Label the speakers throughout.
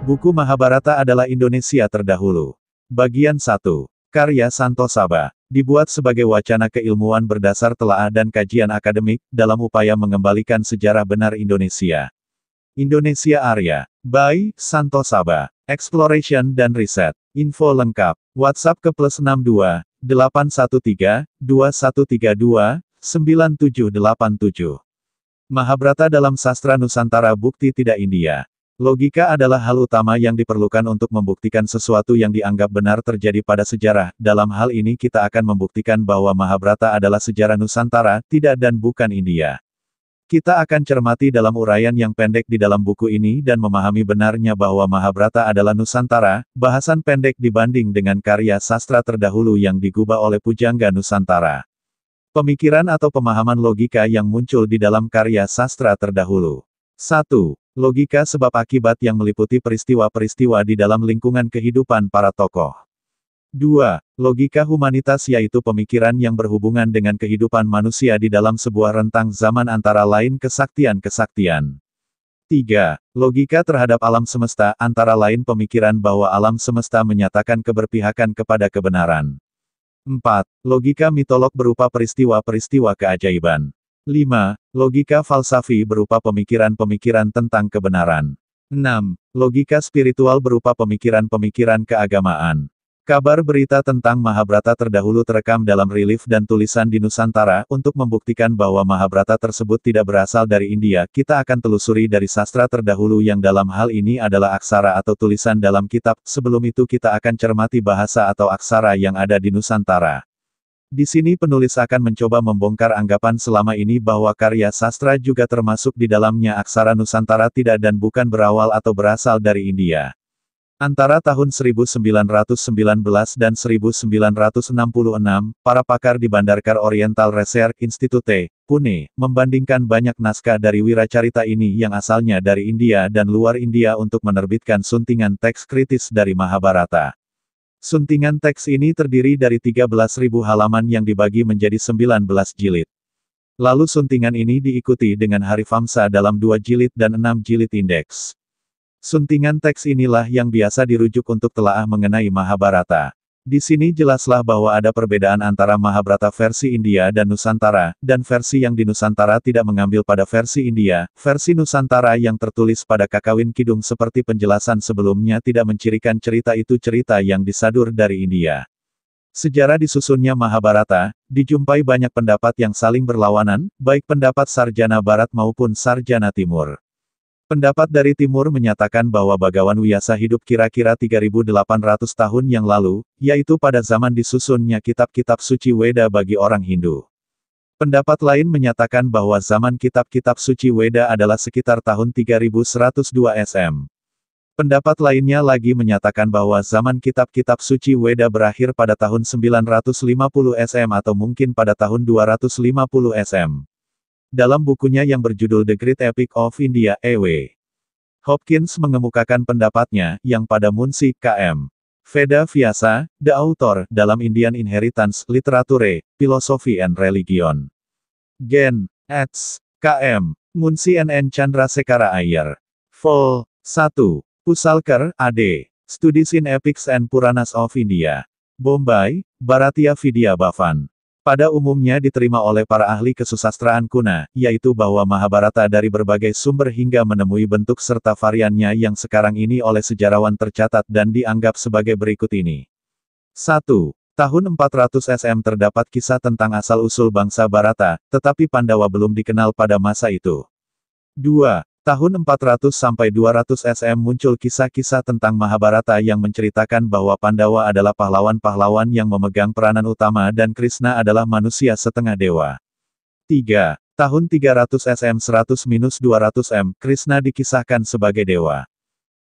Speaker 1: Buku Mahabharata adalah Indonesia terdahulu. Bagian 1. Karya Santo Saba. Dibuat sebagai wacana keilmuan berdasar telaah dan kajian akademik, dalam upaya mengembalikan sejarah benar Indonesia. Indonesia Arya. By Santo Saba. Exploration dan Riset. Info lengkap. WhatsApp ke +62 813 2132 9787. Mahabharata dalam sastra Nusantara bukti tidak India. Logika adalah hal utama yang diperlukan untuk membuktikan sesuatu yang dianggap benar terjadi pada sejarah. Dalam hal ini kita akan membuktikan bahwa Mahabharata adalah sejarah Nusantara, tidak dan bukan India. Kita akan cermati dalam uraian yang pendek di dalam buku ini dan memahami benarnya bahwa Mahabharata adalah Nusantara, bahasan pendek dibanding dengan karya sastra terdahulu yang digubah oleh pujangga Nusantara. Pemikiran atau pemahaman logika yang muncul di dalam karya sastra terdahulu. 1. Logika sebab akibat yang meliputi peristiwa-peristiwa di dalam lingkungan kehidupan para tokoh. 2. Logika humanitas yaitu pemikiran yang berhubungan dengan kehidupan manusia di dalam sebuah rentang zaman antara lain kesaktian-kesaktian. 3. Logika terhadap alam semesta antara lain pemikiran bahwa alam semesta menyatakan keberpihakan kepada kebenaran. 4. Logika mitolog berupa peristiwa-peristiwa keajaiban. 5. Logika falsafi berupa pemikiran-pemikiran tentang kebenaran. 6. Logika spiritual berupa pemikiran-pemikiran keagamaan. Kabar berita tentang Mahabharata terdahulu terekam dalam relief dan tulisan di Nusantara. Untuk membuktikan bahwa Mahabharata tersebut tidak berasal dari India, kita akan telusuri dari sastra terdahulu yang dalam hal ini adalah aksara atau tulisan dalam kitab. Sebelum itu kita akan cermati bahasa atau aksara yang ada di Nusantara. Di sini penulis akan mencoba membongkar anggapan selama ini bahwa karya sastra juga termasuk di dalamnya aksara Nusantara tidak dan bukan berawal atau berasal dari India. Antara tahun 1919 dan 1966, para pakar di Bhandarkar Oriental Research Institute, Pune, membandingkan banyak naskah dari Wiracarita ini yang asalnya dari India dan luar India untuk menerbitkan suntingan teks kritis dari Mahabharata. Suntingan teks ini terdiri dari 13.000 halaman yang dibagi menjadi 19 jilid. Lalu suntingan ini diikuti dengan Harivamsa dalam 2 jilid dan 6 jilid indeks. Suntingan teks inilah yang biasa dirujuk untuk telaah mengenai Mahabharata. Di sini jelaslah bahwa ada perbedaan antara Mahabharata versi India dan Nusantara, dan versi yang di Nusantara tidak mengambil pada versi India. Versi Nusantara yang tertulis pada Kakawin Kidung seperti penjelasan sebelumnya tidak mencirikan cerita itu cerita yang disadur dari India. Sejarah disusunnya Mahabharata, dijumpai banyak pendapat yang saling berlawanan, baik pendapat sarjana Barat maupun sarjana Timur. Pendapat dari Timur menyatakan bahwa Bagawan Wyasa hidup kira-kira 3.800 tahun yang lalu, yaitu pada zaman disusunnya kitab-kitab suci Weda bagi orang Hindu. Pendapat lain menyatakan bahwa zaman kitab-kitab suci Weda adalah sekitar tahun 3102 SM. Pendapat lainnya lagi menyatakan bahwa zaman kitab-kitab suci Weda berakhir pada tahun 950 SM atau mungkin pada tahun 250 SM. Dalam bukunya yang berjudul The Great Epic of India, E.W. Hopkins mengemukakan pendapatnya, yang pada Munshi K.M. Veda Vyasa, the author, dalam Indian Inheritance, Literature, Philosophy and Religion. Gen. Eds. K.M. Munshi N.N. Chandrasekara Iyer. Vol. 1. Pusalkar, A.D. Studies in Epics and Puranas of India. Bombay, Bharatiya Vidya Bhavan. Pada umumnya diterima oleh para ahli kesusastraan kuna, yaitu bahwa Mahabharata dari berbagai sumber hingga menemui bentuk serta variannya yang sekarang ini oleh sejarawan tercatat dan dianggap sebagai berikut ini. 1. Tahun 400 SM terdapat kisah tentang asal-usul bangsa Bharata, tetapi Pandawa belum dikenal pada masa itu. 2. Tahun 400 sampai 200 SM muncul kisah-kisah tentang Mahabharata yang menceritakan bahwa Pandawa adalah pahlawan-pahlawan yang memegang peranan utama dan Krishna adalah manusia setengah dewa. 3. Tahun 300 SM 100-200 M, Krishna dikisahkan sebagai dewa.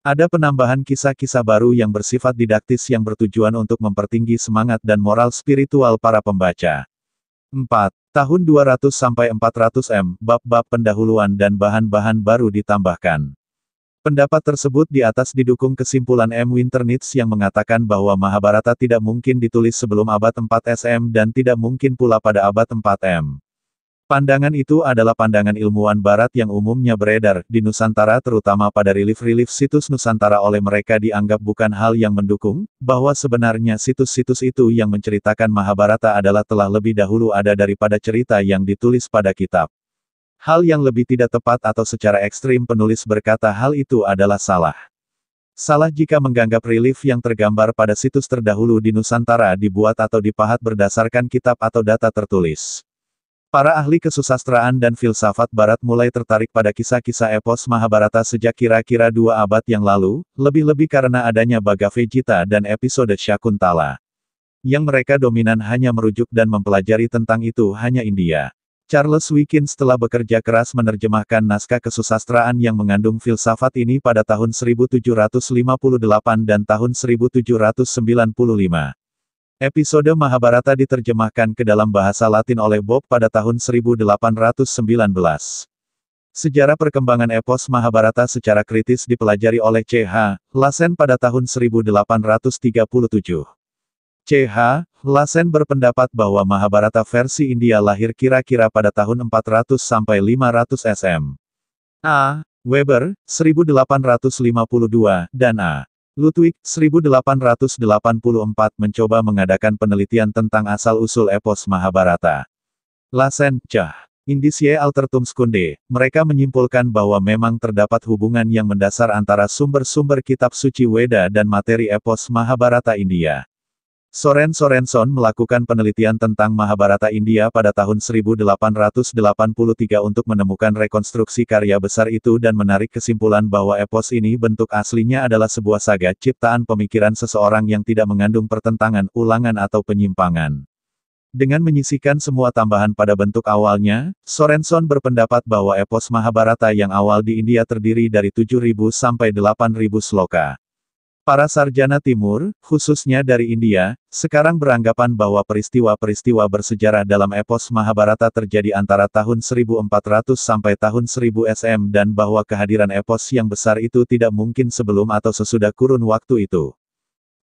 Speaker 1: Ada penambahan kisah-kisah baru yang bersifat didaktis yang bertujuan untuk mempertinggi semangat dan moral spiritual para pembaca. 4. Tahun 200 sampai 400 M, bab-bab pendahuluan dan bahan-bahan baru ditambahkan. Pendapat tersebut di atas didukung kesimpulan M. Winternitz yang mengatakan bahwa Mahabharata tidak mungkin ditulis sebelum abad 4 SM dan tidak mungkin pula pada abad 4 M. Pandangan itu adalah pandangan ilmuwan barat yang umumnya beredar di Nusantara, terutama pada relief-relief situs Nusantara. Oleh mereka dianggap bukan hal yang mendukung, bahwa sebenarnya situs-situs itu yang menceritakan Mahabharata adalah telah lebih dahulu ada daripada cerita yang ditulis pada kitab. Hal yang lebih tidak tepat atau secara ekstrim penulis berkata hal itu adalah salah. Salah jika menganggap relief yang tergambar pada situs terdahulu di Nusantara dibuat atau dipahat berdasarkan kitab atau data tertulis. Para ahli kesusastraan dan filsafat barat mulai tertarik pada kisah-kisah epos Mahabharata sejak kira-kira 2 abad yang lalu, lebih-lebih karena adanya Bhagavad Gita dan episode Syakuntala. Yang mereka dominan hanya merujuk dan mempelajari tentang itu hanya India. Charles Wilkins telah bekerja keras menerjemahkan naskah kesusastraan yang mengandung filsafat ini pada tahun 1758 dan tahun 1795. Episode Mahabharata diterjemahkan ke dalam bahasa Latin oleh Bob pada tahun 1819. Sejarah perkembangan epos Mahabharata secara kritis dipelajari oleh C.H. Lassen pada tahun 1837. C.H. Lassen berpendapat bahwa Mahabharata versi India lahir kira-kira pada tahun 400 sampai 500 SM. A. Weber, 1852, dan A. Ludwig, 1884 mencoba mengadakan penelitian tentang asal-usul epos Mahabharata. Lassen, Cah. Indicie altertum secundae, mereka menyimpulkan bahwa memang terdapat hubungan yang mendasar antara sumber-sumber kitab suci Weda dan materi epos Mahabharata India. Soren Sorenson melakukan penelitian tentang Mahabharata India pada tahun 1883 untuk menemukan rekonstruksi karya besar itu dan menarik kesimpulan bahwa epos ini bentuk aslinya adalah sebuah saga ciptaan pemikiran seseorang yang tidak mengandung pertentangan, ulangan atau penyimpangan. Dengan menyisihkan semua tambahan pada bentuk awalnya, Sorenson berpendapat bahwa epos Mahabharata yang awal di India terdiri dari 7.000 sampai 8.000 sloka. Para sarjana Timur, khususnya dari India, sekarang beranggapan bahwa peristiwa-peristiwa bersejarah dalam epos Mahabharata terjadi antara tahun 1400 sampai tahun 1000 SM dan bahwa kehadiran epos yang besar itu tidak mungkin sebelum atau sesudah kurun waktu itu.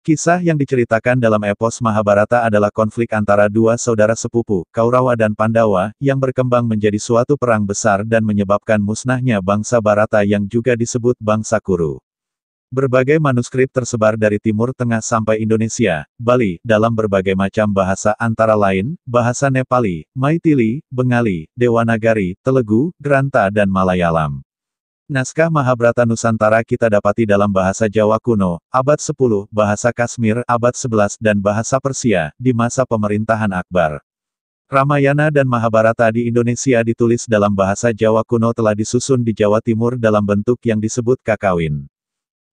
Speaker 1: Kisah yang diceritakan dalam epos Mahabharata adalah konflik antara dua saudara sepupu, Kaurawa dan Pandawa, yang berkembang menjadi suatu perang besar dan menyebabkan musnahnya bangsa Bharata yang juga disebut bangsa Kuru. Berbagai manuskrip tersebar dari Timur Tengah sampai Indonesia, Bali, dalam berbagai macam bahasa antara lain, bahasa Nepali, Maithili, Bengali, Dewanagari, Telugu, Granta dan Malayalam. Naskah Mahabharata Nusantara kita dapati dalam bahasa Jawa kuno, abad 10, bahasa Kashmir, abad 11 dan bahasa Persia, di masa pemerintahan Akbar. Ramayana dan Mahabharata di Indonesia ditulis dalam bahasa Jawa kuno telah disusun di Jawa Timur dalam bentuk yang disebut kakawin.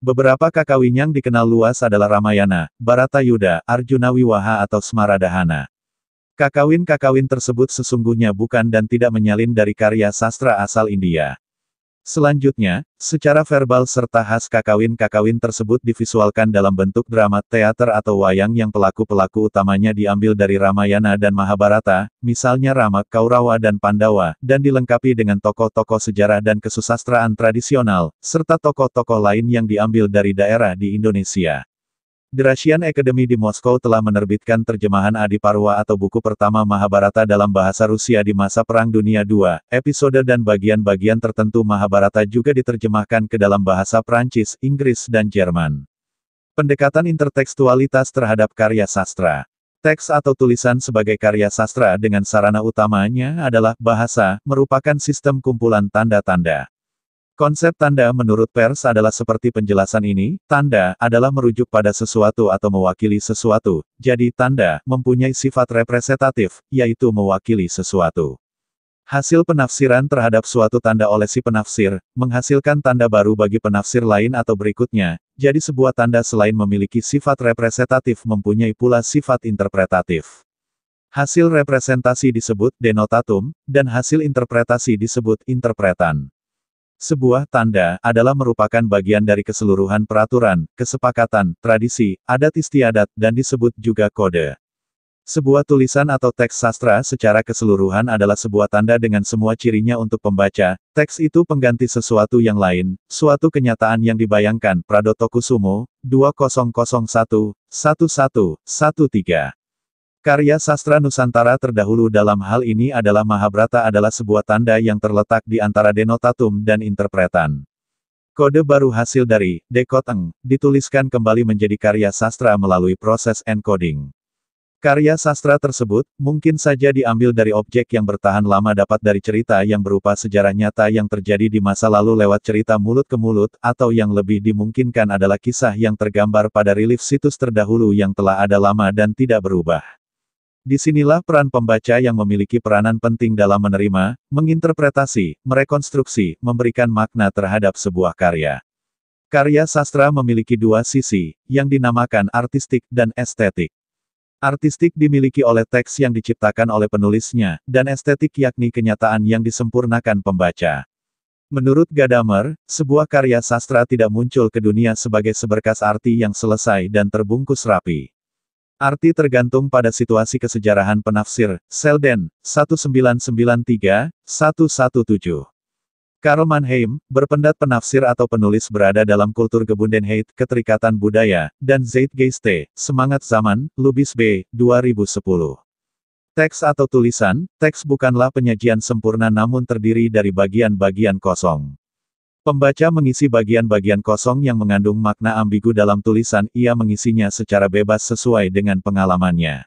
Speaker 1: Beberapa kakawin yang dikenal luas adalah Ramayana, Bharatayuda, Arjuna Wiwaha atau Smaradhana. Kakawin-kakawin tersebut sesungguhnya bukan dan tidak menyalin dari karya sastra asal India. Selanjutnya, secara verbal serta khas kakawin-kakawin tersebut divisualkan dalam bentuk drama teater atau wayang yang pelaku-pelaku utamanya diambil dari Ramayana dan Mahabharata, misalnya Rama, Kaurawa dan Pandawa, dan dilengkapi dengan tokoh-tokoh sejarah dan kesusastraan tradisional, serta tokoh-tokoh lain yang diambil dari daerah di Indonesia. The Russian Academy di Moskow telah menerbitkan terjemahan Adiparwa atau buku pertama Mahabharata dalam bahasa Rusia di masa Perang Dunia II. Episode dan bagian-bagian tertentu Mahabharata juga diterjemahkan ke dalam bahasa Prancis, Inggris dan Jerman. Pendekatan intertekstualitas terhadap karya sastra. Teks atau tulisan sebagai karya sastra dengan sarana utamanya adalah bahasa, merupakan sistem kumpulan tanda-tanda. Konsep tanda menurut Peirce adalah seperti penjelasan ini, tanda adalah merujuk pada sesuatu atau mewakili sesuatu, jadi tanda mempunyai sifat representatif, yaitu mewakili sesuatu. Hasil penafsiran terhadap suatu tanda oleh si penafsir, menghasilkan tanda baru bagi penafsir lain atau berikutnya, jadi sebuah tanda selain memiliki sifat representatif mempunyai pula sifat interpretatif. Hasil representasi disebut denotatum, dan hasil interpretasi disebut interpretan. Sebuah tanda adalah merupakan bagian dari keseluruhan peraturan, kesepakatan, tradisi, adat istiadat, dan disebut juga kode. Sebuah tulisan atau teks sastra secara keseluruhan adalah sebuah tanda dengan semua cirinya untuk pembaca. Teks itu pengganti sesuatu yang lain, suatu kenyataan yang dibayangkan. Pradoto Kusumo, 2001, 1113. Karya sastra Nusantara terdahulu dalam hal ini adalah Mahabharata adalah sebuah tanda yang terletak di antara denotatum dan interpretan. Kode baru hasil dari decode dituliskan kembali menjadi karya sastra melalui proses encoding. Karya sastra tersebut, mungkin saja diambil dari objek yang bertahan lama dapat dari cerita yang berupa sejarah nyata yang terjadi di masa lalu lewat cerita mulut ke mulut, atau yang lebih dimungkinkan adalah kisah yang tergambar pada relief situs terdahulu yang telah ada lama dan tidak berubah. Disinilah peran pembaca yang memiliki peranan penting dalam menerima, menginterpretasi, merekonstruksi, memberikan makna terhadap sebuah karya. Karya sastra memiliki dua sisi, yang dinamakan artistik dan estetik. Artistik dimiliki oleh teks yang diciptakan oleh penulisnya, dan estetik yakni kenyataan yang disempurnakan pembaca. Menurut Gadamer, sebuah karya sastra tidak muncul ke dunia sebagai seberkas arti yang selesai dan terbungkus rapi. Arti tergantung pada situasi kesejarahan penafsir, Selden, 1993-117. Karl Mannheim, berpendat penafsir atau penulis berada dalam kultur Gebundenheit, keterikatan budaya, dan Zeitgeist, semangat zaman, Lubis B., 2010. Teks atau tulisan, teks bukanlah penyajian sempurna namun terdiri dari bagian-bagian kosong. Pembaca mengisi bagian-bagian kosong yang mengandung makna ambigu dalam tulisan, ia mengisinya secara bebas sesuai dengan pengalamannya.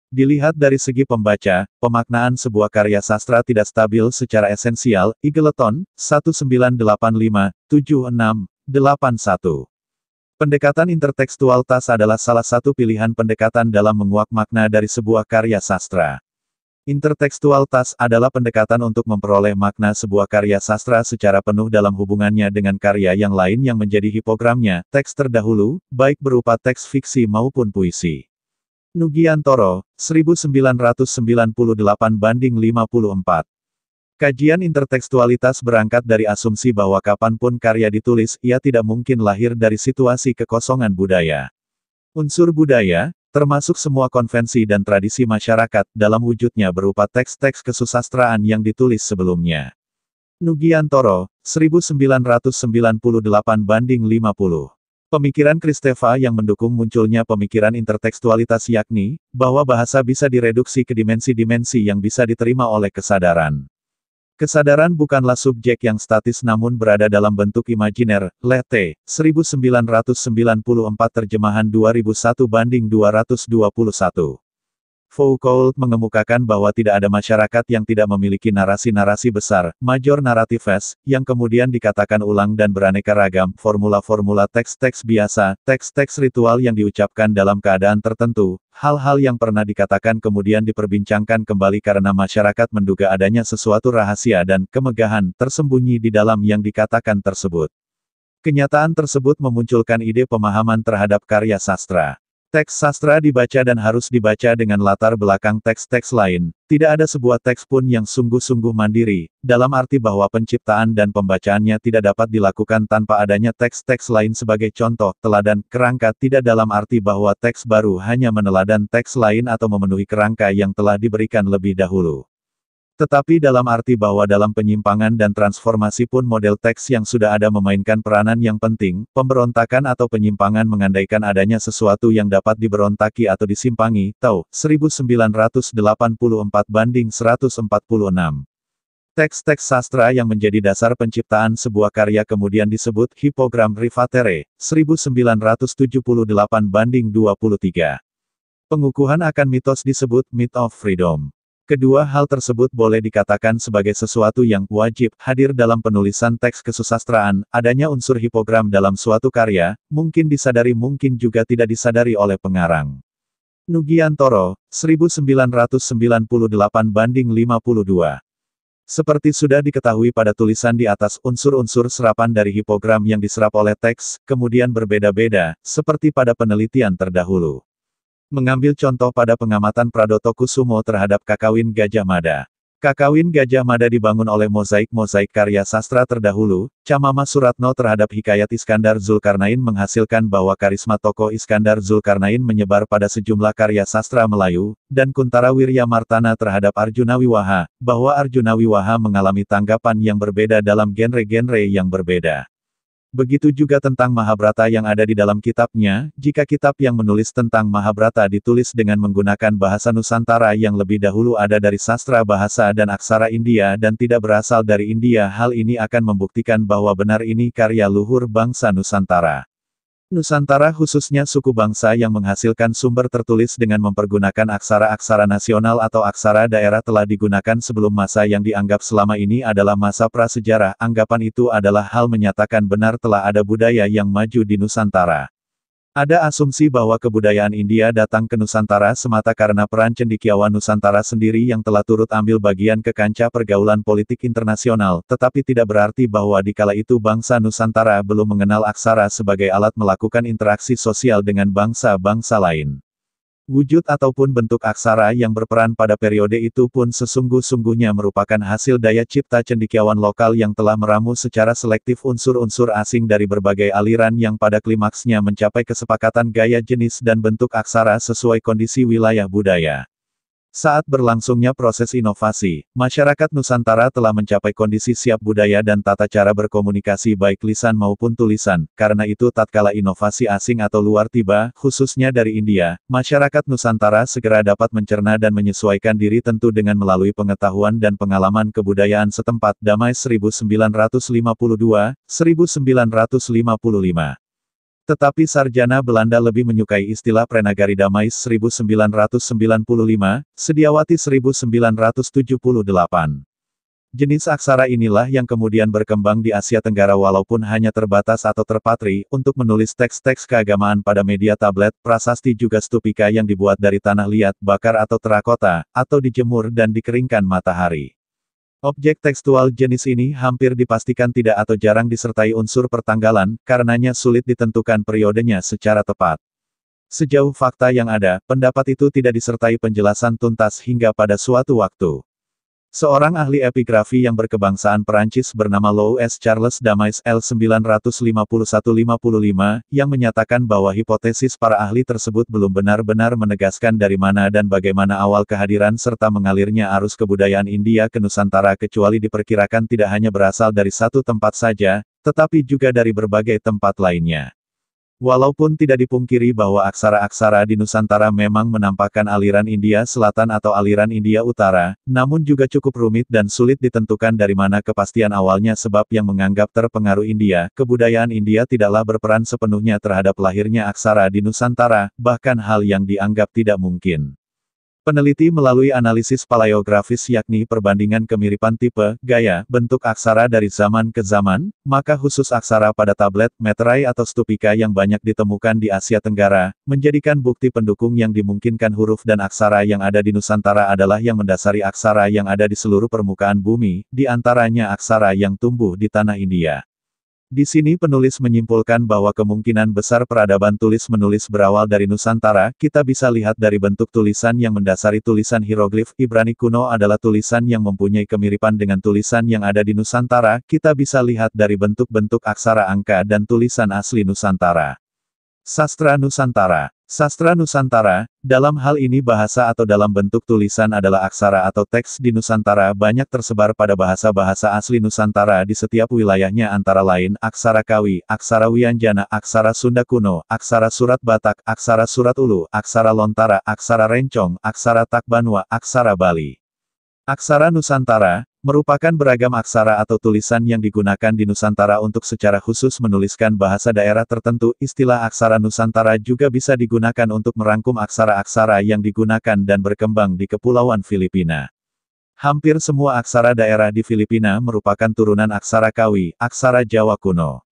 Speaker 1: Dilihat dari segi pembaca, pemaknaan sebuah karya sastra tidak stabil secara esensial, Eagleton, 1985-76-81. Pendekatan intertekstualitas adalah salah satu pilihan pendekatan dalam menguak makna dari sebuah karya sastra. Intertekstualitas adalah pendekatan untuk memperoleh makna sebuah karya sastra secara penuh dalam hubungannya dengan karya yang lain yang menjadi hipogramnya, teks terdahulu, baik berupa teks fiksi maupun puisi. Nugiantoro, 1998-54. Kajian intertekstualitas berangkat dari asumsi bahwa kapanpun karya ditulis, ia tidak mungkin lahir dari situasi kekosongan budaya. Unsur budaya, termasuk semua konvensi dan tradisi masyarakat, dalam wujudnya berupa teks-teks kesusastraan yang ditulis sebelumnya. Nugiantoro, 1998-50. Pemikiran Kristeva yang mendukung munculnya pemikiran intertekstualitas yakni, bahwa bahasa bisa direduksi ke dimensi-dimensi yang bisa diterima oleh kesadaran. Kesadaran bukanlah subjek yang statis namun berada dalam bentuk imajiner, Lete, 1994 terjemahan 2001-221. Foucault mengemukakan bahwa tidak ada masyarakat yang tidak memiliki narasi-narasi besar, major narratives, yang kemudian dikatakan ulang dan beraneka ragam, formula-formula teks-teks biasa, teks-teks ritual yang diucapkan dalam keadaan tertentu, hal-hal yang pernah dikatakan kemudian diperbincangkan kembali karena masyarakat menduga adanya sesuatu rahasia dan kemegahan tersembunyi di dalam yang dikatakan tersebut. Kenyataan tersebut memunculkan ide pemahaman terhadap karya sastra. Teks sastra dibaca dan harus dibaca dengan latar belakang teks-teks lain, tidak ada sebuah teks pun yang sungguh-sungguh mandiri, dalam arti bahwa penciptaan dan pembacaannya tidak dapat dilakukan tanpa adanya teks-teks lain sebagai contoh, teladan, kerangka tidak dalam arti bahwa teks baru hanya meneladan teks lain atau memenuhi kerangka yang telah diberikan lebih dahulu. Tetapi dalam arti bahwa dalam penyimpangan dan transformasi pun model teks yang sudah ada memainkan peranan yang penting, pemberontakan atau penyimpangan mengandaikan adanya sesuatu yang dapat diberontaki atau disimpangi, Tau, 1984-146. Teks-teks sastra yang menjadi dasar penciptaan sebuah karya kemudian disebut hipogram rivatere, 1978-23. Pengukuhan akan mitos disebut myth of freedom. Kedua hal tersebut boleh dikatakan sebagai sesuatu yang wajib hadir dalam penulisan teks kesusastraan, adanya unsur hipogram dalam suatu karya, mungkin disadari mungkin juga tidak disadari oleh pengarang. Nugiantoro, 1998-52. Seperti sudah diketahui pada tulisan di atas, unsur-unsur serapan dari hipogram yang diserap oleh teks, kemudian berbeda-beda, seperti pada penelitian terdahulu. Mengambil contoh pada pengamatan Pradoto Kusumo terhadap Kakawin Gajah Mada. Kakawin Gajah Mada dibangun oleh mozaik-mozaik karya sastra terdahulu, Camama Suratno terhadap Hikayat Iskandar Zulkarnain menghasilkan bahwa karisma tokoh Iskandar Zulkarnain menyebar pada sejumlah karya sastra Melayu, dan Kuntara Wirya Martana terhadap Arjuna Wiwaha, bahwa Arjuna Wiwaha mengalami tanggapan yang berbeda dalam genre-genre yang berbeda. Begitu juga tentang Mahabharata yang ada di dalam kitabnya, jika kitab yang menulis tentang Mahabharata ditulis dengan menggunakan bahasa Nusantara yang lebih dahulu ada dari sastra bahasa dan aksara India dan tidak berasal dari India, hal ini akan membuktikan bahwa benar ini karya luhur bangsa Nusantara. Nusantara khususnya suku bangsa yang menghasilkan sumber tertulis dengan mempergunakan aksara-aksara nasional atau aksara daerah telah digunakan sebelum masa yang dianggap selama ini adalah masa prasejarah. Anggapan itu adalah hal menyatakan benar telah ada budaya yang maju di Nusantara. Ada asumsi bahwa kebudayaan India datang ke Nusantara semata karena peran cendekiawan Nusantara sendiri yang telah turut ambil bagian ke kancah pergaulan politik internasional, tetapi tidak berarti bahwa di kala itu bangsa Nusantara belum mengenal aksara sebagai alat melakukan interaksi sosial dengan bangsa-bangsa lain. Wujud ataupun bentuk aksara yang berperan pada periode itu pun sesungguh-sungguhnya merupakan hasil daya cipta cendekiawan lokal yang telah meramu secara selektif unsur-unsur asing dari berbagai aliran yang pada klimaksnya mencapai kesepakatan gaya jenis dan bentuk aksara sesuai kondisi wilayah budaya. Saat berlangsungnya proses inovasi, masyarakat Nusantara telah mencapai kondisi siap budaya dan tata cara berkomunikasi baik lisan maupun tulisan. Karena itu tatkala inovasi asing atau luar tiba, khususnya dari India, masyarakat Nusantara segera dapat mencerna dan menyesuaikan diri tentu dengan melalui pengetahuan dan pengalaman kebudayaan setempat. Damai 1952, 1955. Tetapi sarjana Belanda lebih menyukai istilah Prenagari Damai 1995, Sediawati 1978. Jenis aksara inilah yang kemudian berkembang di Asia Tenggara walaupun hanya terbatas atau terpatri, untuk menulis teks-teks keagamaan pada media tablet, prasasti juga stupika yang dibuat dari tanah liat, bakar atau terakota, atau dijemur dan dikeringkan matahari. Objek tekstual jenis ini hampir dipastikan tidak atau jarang disertai unsur pertanggalan, karenanya sulit ditentukan periodenya secara tepat. Sejauh fakta yang ada, pendapat itu tidak disertai penjelasan tuntas hingga pada suatu waktu. Seorang ahli epigrafi yang berkebangsaan Perancis bernama Louis Charles Damais L. 951-55, yang menyatakan bahwa hipotesis para ahli tersebut belum benar-benar menegaskan dari mana dan bagaimana awal kehadiran serta mengalirnya arus kebudayaan India ke Nusantara kecuali diperkirakan tidak hanya berasal dari satu tempat saja, tetapi juga dari berbagai tempat lainnya. Walaupun tidak dipungkiri bahwa aksara-aksara di Nusantara memang menampakkan aliran India Selatan atau aliran India Utara, namun juga cukup rumit dan sulit ditentukan dari mana kepastian awalnya sebab yang menganggap terpengaruh India, kebudayaan India tidaklah berperan sepenuhnya terhadap lahirnya aksara di Nusantara, bahkan hal yang dianggap tidak mungkin. Peneliti melalui analisis paleografis yakni perbandingan kemiripan tipe, gaya, bentuk aksara dari zaman ke zaman, maka khusus aksara pada tablet, meterai atau stupika yang banyak ditemukan di Asia Tenggara, menjadikan bukti pendukung yang dimungkinkan huruf dan aksara yang ada di Nusantara adalah yang mendasari aksara yang ada di seluruh permukaan bumi, di antaranya aksara yang tumbuh di tanah India. Di sini penulis menyimpulkan bahwa kemungkinan besar peradaban tulis-menulis berawal dari Nusantara. Kita bisa lihat dari bentuk tulisan yang mendasari tulisan hieroglif Ibrani kuno adalah tulisan yang mempunyai kemiripan dengan tulisan yang ada di Nusantara. Kita bisa lihat dari bentuk-bentuk aksara angka dan tulisan asli Nusantara. Sastra Nusantara. Sastra Nusantara, dalam hal ini bahasa atau dalam bentuk tulisan adalah aksara atau teks di Nusantara banyak tersebar pada bahasa-bahasa asli Nusantara di setiap wilayahnya antara lain aksara Kawi, aksara Wianjana, aksara Sunda kuno, aksara Surat Batak, aksara Surat Ulu, aksara Lontara, aksara Rencong, aksara Takbanwa, aksara Bali. Aksara Nusantara merupakan beragam aksara atau tulisan yang digunakan di Nusantara untuk secara khusus menuliskan bahasa daerah tertentu. Istilah aksara Nusantara juga bisa digunakan untuk merangkum aksara-aksara yang digunakan dan berkembang di Kepulauan Filipina. Hampir semua aksara daerah di Filipina merupakan turunan aksara Kawi, aksara Jawa kuno.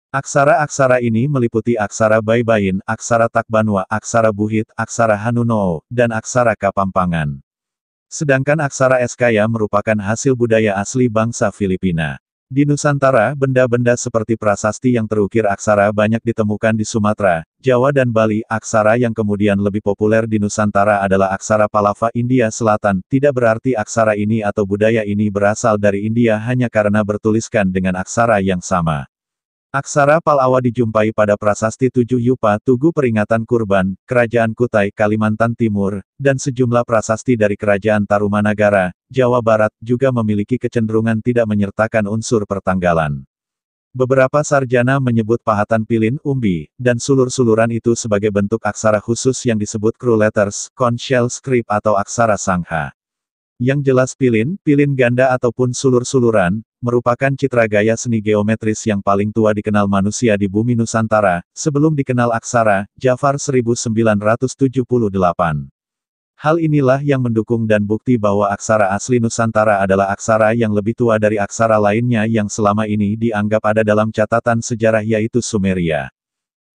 Speaker 1: Aksara-aksara ini meliputi aksara Baybayin, aksara Takbanwa, aksara Buhit, aksara Hanunoo, dan aksara Kapampangan. Sedangkan aksara Eskaya merupakan hasil budaya asli bangsa Filipina. Di Nusantara, benda-benda seperti prasasti yang terukir aksara banyak ditemukan di Sumatera, Jawa dan Bali. Aksara yang kemudian lebih populer di Nusantara adalah aksara Palava India Selatan. Tidak berarti aksara ini atau budaya ini berasal dari India hanya karena bertuliskan dengan aksara yang sama. Aksara Palawa dijumpai pada prasasti Tujuh Yupa Tugu Peringatan Kurban, Kerajaan Kutai, Kalimantan Timur, dan sejumlah prasasti dari Kerajaan Tarumanagara, Jawa Barat, juga memiliki kecenderungan tidak menyertakan unsur pertanggalan. Beberapa sarjana menyebut pahatan pilin, umbi, dan sulur-suluran itu sebagai bentuk aksara khusus yang disebut crew letters, conch shell script atau aksara Sangha. Yang jelas pilin, pilin ganda ataupun sulur-suluran, merupakan citra gaya seni geometris yang paling tua dikenal manusia di bumi Nusantara, sebelum dikenal aksara, Jafar 1978. Hal inilah yang mendukung dan bukti bahwa aksara asli Nusantara adalah aksara yang lebih tua dari aksara lainnya yang selama ini dianggap ada dalam catatan sejarah yaitu Sumeria.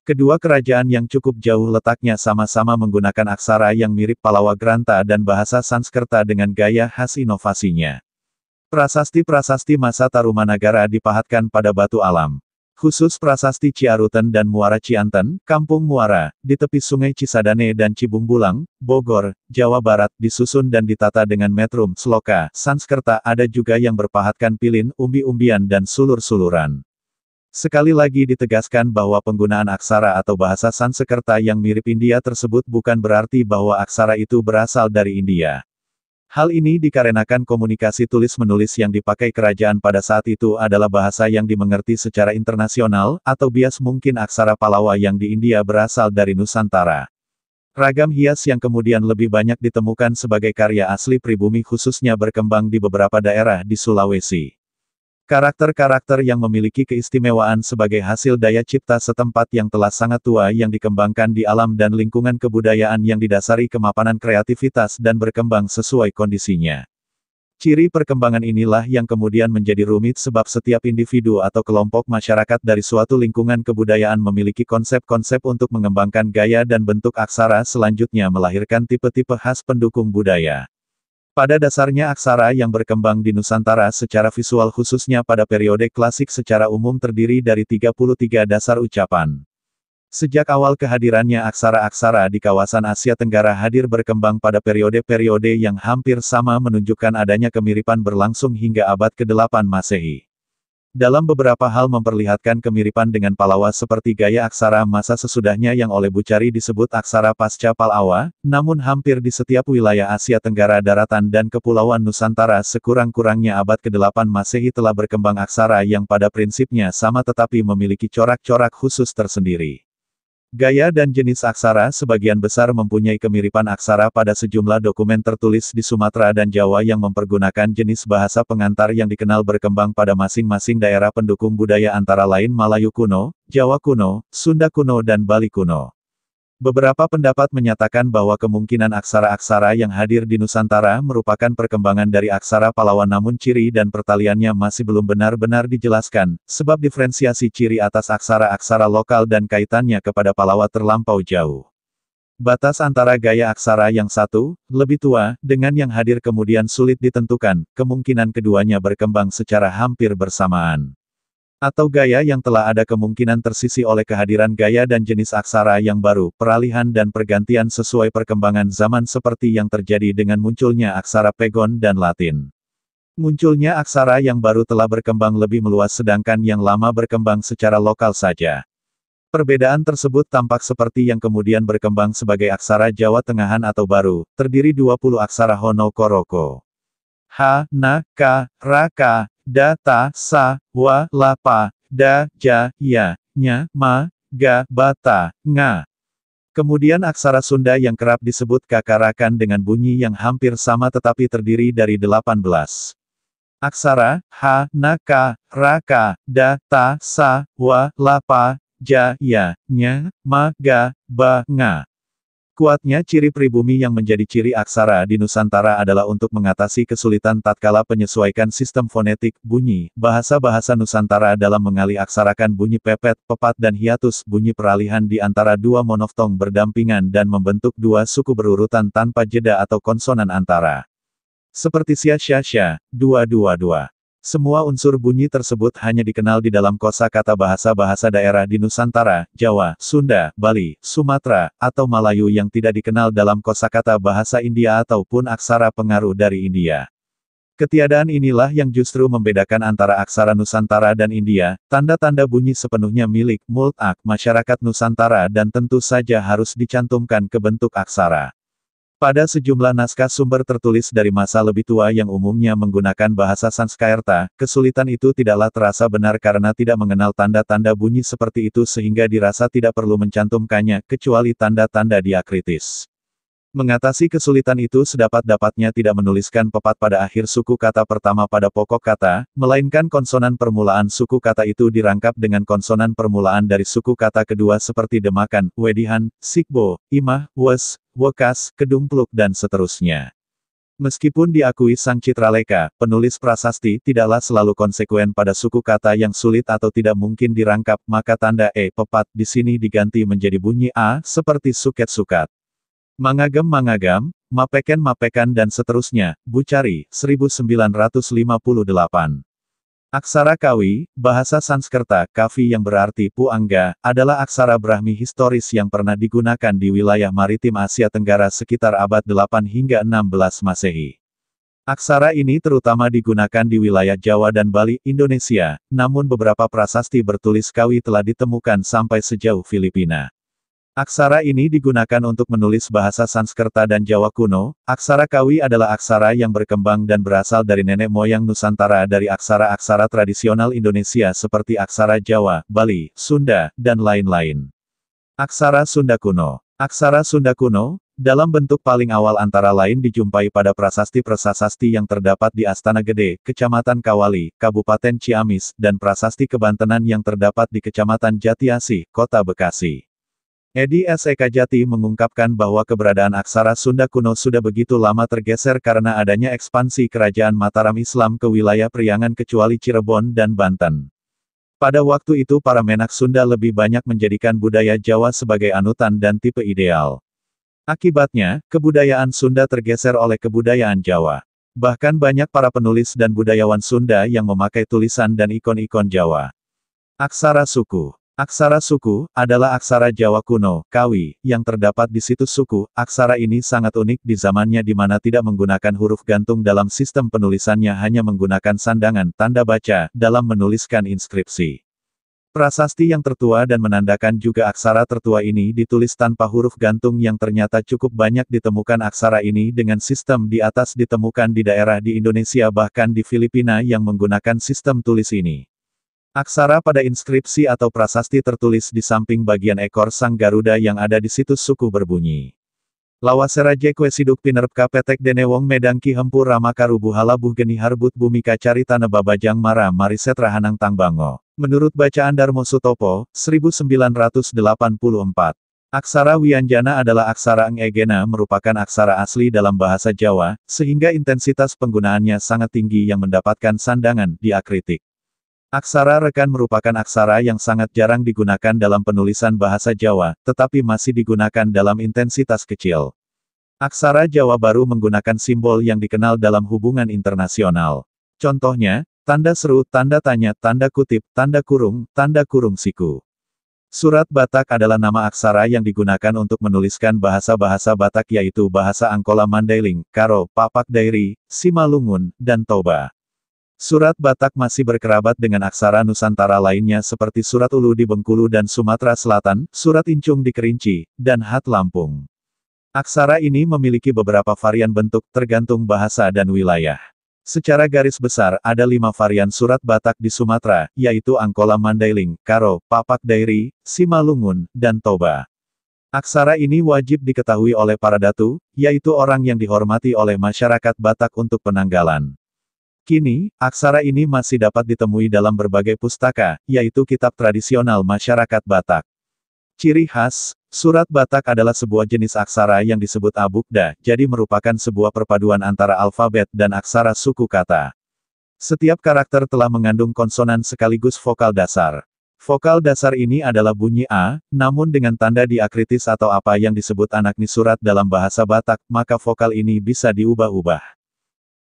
Speaker 1: Kedua kerajaan yang cukup jauh letaknya sama-sama menggunakan aksara yang mirip Palawa Granta dan bahasa Sanskerta dengan gaya khas inovasinya. Prasasti-prasasti masa Tarumanagara dipahatkan pada batu alam. Khusus prasasti Ciaruten dan Muara Cianten, Kampung Muara, di tepi Sungai Cisadane dan Cibung Bulang, Bogor, Jawa Barat, disusun dan ditata dengan metrum, sloka, Sanskerta, ada juga yang berpahatkan pilin, umbi-umbian dan sulur-suluran. Sekali lagi ditegaskan bahwa penggunaan aksara atau bahasa Sanskerta yang mirip India tersebut bukan berarti bahwa aksara itu berasal dari India. Hal ini dikarenakan komunikasi tulis-menulis yang dipakai kerajaan pada saat itu adalah bahasa yang dimengerti secara internasional, atau bias mungkin aksara Palawa yang di India berasal dari Nusantara. Ragam hias yang kemudian lebih banyak ditemukan sebagai karya asli pribumi khususnya berkembang di beberapa daerah di Sulawesi. Karakter-karakter yang memiliki keistimewaan sebagai hasil daya cipta setempat yang telah sangat tua yang dikembangkan di alam dan lingkungan kebudayaan yang didasari kemapanan kreativitas dan berkembang sesuai kondisinya. Ciri perkembangan inilah yang kemudian menjadi rumit sebab setiap individu atau kelompok masyarakat dari suatu lingkungan kebudayaan memiliki konsep-konsep untuk mengembangkan gaya dan bentuk aksara selanjutnya melahirkan tipe-tipe khas pendukung budaya. Pada dasarnya aksara yang berkembang di Nusantara secara visual khususnya pada periode klasik secara umum terdiri dari 33 dasar ucapan. Sejak awal kehadirannya aksara-aksara di kawasan Asia Tenggara hadir berkembang pada periode-periode yang hampir sama menunjukkan adanya kemiripan berlangsung hingga abad ke-8 Masehi. Dalam beberapa hal memperlihatkan kemiripan dengan Palawa seperti gaya aksara masa sesudahnya yang oleh Bucari disebut aksara pasca Palawa, namun hampir di setiap wilayah Asia Tenggara daratan dan kepulauan Nusantara sekurang-kurangnya abad ke-8 Masehi telah berkembang aksara yang pada prinsipnya sama tetapi memiliki corak-corak khusus tersendiri. Gaya dan jenis aksara sebagian besar mempunyai kemiripan aksara pada sejumlah dokumen tertulis di Sumatera dan Jawa yang mempergunakan jenis bahasa pengantar yang dikenal berkembang pada masing-masing daerah pendukung budaya antara lain Melayu kuno, Jawa kuno, Sunda kuno dan Bali kuno. Beberapa pendapat menyatakan bahwa kemungkinan aksara-aksara yang hadir di Nusantara merupakan perkembangan dari aksara Palawa namun ciri dan pertaliannya masih belum benar-benar dijelaskan, sebab diferensiasi ciri atas aksara-aksara lokal dan kaitannya kepada Palawa terlampau jauh. Batas antara gaya aksara yang satu, lebih tua, dengan yang hadir kemudian sulit ditentukan, kemungkinan keduanya berkembang secara hampir bersamaan. Atau gaya yang telah ada kemungkinan tersisi oleh kehadiran gaya dan jenis aksara yang baru, peralihan dan pergantian sesuai perkembangan zaman seperti yang terjadi dengan munculnya aksara Pegon dan Latin. Munculnya aksara yang baru telah berkembang lebih meluas sedangkan yang lama berkembang secara lokal saja. Perbedaan tersebut tampak seperti yang kemudian berkembang sebagai aksara Jawa Tengahan atau baru, terdiri 20 aksara Hono Koroko. Ha, Na, Ka, Ra, Ka, Da, Ta, Sa, Wa, La, Pa, Da, Ja, Ya, Nya, Ma, Ga, Ba, Ta, Nga. Kemudian aksara Sunda yang kerap disebut Kakarakan dengan bunyi yang hampir sama tetapi terdiri dari 18 aksara, Ha, Na, Ka, Ra, Ka, Da, Ta, Sa, Wa, La, Pa, Ja, Ya, Nya, Ma, Ga, Ba, Nga. Kuatnya ciri pribumi yang menjadi ciri aksara di Nusantara adalah untuk mengatasi kesulitan tatkala penyesuaikan sistem fonetik, bunyi, bahasa-bahasa Nusantara dalam mengalih aksarakan bunyi pepet, pepat dan hiatus, bunyi peralihan di antara dua monoftong berdampingan dan membentuk dua suku berurutan tanpa jeda atau konsonan antara. Seperti sia sya sya, dua dua dua. Semua unsur bunyi tersebut hanya dikenal di dalam kosakata bahasa-bahasa daerah di Nusantara, Jawa, Sunda, Bali, Sumatera, atau Melayu yang tidak dikenal dalam kosakata bahasa India ataupun aksara pengaruh dari India. Ketiadaan inilah yang justru membedakan antara aksara Nusantara dan India, tanda-tanda bunyi sepenuhnya milik multak masyarakat Nusantara dan tentu saja harus dicantumkan ke bentuk aksara. Pada sejumlah naskah sumber tertulis dari masa lebih tua yang umumnya menggunakan bahasa Sanskerta, kesulitan itu tidaklah terasa benar karena tidak mengenal tanda-tanda bunyi seperti itu sehingga dirasa tidak perlu mencantumkannya, kecuali tanda-tanda diakritis. Mengatasi kesulitan itu sedapat-dapatnya tidak menuliskan pepat pada akhir suku kata pertama pada pokok kata, melainkan konsonan permulaan suku kata itu dirangkap dengan konsonan permulaan dari suku kata kedua seperti demakan, wedihan, sikbo, imah, wes, wekas, kedumpluk dan seterusnya. Meskipun diakui Sang Citraleka, penulis prasasti tidaklah selalu konsekuen pada suku kata yang sulit atau tidak mungkin dirangkap, maka tanda pepat di sini diganti menjadi bunyi a, seperti suket-sukat. Mangagem-mangagam, mapekan-mapekan dan seterusnya, Bucari, 1958. Aksara Kawi, bahasa Sanskerta, Kavi yang berarti Puangga, adalah aksara Brahmi historis yang pernah digunakan di wilayah maritim Asia Tenggara sekitar abad 8 hingga 16 Masehi. Aksara ini terutama digunakan di wilayah Jawa dan Bali, Indonesia, namun beberapa prasasti bertulis Kawi telah ditemukan sampai sejauh Filipina. Aksara ini digunakan untuk menulis bahasa Sanskerta dan Jawa kuno. Aksara Kawi adalah aksara yang berkembang dan berasal dari nenek moyang Nusantara dari aksara-aksara tradisional Indonesia seperti aksara Jawa, Bali, Sunda, dan lain-lain. Aksara Sunda kuno. Aksara Sunda kuno, dalam bentuk paling awal antara lain dijumpai pada prasasti-prasasti yang terdapat di Astana Gede, Kecamatan Kawali, Kabupaten Ciamis, dan prasasti kebantenan yang terdapat di Kecamatan Jatiasih, Kota Bekasi. Edi S. Eka Jati mengungkapkan bahwa keberadaan aksara Sunda kuno sudah begitu lama tergeser karena adanya ekspansi kerajaan Mataram Islam ke wilayah Priangan kecuali Cirebon dan Banten. Pada waktu itu para menak Sunda lebih banyak menjadikan budaya Jawa sebagai anutan dan tipe ideal. Akibatnya, kebudayaan Sunda tergeser oleh kebudayaan Jawa. Bahkan banyak para penulis dan budayawan Sunda yang memakai tulisan dan ikon-ikon Jawa. Aksara suku. Aksara suku adalah aksara Jawa kuno, Kawi, yang terdapat di situs suku. Aksara ini sangat unik di zamannya di mana tidak menggunakan huruf gantung dalam sistem penulisannya, hanya menggunakan sandangan, tanda baca, dalam menuliskan inskripsi. Prasasti yang tertua dan menandakan juga aksara tertua ini ditulis tanpa huruf gantung yang ternyata cukup banyak ditemukan aksara ini dengan sistem di atas ditemukan di daerah di Indonesia bahkan di Filipina yang menggunakan sistem tulis ini. Aksara pada inskripsi atau prasasti tertulis di samping bagian ekor sang Garuda yang ada di situs suku berbunyi. Lawaseraje kue siduk pinerp kapetek denewong medangki hempur ramakarubu halabuh geni harbut bumi kacari tanah babajang mara mariset rahanang tangbango. Menurut bacaan Darmo Sutopo, 1984. Aksara Wianjana adalah aksara Engegena merupakan aksara asli dalam bahasa Jawa, sehingga intensitas penggunaannya sangat tinggi yang mendapatkan sandangan diakritik. Aksara rekan merupakan aksara yang sangat jarang digunakan dalam penulisan bahasa Jawa, tetapi masih digunakan dalam intensitas kecil. Aksara Jawa baru menggunakan simbol yang dikenal dalam hubungan internasional. Contohnya, tanda seru, tanda tanya, tanda kutip, tanda kurung siku. Surat Batak adalah nama aksara yang digunakan untuk menuliskan bahasa-bahasa Batak yaitu bahasa Angkola Mandailing, Karo, Papak Dairi, Simalungun, dan Toba. Surat Batak masih berkerabat dengan aksara Nusantara lainnya seperti Surat Ulu di Bengkulu dan Sumatera Selatan, Surat Incung di Kerinci, dan Hat Lampung. Aksara ini memiliki beberapa varian bentuk, tergantung bahasa dan wilayah. Secara garis besar, ada 5 varian Surat Batak di Sumatera, yaitu Angkola Mandailing, Karo, Papak Dairi, Simalungun, dan Toba. Aksara ini wajib diketahui oleh para datu, yaitu orang yang dihormati oleh masyarakat Batak untuk penanggalan. Kini, aksara ini masih dapat ditemui dalam berbagai pustaka, yaitu kitab tradisional masyarakat Batak. Ciri khas, Surat Batak adalah sebuah jenis aksara yang disebut abukda, jadi merupakan sebuah perpaduan antara alfabet dan aksara suku kata. Setiap karakter telah mengandung konsonan sekaligus vokal dasar. Vokal dasar ini adalah bunyi A, namun dengan tanda diakritis atau apa yang disebut anakni surat dalam bahasa Batak, maka vokal ini bisa diubah-ubah.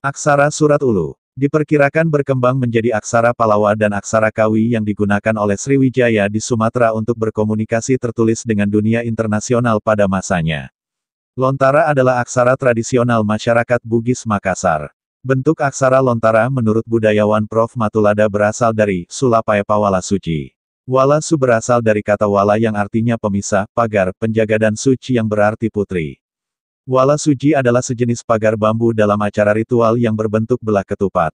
Speaker 1: Aksara Surat Ulu diperkirakan berkembang menjadi aksara Palawa dan aksara Kawi yang digunakan oleh Sriwijaya di Sumatera untuk berkomunikasi tertulis dengan dunia internasional pada masanya. Lontara adalah aksara tradisional masyarakat Bugis Makassar. Bentuk aksara lontara menurut budayawan Prof. Matulada berasal dari Sulapaya Wala Suci. Wala Su berasal dari kata wala yang artinya pemisah, pagar, penjaga dan suci yang berarti putri. Wala suji adalah sejenis pagar bambu dalam acara ritual yang berbentuk belah ketupat.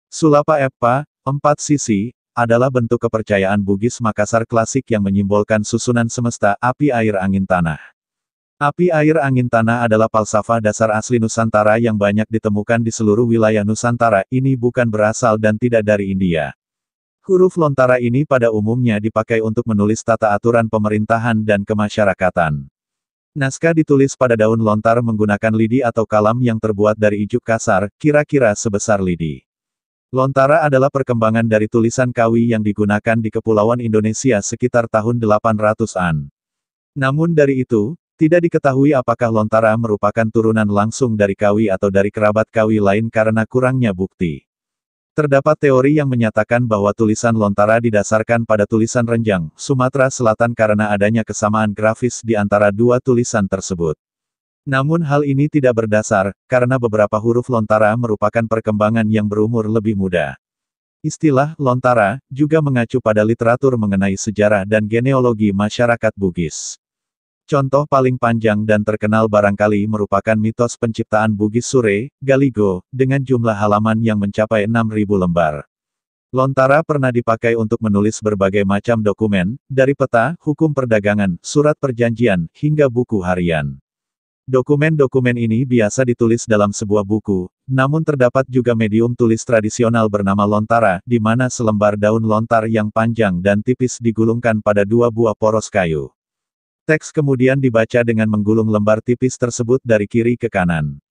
Speaker 1: Sulapa Eppa, 4 sisi, adalah bentuk kepercayaan Bugis Makassar klasik yang menyimbolkan susunan semesta, api air angin tanah. Api air angin tanah adalah falsafah dasar asli Nusantara yang banyak ditemukan di seluruh wilayah Nusantara, ini bukan berasal dan tidak dari India. Huruf lontara ini pada umumnya dipakai untuk menulis tata aturan pemerintahan dan kemasyarakatan. Naskah ditulis pada daun lontar menggunakan lidi atau kalam yang terbuat dari ijuk kasar, kira-kira sebesar lidi. Lontara adalah perkembangan dari tulisan Kawi yang digunakan di Kepulauan Indonesia sekitar tahun 800-an. Namun dari itu, tidak diketahui apakah lontara merupakan turunan langsung dari Kawi atau dari kerabat Kawi lain karena kurangnya bukti. Terdapat teori yang menyatakan bahwa tulisan lontara didasarkan pada tulisan Renjang, Sumatera Selatan karena adanya kesamaan grafis di antara dua tulisan tersebut. Namun hal ini tidak berdasar, karena beberapa huruf lontara merupakan perkembangan yang berumur lebih muda. Istilah lontara juga mengacu pada literatur mengenai sejarah dan genealogi masyarakat Bugis. Contoh paling panjang dan terkenal barangkali merupakan mitos penciptaan Bugis Sure, Galigo, dengan jumlah halaman yang mencapai 6.000 lembar. Lontara pernah dipakai untuk menulis berbagai macam dokumen, dari peta, hukum perdagangan, surat perjanjian, hingga buku harian. Dokumen-dokumen ini biasa ditulis dalam sebuah buku, namun terdapat juga medium tulis tradisional bernama lontara, di mana selembar daun lontar yang panjang dan tipis digulungkan pada dua buah poros kayu. Teks kemudian dibaca dengan menggulung lembar tipis tersebut dari kiri ke kanan.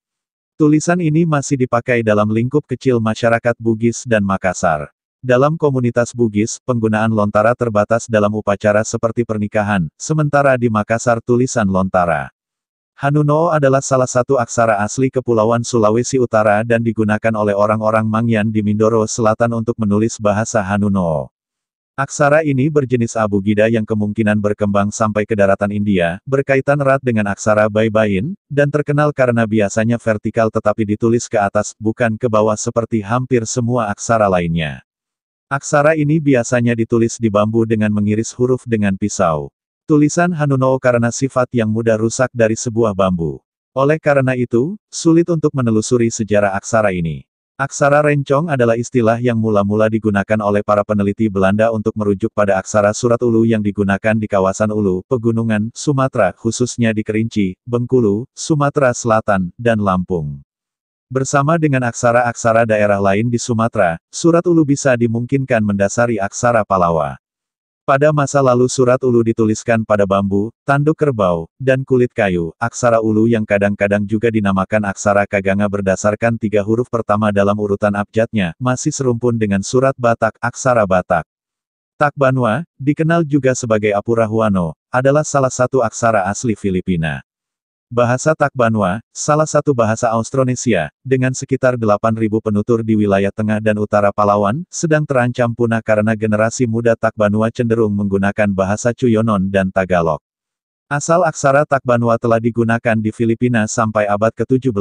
Speaker 1: Tulisan ini masih dipakai dalam lingkup kecil masyarakat Bugis dan Makassar. Dalam komunitas Bugis, penggunaan lontara terbatas dalam upacara seperti pernikahan, sementara di Makassar tulisan lontara Hanunoo adalah salah satu aksara asli Kepulauan Sulawesi Utara dan digunakan oleh orang-orang Mangyan di Mindoro Selatan untuk menulis bahasa Hanunoo. Aksara ini berjenis abugida yang kemungkinan berkembang sampai ke daratan India, berkaitan erat dengan aksara Baybayin, dan terkenal karena biasanya vertikal tetapi ditulis ke atas, bukan ke bawah seperti hampir semua aksara lainnya. Aksara ini biasanya ditulis di bambu dengan mengiris huruf dengan pisau. Tulisan Hanunoo karena sifat yang mudah rusak dari sebuah bambu. Oleh karena itu, sulit untuk menelusuri sejarah aksara ini. Aksara rencong adalah istilah yang mula-mula digunakan oleh para peneliti Belanda untuk merujuk pada aksara surat Ulu yang digunakan di kawasan Ulu, Pegunungan, Sumatera, khususnya di Kerinci, Bengkulu, Sumatera Selatan, dan Lampung. Bersama dengan aksara-aksara daerah lain di Sumatera, surat Ulu bisa dimungkinkan mendasari aksara Palawa. Pada masa lalu surat Ulu dituliskan pada bambu, tanduk kerbau, dan kulit kayu. Aksara Ulu yang kadang-kadang juga dinamakan aksara Kaganga berdasarkan 3 huruf pertama dalam urutan abjadnya, masih serumpun dengan surat Batak, aksara Batak. Takbanwa, dikenal juga sebagai Apurahuano, adalah salah satu aksara asli Filipina. Bahasa Takbanwa, salah satu bahasa Austronesia, dengan sekitar 8.000 penutur di wilayah tengah dan utara Palawan, sedang terancam punah karena generasi muda Takbanwa cenderung menggunakan bahasa Cuyonon dan Tagalog. Asal aksara Takbanwa telah digunakan di Filipina sampai abad ke-17.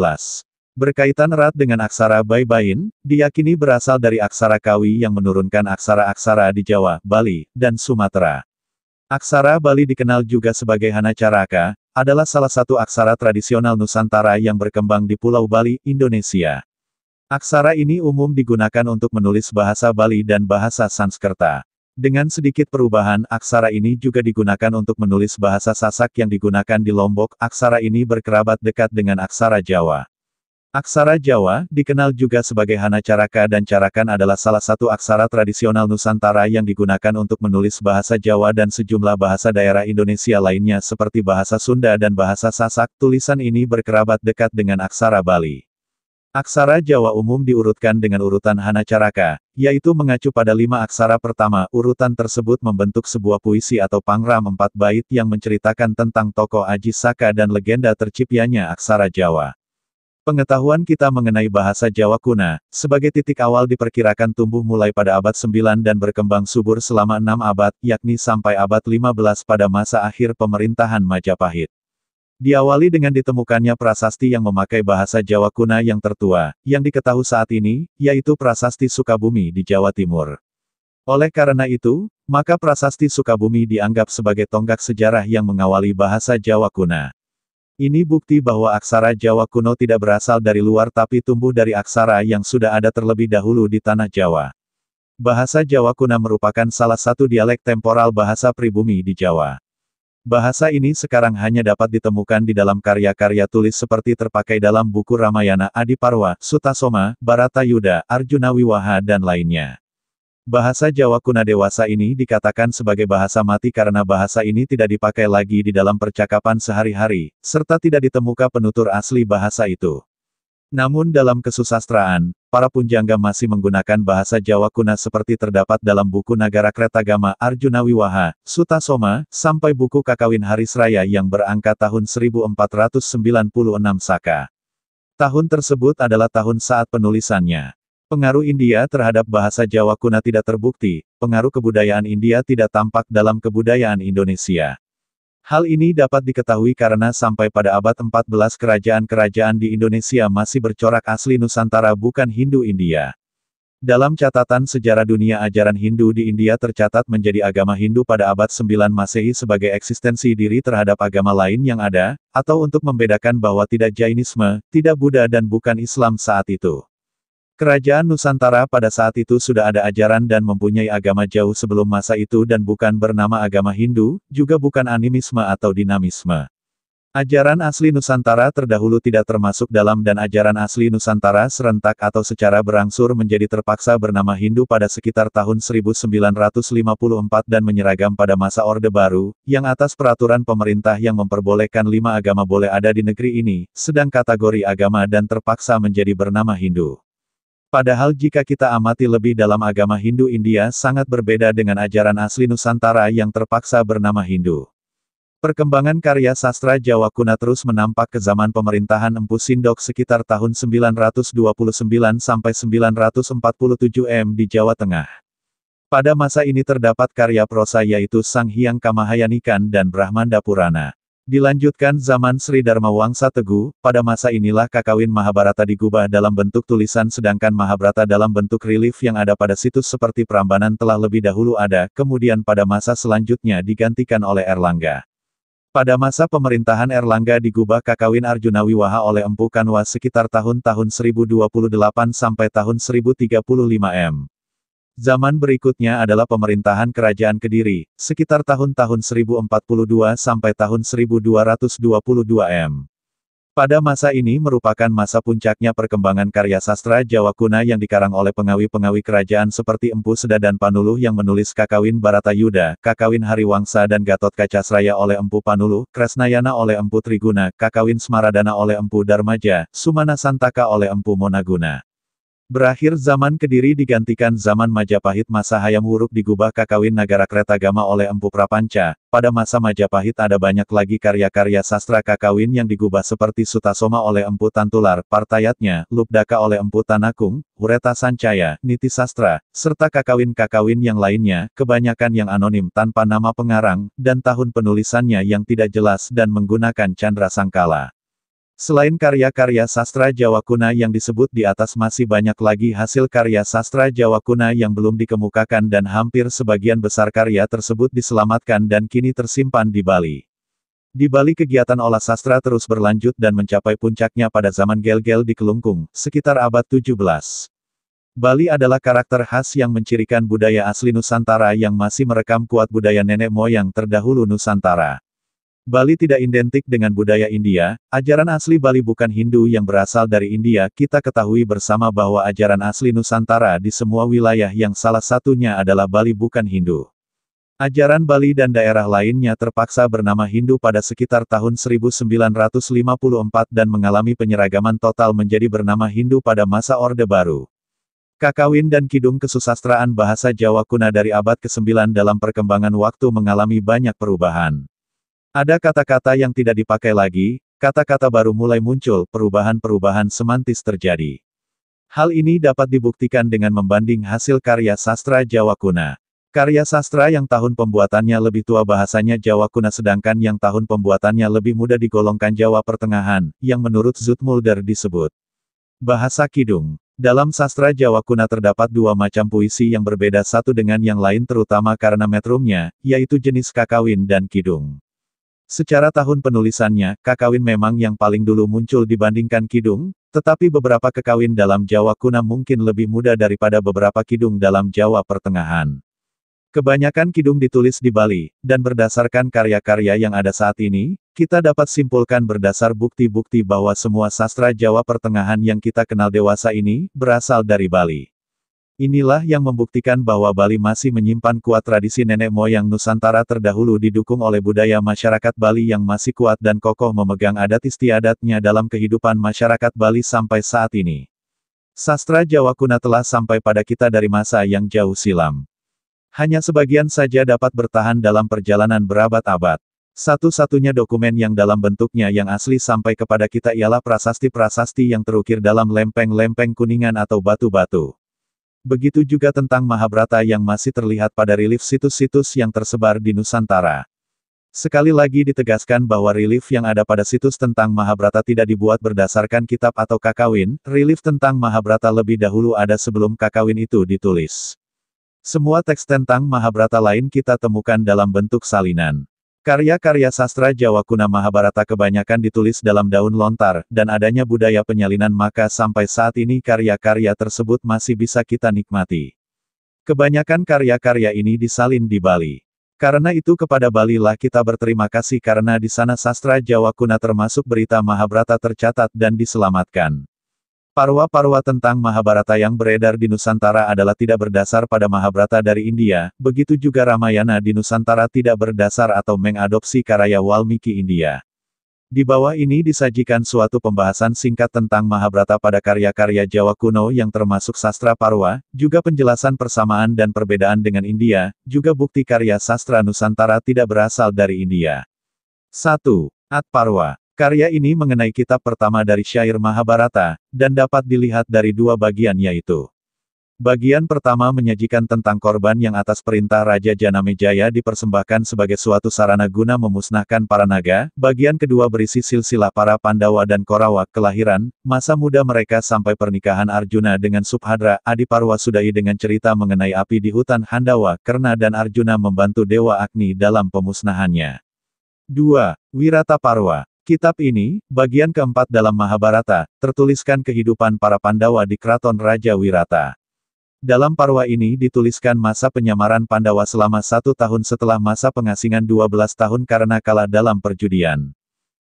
Speaker 1: Berkaitan erat dengan aksara Baybayin, diyakini berasal dari aksara Kawi yang menurunkan aksara-aksara di Jawa, Bali, dan Sumatera. Aksara Bali dikenal juga sebagai Hanacaraka, adalah salah satu aksara tradisional Nusantara yang berkembang di Pulau Bali, Indonesia. Aksara ini umum digunakan untuk menulis bahasa Bali dan bahasa Sanskerta. Dengan sedikit perubahan, aksara ini juga digunakan untuk menulis bahasa Sasak yang digunakan di Lombok. Aksara ini berkerabat dekat dengan aksara Jawa. Aksara Jawa, dikenal juga sebagai Hanacaraka dan Carakan adalah salah satu aksara tradisional Nusantara yang digunakan untuk menulis bahasa Jawa dan sejumlah bahasa daerah Indonesia lainnya seperti bahasa Sunda dan bahasa Sasak. Tulisan ini berkerabat dekat dengan aksara Bali. Aksara Jawa umum diurutkan dengan urutan Hanacaraka, yaitu mengacu pada 5 aksara pertama. Urutan tersebut membentuk sebuah puisi atau pangram 4 bait yang menceritakan tentang tokoh Aji Saka dan legenda terciptanya aksara Jawa. Pengetahuan kita mengenai bahasa Jawa kuna, sebagai titik awal diperkirakan tumbuh mulai pada abad 9 dan berkembang subur selama 6 abad, yakni sampai abad 15 pada masa akhir pemerintahan Majapahit. Diawali dengan ditemukannya prasasti yang memakai bahasa Jawa kuna yang tertua, yang diketahui saat ini, yaitu prasasti Sukabumi di Jawa Timur. Oleh karena itu, maka prasasti Sukabumi dianggap sebagai tonggak sejarah yang mengawali bahasa Jawa kuna. Ini bukti bahwa aksara Jawa kuno tidak berasal dari luar tapi tumbuh dari aksara yang sudah ada terlebih dahulu di tanah Jawa. Bahasa Jawa kuno merupakan salah satu dialek temporal bahasa pribumi di Jawa. Bahasa ini sekarang hanya dapat ditemukan di dalam karya-karya tulis seperti terpakai dalam buku Ramayana Adiparwa, Sutasoma, Baratayuda, Arjunawiwaha dan lainnya. Bahasa Jawa kuno dewasa ini dikatakan sebagai bahasa mati karena bahasa ini tidak dipakai lagi di dalam percakapan sehari-hari, serta tidak ditemukan penutur asli bahasa itu. Namun dalam kesusastraan, para punjangga masih menggunakan bahasa Jawa kuno seperti terdapat dalam buku Nagara Kretagama Arjunawiwaha, Sutasoma, sampai buku Kakawin Harisraya yang berangka tahun 1496 Saka. Tahun tersebut adalah tahun saat penulisannya. Pengaruh India terhadap bahasa Jawa kuno tidak terbukti, pengaruh kebudayaan India tidak tampak dalam kebudayaan Indonesia. Hal ini dapat diketahui karena sampai pada abad 14 kerajaan-kerajaan di Indonesia masih bercorak asli Nusantara bukan Hindu India. Dalam catatan sejarah dunia ajaran Hindu di India tercatat menjadi agama Hindu pada abad 9 Masehi sebagai eksistensi diri terhadap agama lain yang ada, atau untuk membedakan bahwa tidak Jainisme, tidak Buddha dan bukan Islam saat itu. Kerajaan Nusantara pada saat itu sudah ada ajaran dan mempunyai agama jauh sebelum masa itu dan bukan bernama agama Hindu, juga bukan animisme atau dinamisme. Ajaran asli Nusantara terdahulu tidak termasuk dalam dan ajaran asli Nusantara serentak atau secara berangsur menjadi terpaksa bernama Hindu pada sekitar tahun 1954 dan menyeragam pada masa Orde Baru, yang atas peraturan pemerintah yang memperbolehkan 5 agama boleh ada di negeri ini, sedang kategori agama dan terpaksa menjadi bernama Hindu. Padahal jika kita amati lebih dalam agama Hindu India sangat berbeda dengan ajaran asli Nusantara yang terpaksa bernama Hindu. Perkembangan karya sastra Jawa kuno terus menampak ke zaman pemerintahan Empu Sindok sekitar tahun 929 sampai 947 di Jawa Tengah. Pada masa ini terdapat karya prosa yaitu Sang Hyang Kamahayanikan dan Brahmanda Purana. Dilanjutkan zaman Sri Dharma Wangsa Teguh, pada masa inilah Kakawin Mahabharata digubah dalam bentuk tulisan sedangkan Mahabharata dalam bentuk relief yang ada pada situs seperti Prambanan telah lebih dahulu ada, kemudian pada masa selanjutnya digantikan oleh Erlangga. Pada masa pemerintahan Erlangga digubah Kakawin Arjunawiwaha oleh Empu Kanwas sekitar tahun-tahun 1028 sampai tahun 1035 m. Zaman berikutnya adalah pemerintahan Kerajaan Kediri, sekitar tahun-tahun 1042 sampai tahun 1222 m. Pada masa ini merupakan masa puncaknya perkembangan karya sastra Jawa kuno yang dikarang oleh pengawi-pengawi kerajaan seperti Empu Seda dan Panuluh yang menulis Kakawin Baratayuda, Kakawin Hariwangsa dan Gatot Kacasraya oleh Empu Panuluh, Kresnayana oleh Empu Triguna, Kakawin Smaradana oleh Empu Darmaja, Sumana Santaka oleh Empu Monaguna. Berakhir zaman Kediri digantikan zaman Majapahit masa Hayam Wuruk digubah Kakawin Nagara Kretagama oleh Empu Prapanca. Pada masa Majapahit ada banyak lagi karya-karya sastra Kakawin yang digubah seperti Sutasoma oleh Empu Tantular, Partayatnya, Lubdaka oleh Empu Tanakung, Hureta Sancaya, Niti Sastra, serta Kakawin-Kakawin yang lainnya, kebanyakan yang anonim tanpa nama pengarang, dan tahun penulisannya yang tidak jelas dan menggunakan candra sangkala. Selain karya-karya sastra Jawa kuno yang disebut di atas masih banyak lagi hasil karya sastra Jawa kuno yang belum dikemukakan dan hampir sebagian besar karya tersebut diselamatkan dan kini tersimpan di Bali. Di Bali kegiatan olah sastra terus berlanjut dan mencapai puncaknya pada zaman Gel-Gel di Kelungkung, sekitar abad 17. Bali adalah karakter khas yang mencirikan budaya asli Nusantara yang masih merekam kuat budaya nenek moyang terdahulu Nusantara. Bali tidak identik dengan budaya India, ajaran asli Bali bukan Hindu yang berasal dari India, kita ketahui bersama bahwa ajaran asli Nusantara di semua wilayah yang salah satunya adalah Bali bukan Hindu. Ajaran Bali dan daerah lainnya terpaksa bernama Hindu pada sekitar tahun 1954 dan mengalami penyeragaman total menjadi bernama Hindu pada masa Orde Baru. Kakawin dan kidung kesusastraan bahasa Jawa kuno dari abad ke-9 dalam perkembangan waktu mengalami banyak perubahan. Ada kata-kata yang tidak dipakai lagi, kata-kata baru mulai muncul, perubahan-perubahan semantis terjadi. Hal ini dapat dibuktikan dengan membanding hasil karya sastra Jawa kuno. Karya sastra yang tahun pembuatannya lebih tua bahasanya Jawa kuno sedangkan yang tahun pembuatannya lebih muda digolongkan Jawa Pertengahan, yang menurut Zoetmulder disebut bahasa kidung. Dalam sastra Jawa kuno terdapat dua macam puisi yang berbeda satu dengan yang lain terutama karena metrumnya, yaitu jenis kakawin dan kidung. Secara tahun penulisannya, kakawin memang yang paling dulu muncul dibandingkan kidung, tetapi beberapa kekawin dalam Jawa kuno mungkin lebih muda daripada beberapa kidung dalam Jawa pertengahan. Kebanyakan kidung ditulis di Bali, dan berdasarkan karya-karya yang ada saat ini, kita dapat simpulkan berdasar bukti-bukti bahwa semua sastra Jawa pertengahan yang kita kenal dewasa ini, berasal dari Bali. Inilah yang membuktikan bahwa Bali masih menyimpan kuat tradisi nenek moyang Nusantara terdahulu didukung oleh budaya masyarakat Bali yang masih kuat dan kokoh memegang adat istiadatnya dalam kehidupan masyarakat Bali sampai saat ini. Sastra Jawa kuno telah sampai pada kita dari masa yang jauh silam. Hanya sebagian saja dapat bertahan dalam perjalanan berabad-abad. Satu-satunya dokumen yang dalam bentuknya yang asli sampai kepada kita ialah prasasti-prasasti yang terukir dalam lempeng-lempeng kuningan atau batu-batu. Begitu juga tentang Mahabharata yang masih terlihat pada relief situs-situs yang tersebar di Nusantara. Sekali lagi ditegaskan bahwa relief yang ada pada situs tentang Mahabharata tidak dibuat berdasarkan kitab atau kakawin, relief tentang Mahabharata lebih dahulu ada sebelum kakawin itu ditulis. Semua teks tentang Mahabharata lain kita temukan dalam bentuk salinan. Karya-karya sastra Jawa kuno Mahabharata kebanyakan ditulis dalam daun lontar, dan adanya budaya penyalinan maka sampai saat ini karya-karya tersebut masih bisa kita nikmati. Kebanyakan karya-karya ini disalin di Bali. Karena itu kepada Bali lah kita berterima kasih karena di sana sastra Jawa kuno termasuk berita Mahabharata tercatat dan diselamatkan. Parwa-parwa tentang Mahabharata yang beredar di Nusantara adalah tidak berdasar pada Mahabharata dari India, begitu juga Ramayana di Nusantara tidak berdasar atau mengadopsi karya Walmiki India. Di bawah ini disajikan suatu pembahasan singkat tentang Mahabharata pada karya-karya Jawa kuno yang termasuk sastra Parwa, juga penjelasan persamaan dan perbedaan dengan India, juga bukti karya sastra Nusantara tidak berasal dari India. 1. Ad Parwa. Karya ini mengenai kitab pertama dari syair Mahabharata, dan dapat dilihat dari dua bagian yaitu. Bagian pertama menyajikan tentang korban yang atas perintah Raja Janamejaya dipersembahkan sebagai suatu sarana guna memusnahkan para naga, bagian kedua berisi silsilah para Pandawa dan Korawa, kelahiran, masa muda mereka sampai pernikahan Arjuna dengan Subhadra, Adiparwa Sudai dengan cerita mengenai api di hutan Handawa, Karna dan Arjuna membantu Dewa Agni dalam pemusnahannya. 2. Wirata Parwa. Kitab ini, bagian keempat dalam Mahabharata, tertuliskan kehidupan para Pandawa di Keraton Raja Wirata. Dalam parwa ini dituliskan masa penyamaran Pandawa selama 1 tahun setelah masa pengasingan 12 tahun karena kalah dalam perjudian.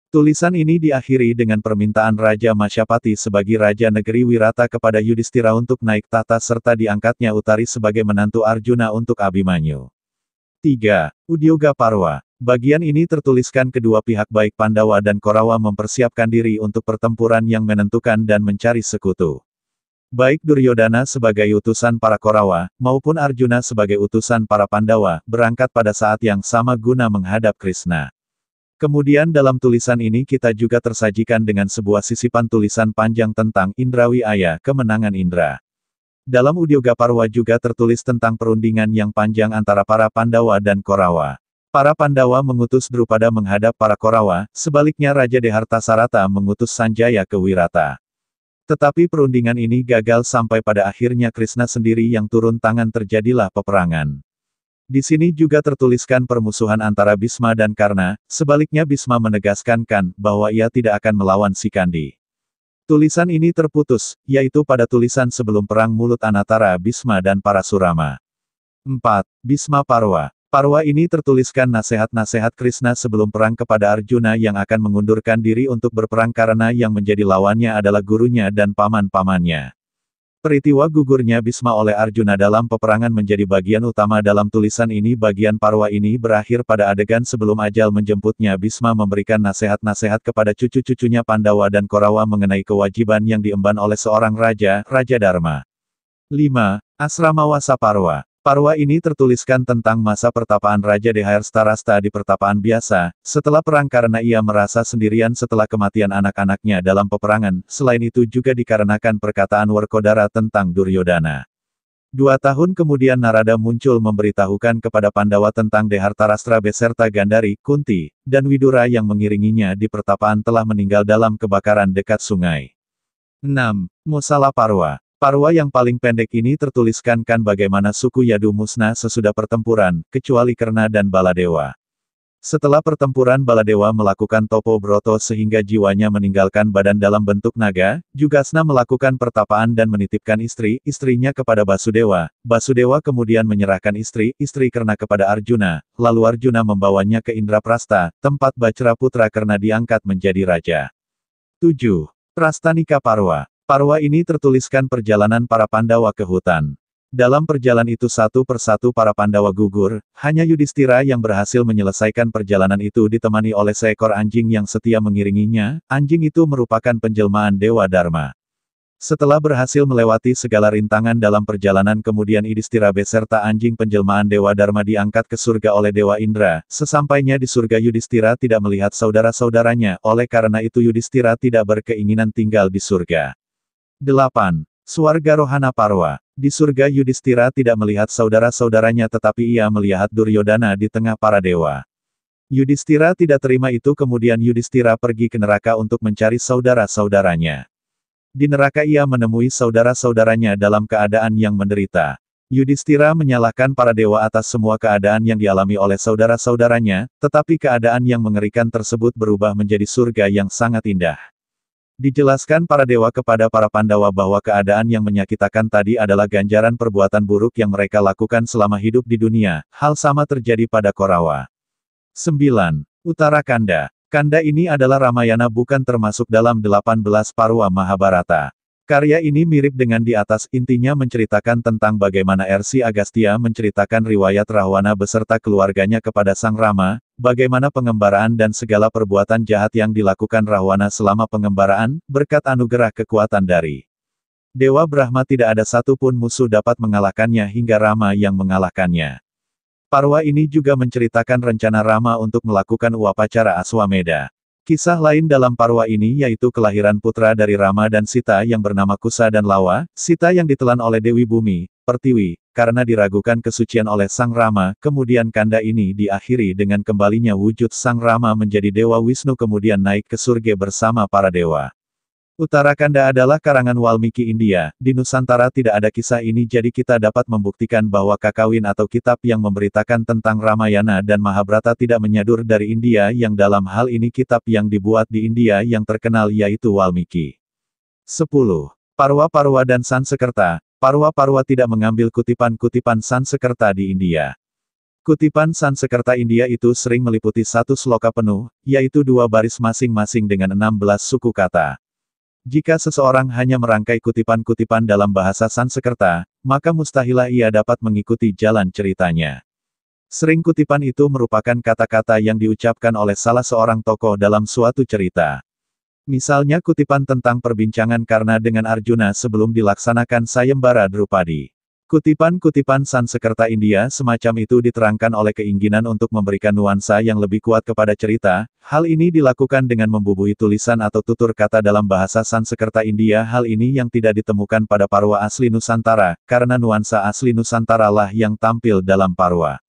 Speaker 1: Tulisan ini diakhiri dengan permintaan Raja Masyapati sebagai Raja Negeri Wirata kepada Yudhistira untuk naik tahta serta diangkatnya Utari sebagai menantu Arjuna untuk Abimanyu. 3. Udyoga Parwa. Bagian ini tertuliskan kedua pihak baik Pandawa dan Korawa mempersiapkan diri untuk pertempuran yang menentukan dan mencari sekutu. Baik Duryodana sebagai utusan para Korawa, maupun Arjuna sebagai utusan para Pandawa, berangkat pada saat yang sama guna menghadap Krishna. Kemudian dalam tulisan ini kita juga tersajikan dengan sebuah sisipan tulisan panjang tentang Indrawi Aya, kemenangan Indra. Dalam Udyoga Parwa juga tertulis tentang perundingan yang panjang antara para Pandawa dan Korawa. Para Pandawa mengutus Drupada menghadap para Korawa, sebaliknya Raja Dehartasarata mengutus Sanjaya ke Wirata. Tetapi perundingan ini gagal sampai pada akhirnya Krishna sendiri yang turun tangan terjadilah peperangan. Di sini juga tertuliskan permusuhan antara Bhisma dan Karna, sebaliknya Bhisma menegaskan bahwa ia tidak akan melawan Sikandi. Tulisan ini terputus, yaitu pada tulisan sebelum perang mulut antara Bhisma dan Parasurama. 4. Bhisma Parwa. Parwa ini tertuliskan nasihat-nasihat Krishna sebelum perang kepada Arjuna yang akan mengundurkan diri untuk berperang karena yang menjadi lawannya adalah gurunya dan paman-pamannya. Peristiwa gugurnya Bhisma oleh Arjuna dalam peperangan menjadi bagian utama dalam tulisan ini. Bagian Parwa ini berakhir pada adegan sebelum ajal menjemputnya Bhisma memberikan nasihat-nasihat kepada cucu-cucunya Pandawa dan Korawa mengenai kewajiban yang diemban oleh seorang raja, Raja Dharma. 5. Asramawasa Parwa. Parwa ini tertuliskan tentang masa pertapaan Raja Dehartasarata di pertapaan biasa, setelah perang karena ia merasa sendirian setelah kematian anak-anaknya dalam peperangan, selain itu juga dikarenakan perkataan Werkodara tentang Duryodana. 2 tahun kemudian Narada muncul memberitahukan kepada Pandawa tentang Dehartarashtra beserta Gandari, Kunti, dan Widura yang mengiringinya di pertapaan telah meninggal dalam kebakaran dekat sungai. 6. Musala Parwa. Parwa yang paling pendek ini tertuliskan bagaimana suku Yadu musnah sesudah pertempuran, kecuali Karna dan Baladewa. Setelah pertempuran Baladewa melakukan topo broto sehingga jiwanya meninggalkan badan dalam bentuk naga, Jugasna melakukan pertapaan dan menitipkan istrinya kepada Basudewa. Basudewa kemudian menyerahkan istri Karna kepada Arjuna, lalu Arjuna membawanya ke Indraprasta, tempat Bajra putra Karna diangkat menjadi raja. 7. Prastanika Parwa. Parwa ini tertuliskan perjalanan para Pandawa ke hutan. Dalam perjalanan itu satu persatu para Pandawa gugur, hanya Yudhistira yang berhasil menyelesaikan perjalanan itu ditemani oleh seekor anjing yang setia mengiringinya. Anjing itu merupakan penjelmaan Dewa Dharma. Setelah berhasil melewati segala rintangan dalam perjalanan kemudian Yudhistira beserta anjing penjelmaan Dewa Dharma diangkat ke surga oleh Dewa Indra. Sesampainya di surga Yudhistira tidak melihat saudara-saudaranya, oleh karena itu Yudhistira tidak berkeinginan tinggal di surga. 8. Swargarohana Parwa. Di surga Yudhistira tidak melihat saudara-saudaranya tetapi ia melihat Duryodhana di tengah para dewa. Yudhistira tidak terima itu kemudian Yudhistira pergi ke neraka untuk mencari saudara-saudaranya. Di neraka ia menemui saudara-saudaranya dalam keadaan yang menderita. Yudhistira menyalahkan para dewa atas semua keadaan yang dialami oleh saudara-saudaranya, tetapi keadaan yang mengerikan tersebut berubah menjadi surga yang sangat indah. Dijelaskan para dewa kepada para Pandawa bahwa keadaan yang menyakitkan tadi adalah ganjaran perbuatan buruk yang mereka lakukan selama hidup di dunia. Hal sama terjadi pada Korawa. 9. Uttarakanda. Kanda ini adalah Ramayana bukan termasuk dalam 18 Parwa Mahabharata. Karya ini mirip dengan di atas, intinya menceritakan tentang bagaimana Rsi Agastya menceritakan riwayat Rahwana beserta keluarganya kepada Sang Rama, bagaimana pengembaraan dan segala perbuatan jahat yang dilakukan Rahwana selama pengembaraan, berkat anugerah kekuatan dari Dewa Brahma tidak ada satupun musuh dapat mengalahkannya hingga Rama yang mengalahkannya. Parwa ini juga menceritakan rencana Rama untuk melakukan upacara Aswamedha. Kisah lain dalam Parwa ini yaitu kelahiran putra dari Rama dan Sita yang bernama Kusa dan Lawa. Sita yang ditelan oleh Dewi Bumi, Pertiwi, karena diragukan kesucian oleh Sang Rama, kemudian kanda ini diakhiri dengan kembalinya wujud Sang Rama menjadi Dewa Wisnu kemudian naik ke surga bersama para dewa. Uttarakanda adalah karangan Walmiki India. Di Nusantara tidak ada kisah ini jadi kita dapat membuktikan bahwa kakawin atau kitab yang memberitakan tentang Ramayana dan Mahabharata tidak menyadur dari India yang dalam hal ini kitab yang dibuat di India yang terkenal yaitu Walmiki. 10. Parwa-Parwa dan Sansekerta. Parwa-Parwa tidak mengambil kutipan-kutipan Sansekerta di India. Kutipan Sansekerta India itu sering meliputi satu sloka penuh, yaitu 2 baris masing-masing dengan 16 suku kata. Jika seseorang hanya merangkai kutipan-kutipan dalam bahasa Sansekerta, maka mustahilah ia dapat mengikuti jalan ceritanya. Sering kutipan itu merupakan kata-kata yang diucapkan oleh salah seorang tokoh dalam suatu cerita. Misalnya kutipan tentang perbincangan Karna dengan Arjuna sebelum dilaksanakan Sayembara Drupadi. Kutipan-kutipan Sansekerta India semacam itu diterangkan oleh keinginan untuk memberikan nuansa yang lebih kuat kepada cerita. Hal ini dilakukan dengan membubuhi tulisan atau tutur kata dalam bahasa Sansekerta India. Hal ini yang tidak ditemukan pada Parwa asli Nusantara, karena nuansa asli Nusantara lah yang tampil dalam Parwa.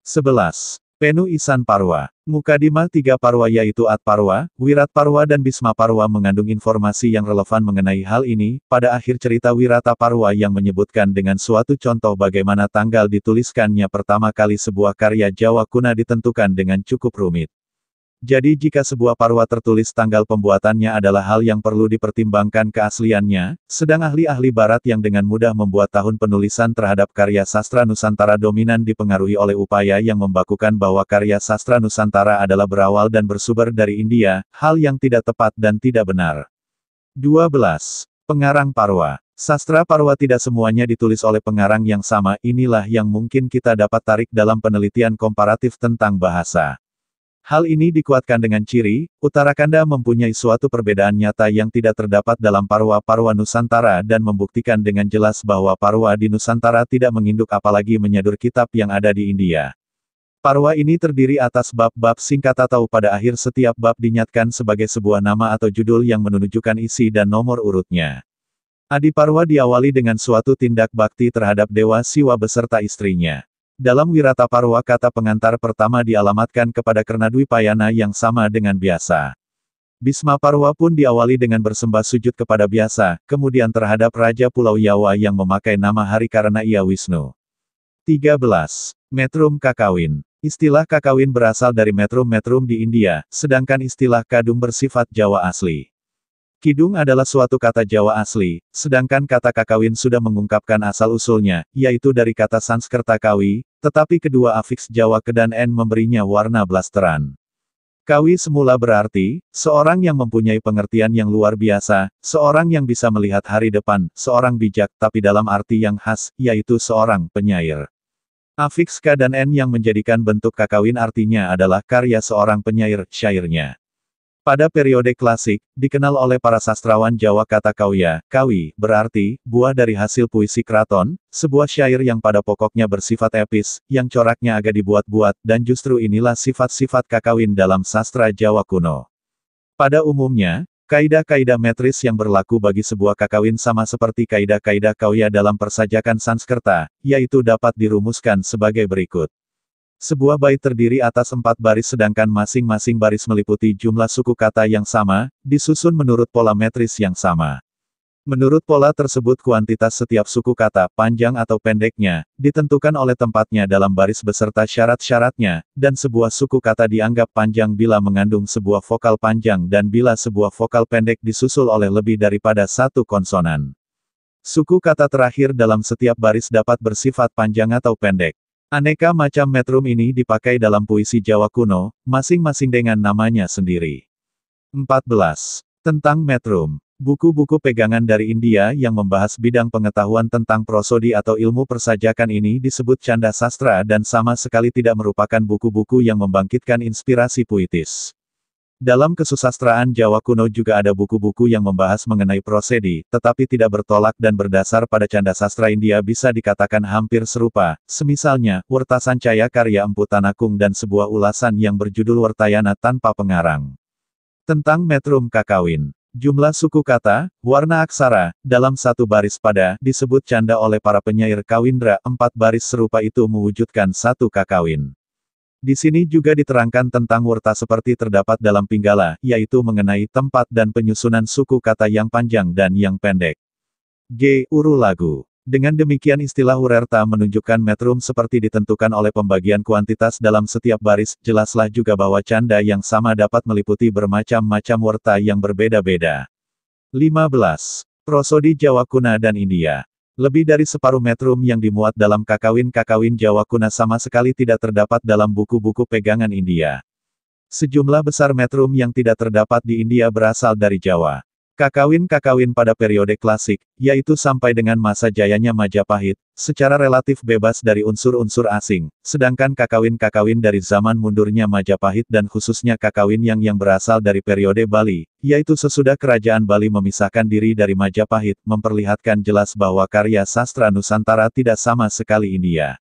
Speaker 1: 11. Penu Isan Parwa. Mukadimah 3 Parwa yaitu At Parwa, Wirat Parwa dan Bisma Parwa mengandung informasi yang relevan mengenai hal ini. Pada akhir cerita Wirata Parwa yang menyebutkan dengan suatu contoh bagaimana tanggal dituliskannya pertama kali sebuah karya Jawa kuna ditentukan dengan cukup rumit. Jadi jika sebuah parwa tertulis tanggal pembuatannya adalah hal yang perlu dipertimbangkan keasliannya, sedang ahli-ahli barat yang dengan mudah membuat tahun penulisan terhadap karya sastra Nusantara dominan dipengaruhi oleh upaya yang membakukan bahwa karya sastra Nusantara adalah berawal dan bersumber dari India, hal yang tidak tepat dan tidak benar. 12. Pengarang Parwa. Sastra Parwa tidak semuanya ditulis oleh pengarang yang sama, inilah yang mungkin kita dapat tarik dalam penelitian komparatif tentang bahasa. Hal ini dikuatkan dengan ciri, Uttarakanda mempunyai suatu perbedaan nyata yang tidak terdapat dalam Parwa-Parwa Nusantara dan membuktikan dengan jelas bahwa Parwa di Nusantara tidak menginduk apalagi menyadur kitab yang ada di India. Parwa ini terdiri atas bab-bab singkat atau pada akhir setiap bab dinyatakan sebagai sebuah nama atau judul yang menunjukkan isi dan nomor urutnya. Adi Parwa diawali dengan suatu tindak bakti terhadap Dewa Siwa beserta istrinya. Dalam Wirata Parwa kata pengantar pertama dialamatkan kepada Karnadwipayana yang sama dengan biasa. Bisma Parwa pun diawali dengan bersembah sujud kepada biasa, kemudian terhadap Raja Pulau Yawa yang memakai nama hari karena ia Wisnu. 13. Metrum Kakawin. Istilah kakawin berasal dari metrum-metrum di India, sedangkan istilah kadung bersifat Jawa asli. Kidung adalah suatu kata Jawa asli, sedangkan kata kakawin sudah mengungkapkan asal-usulnya, yaitu dari kata Sanskerta kawi, tetapi kedua afiks Jawa ke dan n memberinya warna blasteran. Kawi semula berarti, seorang yang mempunyai pengertian yang luar biasa, seorang yang bisa melihat hari depan, seorang bijak, tapi dalam arti yang khas, yaitu seorang penyair. Afiks K dan N yang menjadikan bentuk kakawin artinya adalah karya seorang penyair, syairnya. Pada periode klasik, dikenal oleh para sastrawan Jawa kata kauya, kawi, berarti, buah dari hasil puisi keraton, sebuah syair yang pada pokoknya bersifat epis, yang coraknya agak dibuat-buat, dan justru inilah sifat-sifat kakawin dalam sastra Jawa kuno. Pada umumnya, kaidah-kaidah metris yang berlaku bagi sebuah kakawin sama seperti kaidah-kaidah kauya dalam persajakan Sanskerta, yaitu dapat dirumuskan sebagai berikut. Sebuah bait terdiri atas 4 baris sedangkan masing-masing baris meliputi jumlah suku kata yang sama, disusun menurut pola metris yang sama. Menurut pola tersebut kuantitas setiap suku kata, panjang atau pendeknya, ditentukan oleh tempatnya dalam baris beserta syarat-syaratnya, dan sebuah suku kata dianggap panjang bila mengandung sebuah vokal panjang dan bila sebuah vokal pendek disusul oleh lebih daripada satu konsonan. Suku kata terakhir dalam setiap baris dapat bersifat panjang atau pendek. Aneka macam metrum ini dipakai dalam puisi Jawa kuno, masing-masing dengan namanya sendiri. 14. Tentang metrum. Buku-buku pegangan dari India yang membahas bidang pengetahuan tentang prosodi atau ilmu persajakan ini disebut canda sastra dan sama sekali tidak merupakan buku-buku yang membangkitkan inspirasi puitis. Dalam kesusastraan Jawa kuno juga ada buku-buku yang membahas mengenai prosedi, tetapi tidak bertolak dan berdasar pada canda sastra India bisa dikatakan hampir serupa, semisalnya, Werta Sancaya karya Empu Tanakung dan sebuah ulasan yang berjudul Wertayana tanpa pengarang. Tentang metrum kakawin. Jumlah suku kata, warna aksara, dalam satu baris pada, disebut canda oleh para penyair kawindra, 4 baris serupa itu mewujudkan satu kakawin. Di sini juga diterangkan tentang werta seperti terdapat dalam Pinggala, yaitu mengenai tempat dan penyusunan suku kata yang panjang dan yang pendek. G. Uru lagu. Dengan demikian istilah urerta menunjukkan metrum seperti ditentukan oleh pembagian kuantitas dalam setiap baris, jelaslah juga bahwa canda yang sama dapat meliputi bermacam-macam werta yang berbeda-beda. 15. Prosodi Jawa Kuna dan India. Lebih dari separuh metrum yang dimuat dalam kakawin-kakawin Jawa Kuna sama sekali tidak terdapat dalam buku-buku pegangan India. Sejumlah besar metrum yang tidak terdapat di India berasal dari Jawa. Kakawin-kakawin pada periode klasik, yaitu sampai dengan masa jayanya Majapahit, secara relatif bebas dari unsur-unsur asing, sedangkan kakawin-kakawin dari zaman mundurnya Majapahit dan khususnya kakawin yang berasal dari periode Bali, yaitu sesudah kerajaan Bali memisahkan diri dari Majapahit, memperlihatkan jelas bahwa karya sastra Nusantara tidak sama sekali India.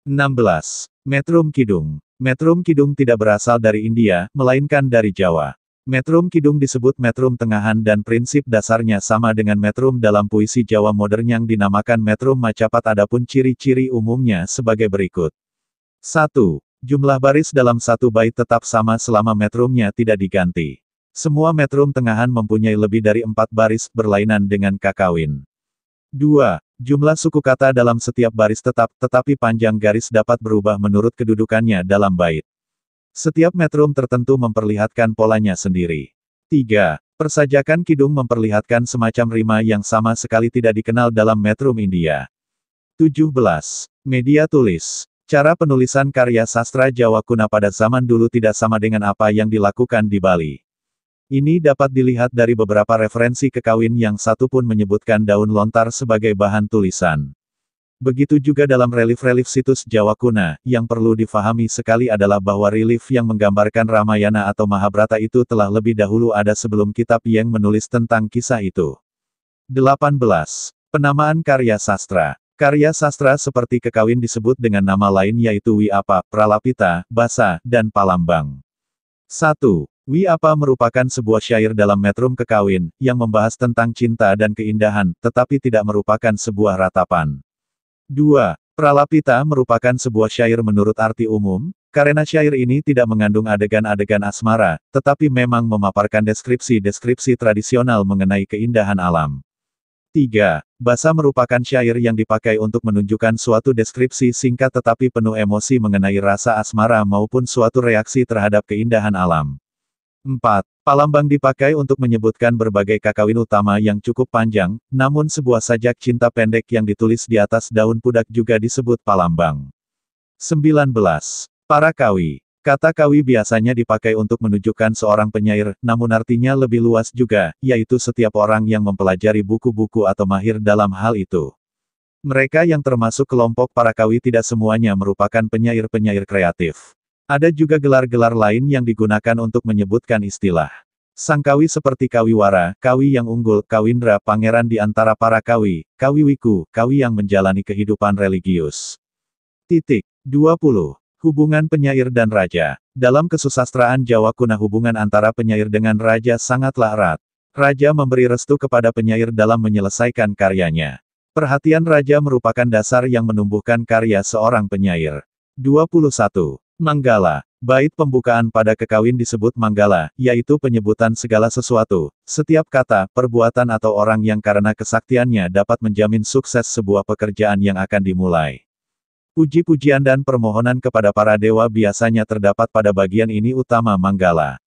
Speaker 1: 16. Metrum Kidung. Metrum Kidung tidak berasal dari India, melainkan dari Jawa. Metrum Kidung disebut metrum tengahan dan prinsip dasarnya sama dengan metrum dalam puisi Jawa modern yang dinamakan metrum Macapat adapun ciri-ciri umumnya sebagai berikut. 1. Jumlah baris dalam satu bait tetap sama selama metrumnya tidak diganti. Semua metrum tengahan mempunyai lebih dari 4 baris berlainan dengan kakawin. 2. Jumlah suku kata dalam setiap baris tetap, tetapi panjang garis dapat berubah menurut kedudukannya dalam bait. Setiap metrum tertentu memperlihatkan polanya sendiri. 3. Persajakan kidung memperlihatkan semacam rima yang sama sekali tidak dikenal dalam metrum India. 17. Media tulis. Cara penulisan karya sastra Jawa Kuna pada zaman dulu tidak sama dengan apa yang dilakukan di Bali. Ini dapat dilihat dari beberapa referensi kekawin yang satu pun menyebutkan daun lontar sebagai bahan tulisan. Begitu juga dalam relief-relief situs Jawa Kuna, yang perlu difahami sekali adalah bahwa relief yang menggambarkan Ramayana atau Mahabharata itu telah lebih dahulu ada sebelum kitab yang menulis tentang kisah itu. 18. Penamaan karya sastra. Karya sastra seperti kekawin disebut dengan nama lain yaitu Wiapa, Pralapita, Basa, dan Palambang. 1. Wiapa merupakan sebuah syair dalam metrum kekawin, yang membahas tentang cinta dan keindahan, tetapi tidak merupakan sebuah ratapan. 2. Pralapita merupakan sebuah syair menurut arti umum, karena syair ini tidak mengandung adegan-adegan asmara, tetapi memang memaparkan deskripsi-deskripsi tradisional mengenai keindahan alam. 3. Basa merupakan syair yang dipakai untuk menunjukkan suatu deskripsi singkat tetapi penuh emosi mengenai rasa asmara maupun suatu reaksi terhadap keindahan alam. 4. Palambang dipakai untuk menyebutkan berbagai kakawin utama yang cukup panjang, namun sebuah sajak cinta pendek yang ditulis di atas daun pudak juga disebut palambang. 19. Para kawi. Kata kawi biasanya dipakai untuk menunjukkan seorang penyair, namun artinya lebih luas juga, yaitu setiap orang yang mempelajari buku-buku atau mahir dalam hal itu. Mereka yang termasuk kelompok para kawi tidak semuanya merupakan penyair-penyair kreatif. Ada juga gelar-gelar lain yang digunakan untuk menyebutkan istilah. Sang kawi seperti kawiwara, kawi yang unggul, kawindra, pangeran di antara para kawi, kawiwiku, kawi yang menjalani kehidupan religius. 20. Hubungan penyair dan raja. Dalam kesusastraan Jawa kuno hubungan antara penyair dengan raja sangatlah erat. Raja memberi restu kepada penyair dalam menyelesaikan karyanya. Perhatian raja merupakan dasar yang menumbuhkan karya seorang penyair. 21. Manggala. Bait pembukaan pada kekawin disebut manggala, yaitu penyebutan segala sesuatu, setiap kata, perbuatan atau orang yang karena kesaktiannya dapat menjamin sukses sebuah pekerjaan yang akan dimulai. Puji-pujian dan permohonan kepada para dewa biasanya terdapat pada bagian ini utama manggala.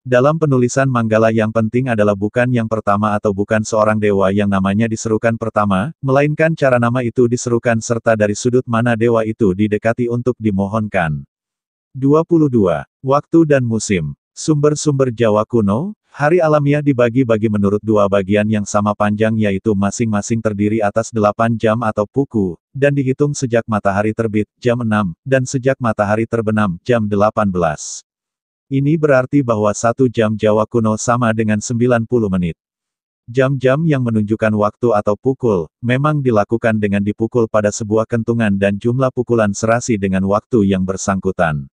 Speaker 1: Dalam penulisan manggala yang penting adalah bukan yang pertama atau bukan seorang dewa yang namanya diserukan pertama, melainkan cara nama itu diserukan serta dari sudut mana dewa itu didekati untuk dimohonkan. 22. Waktu dan musim. Sumber-sumber Jawa kuno, hari alamiah dibagi-bagi menurut dua bagian yang sama panjang yaitu masing-masing terdiri atas 8 jam atau puku, dan dihitung sejak matahari terbit, jam 6, dan sejak matahari terbenam, jam 18. Ini berarti bahwa 1 jam Jawa kuno sama dengan 90 menit. Jam-jam yang menunjukkan waktu atau pukul, memang dilakukan dengan dipukul pada sebuah kentungan dan jumlah pukulan serasi dengan waktu yang bersangkutan.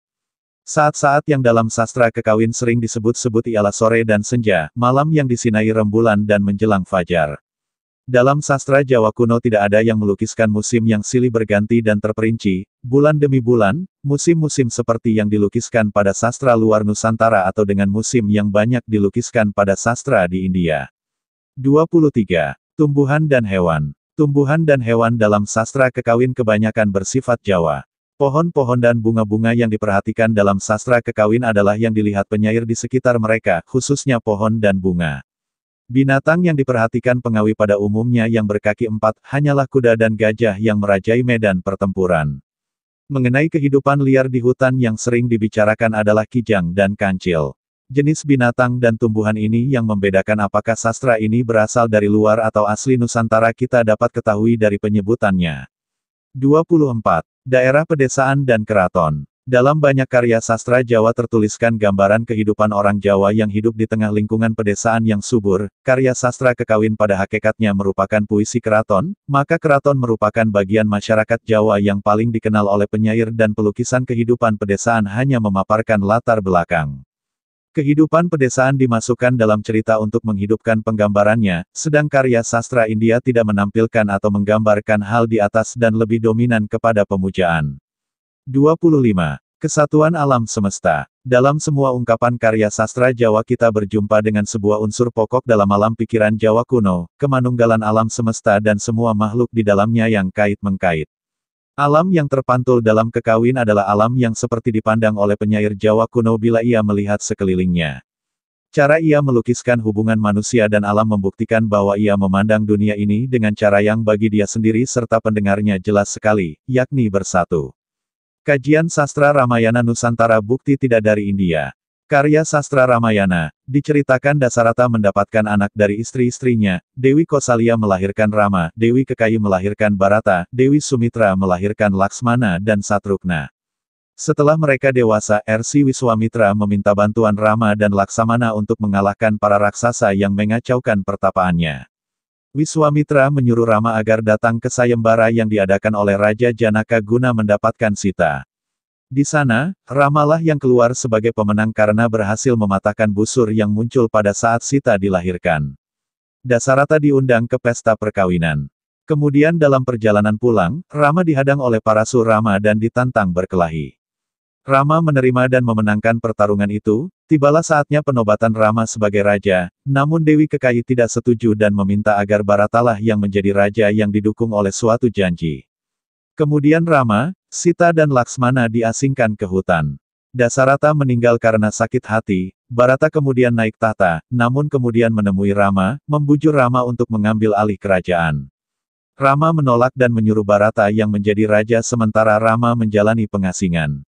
Speaker 1: Saat-saat yang dalam sastra kekawin sering disebut-sebut ialah sore dan senja, malam yang disinai rembulan dan menjelang fajar. Dalam sastra Jawa kuno tidak ada yang melukiskan musim yang silih berganti dan terperinci, bulan demi bulan, musim-musim seperti yang dilukiskan pada sastra luar Nusantara atau dengan musim yang banyak dilukiskan pada sastra di India. 23. Tumbuhan dan hewan. Tumbuhan dan hewan dalam sastra kekawin kebanyakan bersifat Jawa. Pohon-pohon dan bunga-bunga yang diperhatikan dalam sastra kekawin adalah yang dilihat penyair di sekitar mereka, khususnya pohon dan bunga. Binatang yang diperhatikan pengawi pada umumnya yang berkaki 4, hanyalah kuda dan gajah yang merajai medan pertempuran. Mengenai kehidupan liar di hutan yang sering dibicarakan adalah kijang dan kancil. Jenis binatang dan tumbuhan ini yang membedakan apakah sastra ini berasal dari luar atau asli Nusantara kita dapat ketahui dari penyebutannya. 24. Daerah pedesaan dan keraton. Dalam banyak karya sastra Jawa tertuliskan gambaran kehidupan orang Jawa yang hidup di tengah lingkungan pedesaan yang subur. Karya sastra kekawin pada hakikatnya merupakan puisi keraton, maka keraton merupakan bagian masyarakat Jawa yang paling dikenal oleh penyair dan pelukisan kehidupan pedesaan hanya memaparkan latar belakang. Kehidupan pedesaan dimasukkan dalam cerita untuk menghidupkan penggambarannya, sedang karya sastra India tidak menampilkan atau menggambarkan hal di atas dan lebih dominan kepada pemujaan. 25. Kesatuan alam semesta. Dalam semua ungkapan karya sastra Jawa kita berjumpa dengan sebuah unsur pokok dalam alam pikiran Jawa kuno, kemanunggalan alam semesta dan semua makhluk di dalamnya yang kait-mengkait. Alam yang terpantul dalam kekawin adalah alam yang seperti dipandang oleh penyair Jawa kuno bila ia melihat sekelilingnya. Cara ia melukiskan hubungan manusia dan alam membuktikan bahwa ia memandang dunia ini dengan cara yang bagi dia sendiri serta pendengarnya jelas sekali, yakni bersatu. Kajian Sastra Ramayana Nusantara bukti tidak dari India. Karya Sastra Ramayana, diceritakan Dasarata mendapatkan anak dari istri-istrinya, Dewi Kosalya melahirkan Rama, Dewi Kekayi melahirkan Barata, Dewi Sumitra melahirkan Laksmana dan Satrugna. Setelah mereka dewasa, Rsi Wiswamitra meminta bantuan Rama dan Laksamana untuk mengalahkan para raksasa yang mengacaukan pertapaannya. Wiswamitra menyuruh Rama agar datang ke sayembara yang diadakan oleh Raja Janaka guna mendapatkan Sita. Di sana, Ramalah yang keluar sebagai pemenang karena berhasil mematahkan busur yang muncul pada saat Sita dilahirkan. Dasarata diundang ke pesta perkawinan. Kemudian dalam perjalanan pulang, Rama dihadang oleh Parasurama dan ditantang berkelahi. Rama menerima dan memenangkan pertarungan itu. Tibalah saatnya penobatan Rama sebagai raja, namun Dewi Kekayi tidak setuju dan meminta agar Bharatalah yang menjadi raja yang didukung oleh suatu janji. Kemudian Rama, Sita dan Laksmana diasingkan ke hutan. Dasarata meninggal karena sakit hati. Bharata kemudian naik tahta, namun kemudian menemui Rama, membujuk Rama untuk mengambil alih kerajaan. Rama menolak dan menyuruh Bharata yang menjadi raja sementara Rama menjalani pengasingan.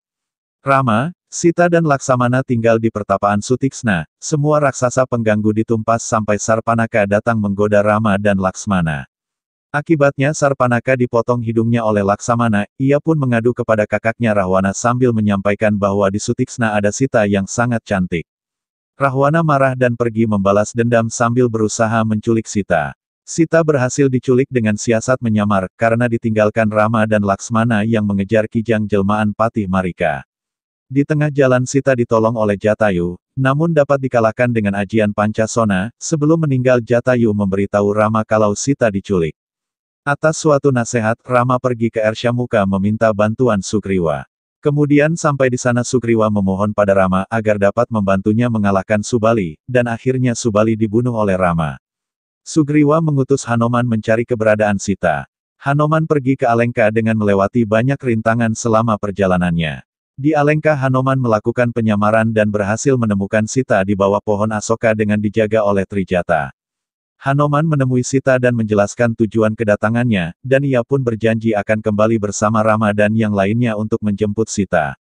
Speaker 1: Rama, Sita dan Laksamana tinggal di pertapaan Sutiksna. Semua raksasa pengganggu ditumpas sampai Sarpanaka datang menggoda Rama dan Laksmana. Akibatnya Sarpanaka dipotong hidungnya oleh Laksamana. Ia pun mengadu kepada kakaknya Rahwana sambil menyampaikan bahwa di Sutiksna ada Sita yang sangat cantik. Rahwana marah dan pergi membalas dendam sambil berusaha menculik Sita. Sita berhasil diculik dengan siasat menyamar, karena ditinggalkan Rama dan Laksmana yang mengejar kijang jelmaan Patih Marika. Di tengah jalan Sita ditolong oleh Jatayu, namun dapat dikalahkan dengan ajian Pancasona. Sebelum meninggal Jatayu memberitahu Rama kalau Sita diculik. Atas suatu nasihat, Rama pergi ke Ersyamuka meminta bantuan Sugriwa. Kemudian sampai di sana Sugriwa memohon pada Rama agar dapat membantunya mengalahkan Subali, dan akhirnya Subali dibunuh oleh Rama. Sugriwa mengutus Hanoman mencari keberadaan Sita. Hanoman pergi ke Alengka dengan melewati banyak rintangan selama perjalanannya. Di Alengka Hanoman melakukan penyamaran dan berhasil menemukan Sita di bawah pohon Asoka dengan dijaga oleh Trijata. Hanoman menemui Sita dan menjelaskan tujuan kedatangannya, dan ia pun berjanji akan kembali bersama Rama dan yang lainnya untuk menjemput Sita.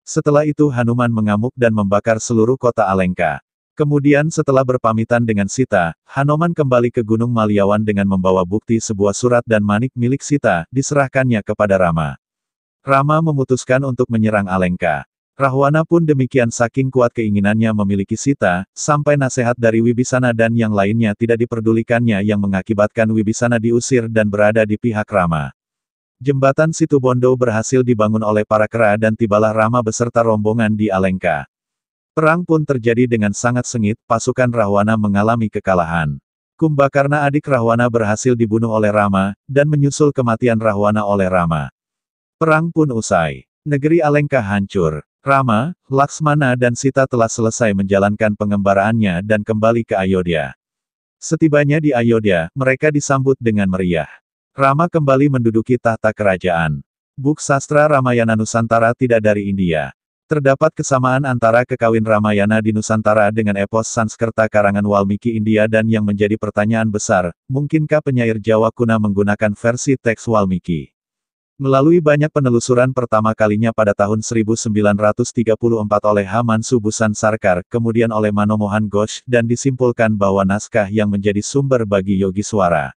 Speaker 1: Setelah itu Hanuman mengamuk dan membakar seluruh kota Alengka. Kemudian setelah berpamitan dengan Sita, Hanoman kembali ke Gunung Maliawan dengan membawa bukti sebuah surat dan manik milik Sita, diserahkannya kepada Rama. Rama memutuskan untuk menyerang Alengka. Rahwana pun demikian saking kuat keinginannya memiliki Sita, sampai nasihat dari Wibisana dan yang lainnya tidak diperdulikannya yang mengakibatkan Wibisana diusir dan berada di pihak Rama. Jembatan Situbondo berhasil dibangun oleh para kera dan tibalah Rama beserta rombongan di Alengka. Perang pun terjadi dengan sangat sengit, pasukan Rahwana mengalami kekalahan. Kumbakarna adik Rahwana berhasil dibunuh oleh Rama, dan menyusul kematian Rahwana oleh Rama. Perang pun usai. Negeri Alengka hancur. Rama, Laksmana dan Sita telah selesai menjalankan pengembaraannya dan kembali ke Ayodhya. Setibanya di Ayodhya, mereka disambut dengan meriah. Rama kembali menduduki tahta kerajaan. Buku sastra Ramayana Nusantara tidak dari India. Terdapat kesamaan antara kekawin Ramayana di Nusantara dengan epos Sanskerta karangan Walmiki India dan yang menjadi pertanyaan besar, mungkinkah penyair Jawa kuno menggunakan versi teks Walmiki? Melalui banyak penelusuran pertama kalinya pada tahun 1934 oleh H. Mansubusan Sarkar, kemudian oleh Manomohan Ghosh, dan disimpulkan bahwa naskah yang menjadi sumber bagi Yogiswara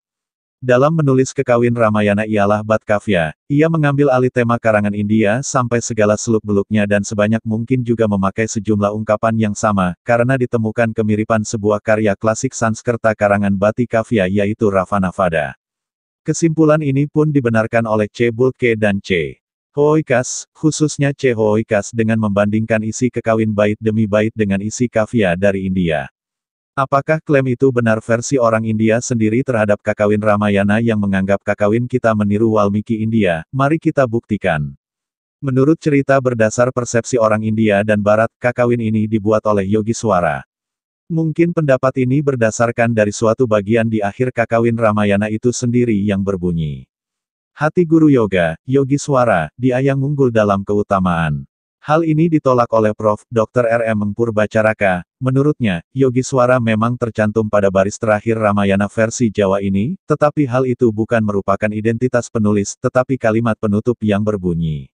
Speaker 1: dalam menulis kekawin Ramayana ialah Bhat Kavya. Ia mengambil alih tema karangan India sampai segala seluk-beluknya dan sebanyak mungkin juga memakai sejumlah ungkapan yang sama, karena ditemukan kemiripan sebuah karya klasik Sanskerta karangan Bhati Kavya yaitu Ravanavada. Kesimpulan ini pun dibenarkan oleh C. Bulke dan C. Hoikas, khususnya C. Hoikas dengan membandingkan isi kekawin bait demi bait dengan isi kavya dari India. Apakah klaim itu benar versi orang India sendiri terhadap kakawin Ramayana yang menganggap kakawin kita meniru Walmiki India? Mari kita buktikan. Menurut cerita berdasar persepsi orang India dan Barat, kakawin ini dibuat oleh Yogiswara. Mungkin pendapat ini berdasarkan dari suatu bagian di akhir kakawin Ramayana itu sendiri yang berbunyi. Hati Guru Yoga, Yogiswara, dia yang unggul dalam keutamaan. Hal ini ditolak oleh Prof. Dr. R.M. Purbacaraka. Menurutnya, Yogiswara memang tercantum pada baris terakhir Ramayana versi Jawa ini, tetapi hal itu bukan merupakan identitas penulis, tetapi kalimat penutup yang berbunyi.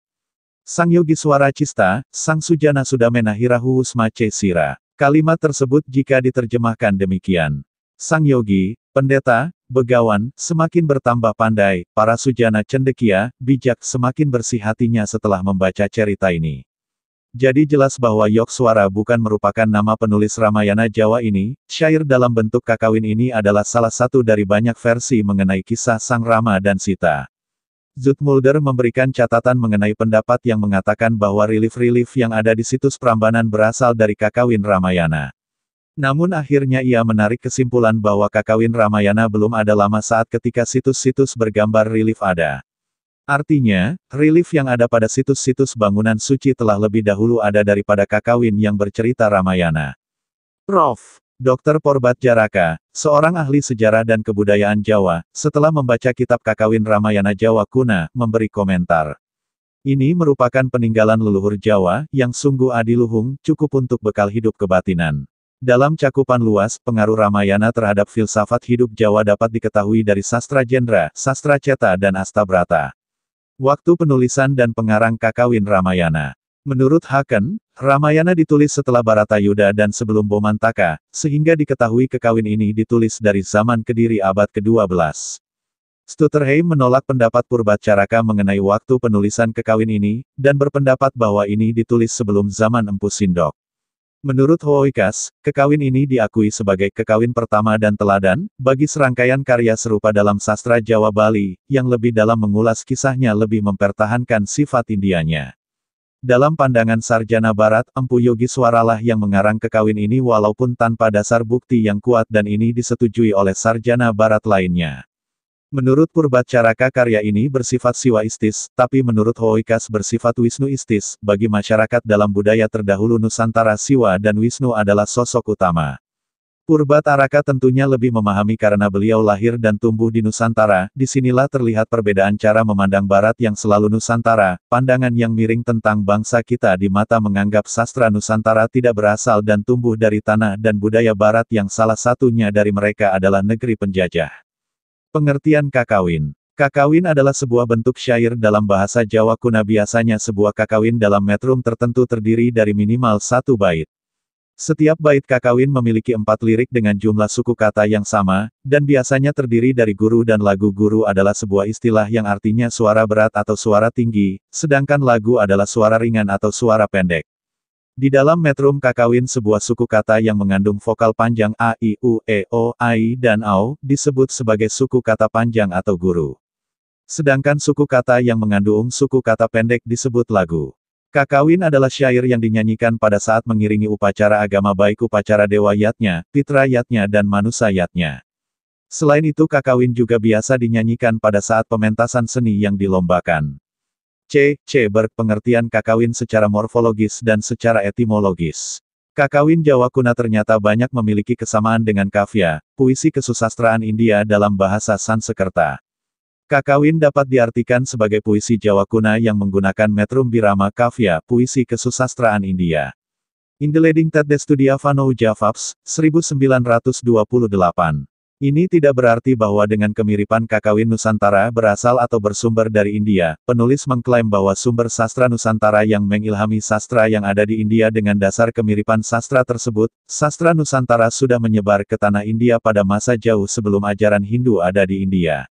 Speaker 1: Sang Yogiswara Cista, Sang Sujana Sudamena Hirahu Usma Ce Sira. Kalimat tersebut jika diterjemahkan demikian. Sang Yogi, pendeta, begawan, semakin bertambah pandai, para sujana cendekia, bijak semakin bersih hatinya setelah membaca cerita ini. Jadi jelas bahwa Yogswara bukan merupakan nama penulis Ramayana Jawa ini, syair dalam bentuk kakawin ini adalah salah satu dari banyak versi mengenai kisah Sang Rama dan Sita. Zoetmulder memberikan catatan mengenai pendapat yang mengatakan bahwa relief-relief yang ada di situs Prambanan berasal dari kakawin Ramayana. Namun akhirnya ia menarik kesimpulan bahwa kakawin Ramayana belum ada lama saat ketika situs-situs bergambar relief ada. Artinya, relief yang ada pada situs-situs bangunan suci telah lebih dahulu ada daripada kakawin yang bercerita Ramayana. Prof. Dr. Porbadjaraka, seorang ahli sejarah dan kebudayaan Jawa, setelah membaca kitab kakawin Ramayana Jawa Kuna, memberi komentar. Ini merupakan peninggalan leluhur Jawa, yang sungguh adiluhung, cukup untuk bekal hidup kebatinan. Dalam cakupan luas, pengaruh Ramayana terhadap filsafat hidup Jawa dapat diketahui dari sastra Jendra, sastra Ceta dan Astabrata. Waktu penulisan dan pengarang kakawin Ramayana. Menurut Haken, Ramayana ditulis setelah Baratayuda dan sebelum Bomantaka, sehingga diketahui kakawin ini ditulis dari zaman Kediri abad ke-12. Stutterheim menolak pendapat Porbadjaraka mengenai waktu penulisan kakawin ini, dan berpendapat bahwa ini ditulis sebelum zaman Empu Sindok. Menurut Hoikas, kakawin ini diakui sebagai kakawin pertama dan teladan, bagi serangkaian karya serupa dalam sastra Jawa Bali, yang lebih dalam mengulas kisahnya lebih mempertahankan sifat Indianya. Dalam pandangan sarjana Barat, Empu Yogiswaralah yang mengarang kakawin ini walaupun tanpa dasar bukti yang kuat dan ini disetujui oleh sarjana Barat lainnya. Menurut Porbadjaraka karya ini bersifat siwaistis, tapi menurut Hoikas bersifat wisnuistis, bagi masyarakat dalam budaya terdahulu Nusantara Siwa dan Wisnu adalah sosok utama. Porbadjaraka tentunya lebih memahami karena beliau lahir dan tumbuh di Nusantara, disinilah terlihat perbedaan cara memandang Barat yang selalu Nusantara, pandangan yang miring tentang bangsa kita di mata menganggap sastra Nusantara tidak berasal dan tumbuh dari tanah dan budaya Barat yang salah satunya dari mereka adalah negeri penjajah. Pengertian kakawin. Kakawin adalah sebuah bentuk syair dalam bahasa Jawa Kuna biasanya sebuah kakawin dalam metrum tertentu terdiri dari minimal satu bait. Setiap bait kakawin memiliki 4 lirik dengan jumlah suku kata yang sama, dan biasanya terdiri dari guru dan lagu. Guru adalah sebuah istilah yang artinya suara berat atau suara tinggi, sedangkan lagu adalah suara ringan atau suara pendek. Di dalam metrum kakawin sebuah suku kata yang mengandung vokal panjang a, i, u, e, o, ai, dan au, disebut sebagai suku kata panjang atau guru. Sedangkan suku kata yang mengandung suku kata pendek disebut lagu. Kakawin adalah syair yang dinyanyikan pada saat mengiringi upacara agama baik upacara dewa yatnya, pitra yatnya dan manusa yatnya. Selain itu kakawin juga biasa dinyanyikan pada saat pementasan seni yang dilombakan. Pengertian kakawin secara morfologis dan secara etimologis. Kakawin Jawa Kuna ternyata banyak memiliki kesamaan dengan kafya, puisi kesusastraan India dalam bahasa Sanskerta. Kakawin dapat diartikan sebagai puisi Jawa Kuna yang menggunakan metrum birama kafya, puisi kesusastraan India. Indeleding Ted Studia Vanou Javabs, 1928. Ini tidak berarti bahwa dengan kemiripan kakawin Nusantara berasal atau bersumber dari India, penulis mengklaim bahwa sumber sastra Nusantara yang mengilhami sastra yang ada di India dengan dasar kemiripan sastra tersebut, sastra Nusantara sudah menyebar ke tanah India pada masa jauh sebelum ajaran Hindu ada di India.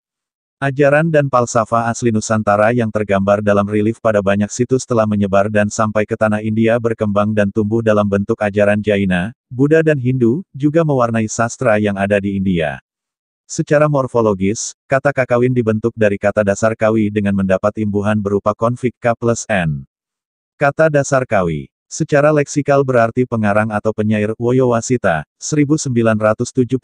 Speaker 1: Ajaran dan falsafah asli Nusantara yang tergambar dalam relief pada banyak situs telah menyebar dan sampai ke tanah India berkembang dan tumbuh dalam bentuk ajaran Jaina, Buddha dan Hindu, juga mewarnai sastra yang ada di India. Secara morfologis, kata kakawin dibentuk dari kata dasar kawi dengan mendapat imbuhan berupa konflik K plus N. Kata dasar kawi. Secara leksikal berarti pengarang atau penyair, Woyowasita, 1973-66,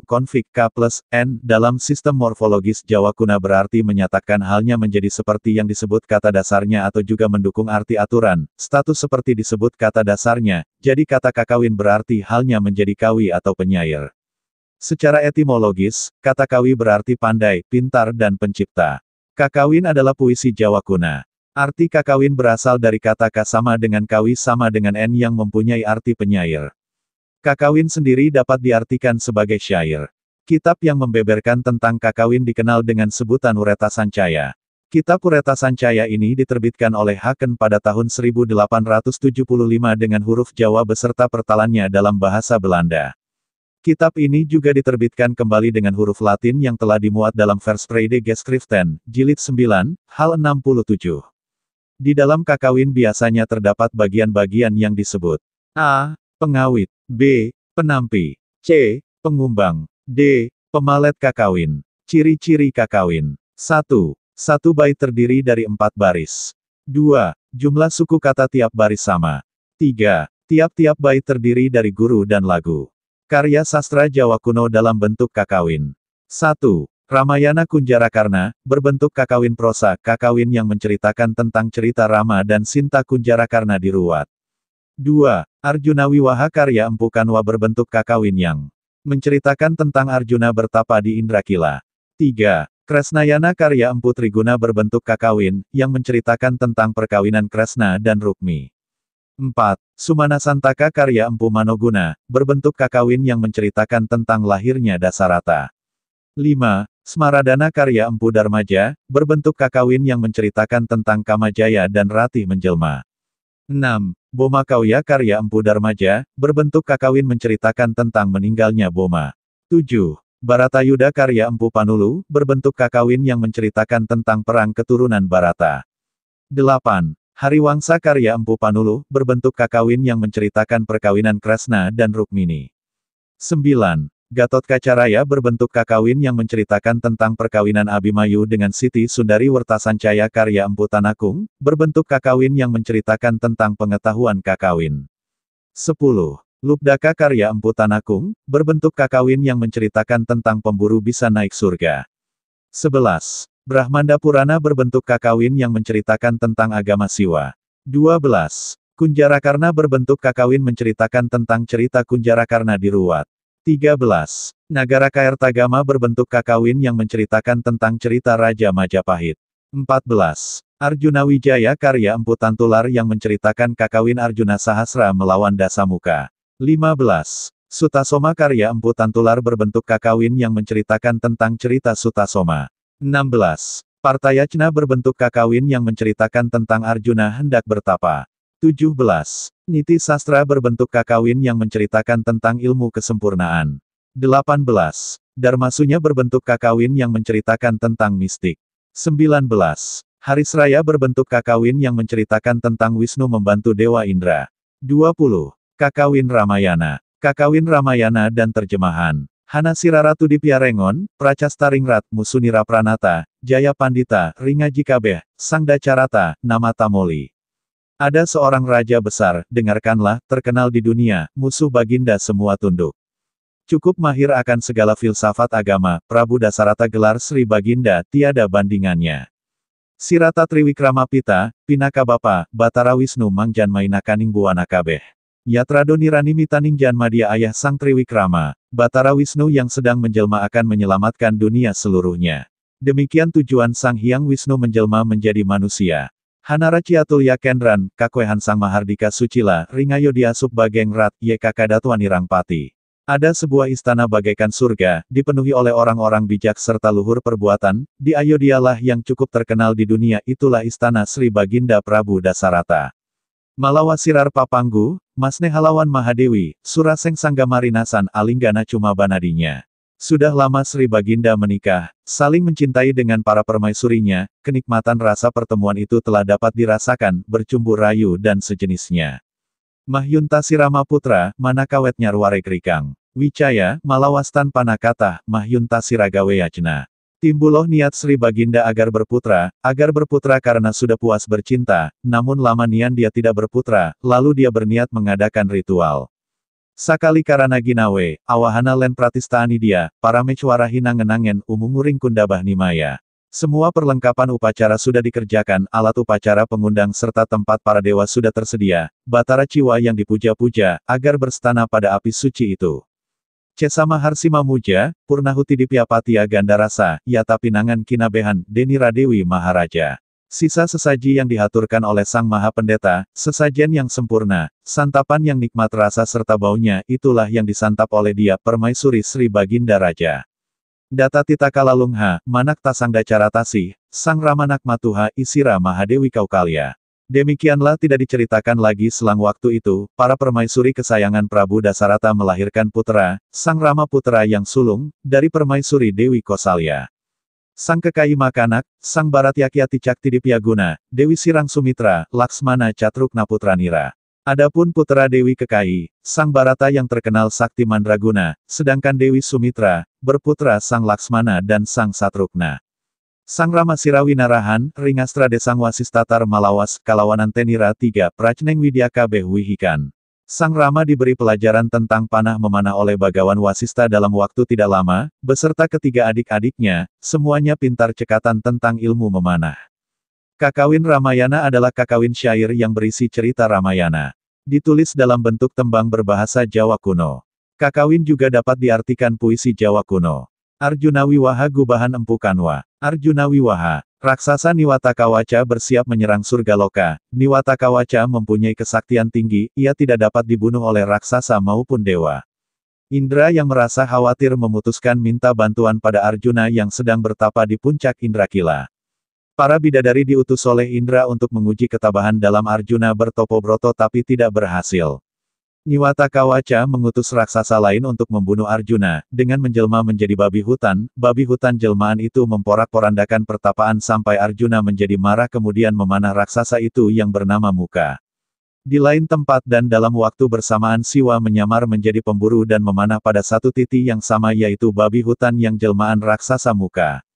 Speaker 1: konflik K plus N, dalam sistem morfologis Jawa Kuna berarti menyatakan halnya menjadi seperti yang disebut kata dasarnya atau juga mendukung arti aturan, status seperti disebut kata dasarnya, jadi kata kakawin berarti halnya menjadi kawi atau penyair. Secara etimologis, kata kawi berarti pandai, pintar dan pencipta. Kakawin adalah puisi Jawa Kuna. Arti kakawin berasal dari kata ka sama dengan kawi sama dengan n yang mempunyai arti penyair. Kakawin sendiri dapat diartikan sebagai syair. Kitab yang membeberkan tentang kakawin dikenal dengan sebutan Ureta Sancaya. Kitab Ureta Sancaya ini diterbitkan oleh Haken pada tahun 1875 dengan huruf Jawa beserta pertalannya dalam bahasa Belanda. Kitab ini juga diterbitkan kembali dengan huruf Latin yang telah dimuat dalam Verspreide Geschriften, jilid 9, hal 67. Di dalam kakawin biasanya terdapat bagian-bagian yang disebut a. Pengawit, b. Penampi, c. Pengumbang, d. Pemalet kakawin. Ciri-ciri kakawin. 1. Satu bait terdiri dari 4 baris. 2. Jumlah suku kata tiap baris sama. 3. Tiap-tiap bait terdiri dari guru dan lagu. Karya sastra Jawa kuno dalam bentuk kakawin. 1. Ramayana Kunjarakarna, berbentuk kakawin prosa, kakawin yang menceritakan tentang cerita Rama dan Sinta Kunjarakarna diruat. 2. Arjuna Wiwaha karya Empu Kanwa berbentuk kakawin yang menceritakan tentang Arjuna bertapa di Indrakila. 3. Kresnayana karya Empu Triguna berbentuk kakawin, yang menceritakan tentang perkawinan Kresna dan Rukmi. 4. Sumana Santaka karya Empu Manoguna, berbentuk kakawin yang menceritakan tentang lahirnya Dasarata. 5. Smaradana karya Empu Darmaja, berbentuk kakawin yang menceritakan tentang Kamajaya dan Ratih menjelma. 6. Boma Kauya karya Empu Darmaja, berbentuk kakawin menceritakan tentang meninggalnya Boma. 7. Baratayuda karya Empu Panulu, berbentuk kakawin yang menceritakan tentang perang keturunan Barata. 8. Hariwangsa karya Empu Panulu, berbentuk kakawin yang menceritakan perkawinan Kresna dan Rukmini. 9. Gatotkacaraya berbentuk kakawin yang menceritakan tentang perkawinan Abimayu dengan Siti Sundari Wertasancaya karya Empu Tanakung, berbentuk kakawin yang menceritakan tentang pengetahuan kakawin. 10. Lubdaka karya Empu Tanakung, berbentuk kakawin yang menceritakan tentang pemburu bisa naik surga. 11. Brahmanda Purana berbentuk kakawin yang menceritakan tentang agama Siwa. 12. Kunjarakarna berbentuk kakawin menceritakan tentang cerita Kunjarakarna diruat. 13. Nagara Kaertagama berbentuk kakawin yang menceritakan tentang cerita Raja Majapahit. 14. Arjuna Wijaya karya Empu Tantular yang menceritakan kakawin Arjuna Sahasra melawan Dasamuka. 15. Sutasoma karya Empu Tantular berbentuk kakawin yang menceritakan tentang cerita Sutasoma. 16. Partayacna berbentuk kakawin yang menceritakan tentang Arjuna hendak bertapa. 17. Niti Sastra berbentuk kakawin yang menceritakan tentang ilmu kesempurnaan. 18. Dharmasunya berbentuk kakawin yang menceritakan tentang mistik. 19. Harisraya berbentuk kakawin yang menceritakan tentang Wisnu membantu Dewa Indra. 20. Kakawin Ramayana. Kakawin Ramayana dan terjemahan. Hanasira Ratu Dipyarengon, Pracastaringrat, Musunira Pranata, Jaya Pandita, Ringaji Kabeh, Sangda Carata, Nama Tamoli. Ada seorang raja besar, dengarkanlah, terkenal di dunia, musuh baginda semua tunduk. Cukup mahir akan segala filsafat agama, Prabu Dasarata gelar Sri Baginda, tiada bandingannya. Sirata Triwikramapita, Pinaka Bapa, Batara Wisnu Mangjan Mainakaning Buwana Kabeh. Yatradoni Ranimitaning Janmadia ayah Sang Triwikrama, Batara Wisnu yang sedang menjelma akan menyelamatkan dunia seluruhnya. Demikian tujuan Sang Hyang Wisnu menjelma menjadi manusia. Hanaraciatulya Kendran, Kakwehan Sang Mahardika Sucila, Ringayodya Subbageng Rat, Yekakadatuani Rangpati. Ada sebuah istana bagaikan surga, dipenuhi oleh orang-orang bijak serta luhur perbuatan, di Ayodhyalah yang cukup terkenal di dunia itulah istana Sri Baginda Prabu Dasarata. Malawasirar Papanggu, Masne Halawan Mahadewi, Suraseng Sanggamarinasan Alinggana cuma banadinya. Sudah lama Sri Baginda menikah, saling mencintai dengan para permaisurinya, kenikmatan rasa pertemuan itu telah dapat dirasakan, bercumbu rayu dan sejenisnya. Mahyuntasi Rama Putra, Manakawet Nyarwarek Rikang. Wicaya, Malawastan Panakatah, Mahyuntasi Ragaweyajna. Timbuloh niat Sri Baginda agar berputra karena sudah puas bercinta, namun lama nian dia tidak berputra, lalu dia berniat mengadakan ritual. Sakali karana ginawe, awahana len pratistani dia, para mecwara hinangenangen umunguring kundabah nimaya. Semua perlengkapan upacara sudah dikerjakan, alat upacara pengundang serta tempat para dewa sudah tersedia, Batara Ciwa yang dipuja-puja, agar berstana pada api suci itu. Cesama Harsima Muja, Purnahuti Dipyapatia Gandarasa, Yata Pinangan Kinabehan, Deni Radewi Maharaja. Sisa sesaji yang dihaturkan oleh Sang Maha Pendeta, sesajen yang sempurna, santapan yang nikmat rasa serta baunya, itulah yang disantap oleh dia, Permaisuri Sri Baginda Raja. Data Tita Kalalungha, Manak Tasangda Caratasi, Sang Ramanak Matuha, Isira Mahadewi Kaukalya. Demikianlah tidak diceritakan lagi selang waktu itu, para permaisuri kesayangan Prabu Dasarata melahirkan putra, Sang Rama putra yang sulung, dari Permaisuri Dewi Kosalya. Sang Kekayi Makanak, Sang Baratyakya Cakti Dipyaguna, Dewi Sirang Sumitra, Laksmana Catrukna Putranira. Adapun putra Dewi Kekayi, Sang Barata yang terkenal sakti mandraguna, sedangkan Dewi Sumitra, berputra Sang Laksmana dan Sang Satrukna. Sang Rama Sirawi Narahan, Ringastra Desang Wasistatar Malawas, Kalawanan Tenira 3, Pracneng Widya Kabeh Wihikan. Sang Rama diberi pelajaran tentang panah memanah oleh Bagawan Wasista dalam waktu tidak lama, beserta ketiga adik-adiknya, semuanya pintar cekatan tentang ilmu memanah. Kakawin Ramayana adalah kakawin syair yang berisi cerita Ramayana. Ditulis dalam bentuk tembang berbahasa Jawa kuno. Kakawin juga dapat diartikan puisi Jawa kuno. Arjuna Wiwaha Gubahan Empu Kanwa. Arjuna Wiwaha. Raksasa Niwatakawaca bersiap menyerang surga loka. Niwatakawaca mempunyai kesaktian tinggi, ia tidak dapat dibunuh oleh raksasa maupun dewa. Indra yang merasa khawatir memutuskan minta bantuan pada Arjuna yang sedang bertapa di puncak Indrakila. Para bidadari diutus oleh Indra untuk menguji ketabahan dalam Arjuna bertopo-broto tapi tidak berhasil. Niwatakawaca mengutus raksasa lain untuk membunuh Arjuna, dengan menjelma menjadi babi hutan jelmaan itu memporak-porandakan pertapaan sampai Arjuna menjadi marah kemudian memanah raksasa itu yang bernama Muka. Di lain tempat dan dalam waktu bersamaan Siwa menyamar menjadi pemburu dan memanah pada satu titik yang sama yaitu babi hutan yang jelmaan raksasa Muka.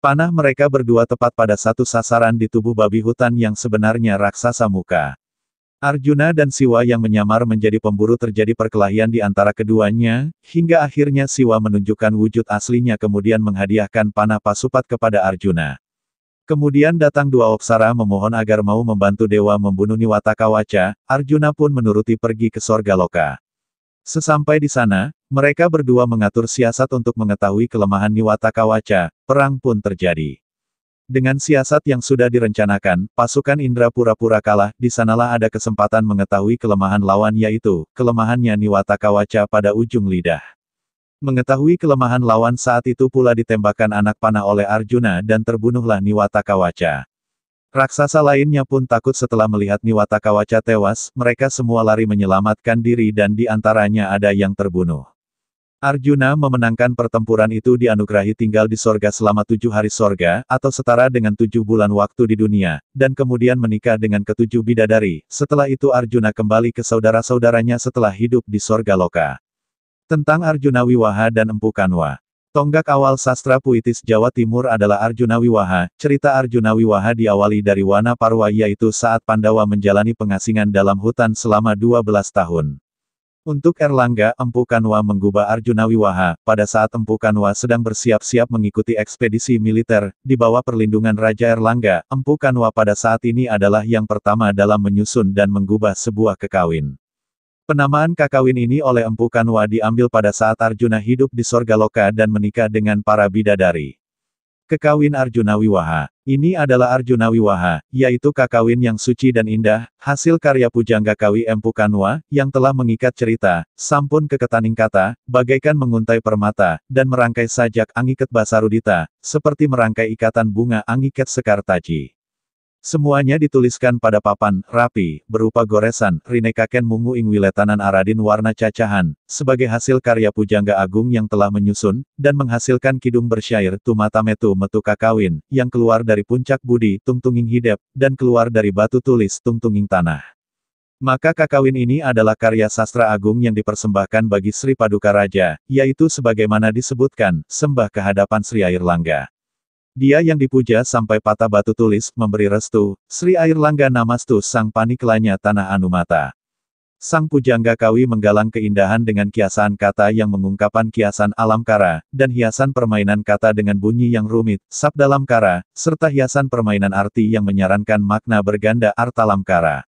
Speaker 1: Panah mereka berdua tepat pada satu sasaran di tubuh babi hutan yang sebenarnya raksasa Muka. Arjuna dan Siwa yang menyamar menjadi pemburu terjadi perkelahian di antara keduanya, hingga akhirnya Siwa menunjukkan wujud aslinya kemudian menghadiahkan panah Pasupat kepada Arjuna. Kemudian datang dua Apsara memohon agar mau membantu dewa membunuh Niwatakawaca, Arjuna pun menuruti pergi ke sorga loka. Sesampai di sana, mereka berdua mengatur siasat untuk mengetahui kelemahan Niwatakawaca, perang pun terjadi. Dengan siasat yang sudah direncanakan, pasukan Indra pura-pura kalah, di sanalah ada kesempatan mengetahui kelemahan lawan yaitu, kelemahannya Niwatakawaca pada ujung lidah. Mengetahui kelemahan lawan saat itu pula ditembakkan anak panah oleh Arjuna dan terbunuhlah Niwatakawaca. Raksasa lainnya pun takut setelah melihat Niwatakawaca tewas, mereka semua lari menyelamatkan diri dan di antaranya ada yang terbunuh. Arjuna memenangkan pertempuran itu dianugerahi tinggal di sorga selama 7 hari sorga, atau setara dengan 7 bulan waktu di dunia, dan kemudian menikah dengan ketujuh bidadari. Setelah itu Arjuna kembali ke saudara-saudaranya setelah hidup di sorga loka. Tentang Arjuna Wiwaha dan Empu Kanwa. Tonggak awal sastra puitis Jawa Timur adalah Arjuna Wiwaha. Cerita Arjuna Wiwaha diawali dari Wana Parwa yaitu saat Pandawa menjalani pengasingan dalam hutan selama 12 tahun. Untuk Erlangga, Empu Kanwa menggubah Arjuna Wiwaha, pada saat Empu Kanwa sedang bersiap-siap mengikuti ekspedisi militer, di bawah perlindungan Raja Erlangga, Empu Kanwa pada saat ini adalah yang pertama dalam menyusun dan menggubah sebuah kekawin. Penamaan kakawin ini oleh Empu Kanwa diambil pada saat Arjuna hidup di sorga loka dan menikah dengan para bidadari. Kekawin Arjuna Wiwaha. Ini adalah Arjuna Wiwaha, yaitu kakawin yang suci dan indah, hasil karya Pujangga Kawi Empu Kanwa, yang telah mengikat cerita, sampun keketaning kata, bagaikan menguntai permata, dan merangkai sajak angiket basarudita, seperti merangkai ikatan bunga angiket sekar taji. Semuanya dituliskan pada papan, rapi, berupa goresan, rinekaken mungu ing wiletanan aradin warna cacahan, sebagai hasil karya Pujangga Agung yang telah menyusun, dan menghasilkan kidung bersyair Tumatametu Metu Kakawin, yang keluar dari puncak budi, tungtunging hidep, dan keluar dari batu tulis, tungtunging tanah. Maka kakawin ini adalah karya sastra agung yang dipersembahkan bagi Sri Paduka Raja, yaitu sebagaimana disebutkan, sembah kehadapan Sri Airlangga. Dia yang dipuja sampai patah batu tulis, memberi restu, Sri Airlangga Namastu Sang Panikelanya Tanah Anumata. Sang Pujangga Kawi menggalang keindahan dengan kiasan kata yang mengungkapkan kiasan alam kara, dan hiasan permainan kata dengan bunyi yang rumit, sabdalam kara, serta hiasan permainan arti yang menyarankan makna berganda artalam kara.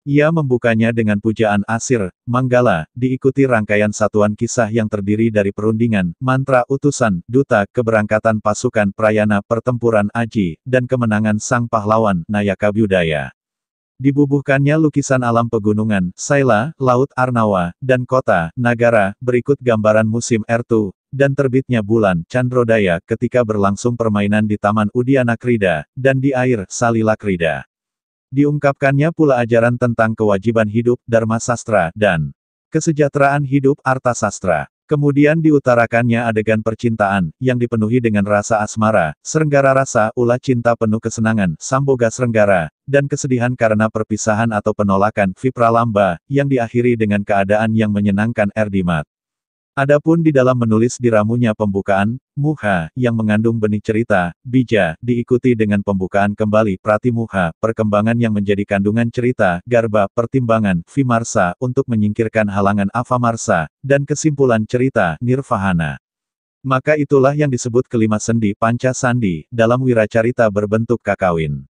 Speaker 1: Ia membukanya dengan pujaan asir, manggala, diikuti rangkaian satuan kisah yang terdiri dari perundingan, mantra utusan, duta, keberangkatan pasukan, prayana, pertempuran aji, dan kemenangan sang pahlawan, Nayaka Budaya. Dibubuhkannya lukisan alam pegunungan, saila, laut Arnawa, dan kota, nagara, berikut gambaran musim Ertu, dan terbitnya bulan, Candrodaya, ketika berlangsung permainan di Taman Udiana Krida, dan di air, Salila Krida. Diungkapkannya pula ajaran tentang kewajiban hidup, dharma sastra, dan kesejahteraan hidup, arta sastra. Kemudian diutarakannya adegan percintaan, yang dipenuhi dengan rasa asmara, srenggara rasa, ulah cinta penuh kesenangan, samboga srenggara, dan kesedihan karena perpisahan atau penolakan, vipralamba, yang diakhiri dengan keadaan yang menyenangkan erdimat. Adapun di dalam menulis di ramunya pembukaan, muha, yang mengandung benih cerita, bija, diikuti dengan pembukaan kembali pratimuha, perkembangan yang menjadi kandungan cerita, garba, pertimbangan, vimarsa, untuk menyingkirkan halangan avamarsa, dan kesimpulan cerita, nirvahana. Maka itulah yang disebut kelima sendi panca sandi, dalam wiracarita berbentuk kakawin.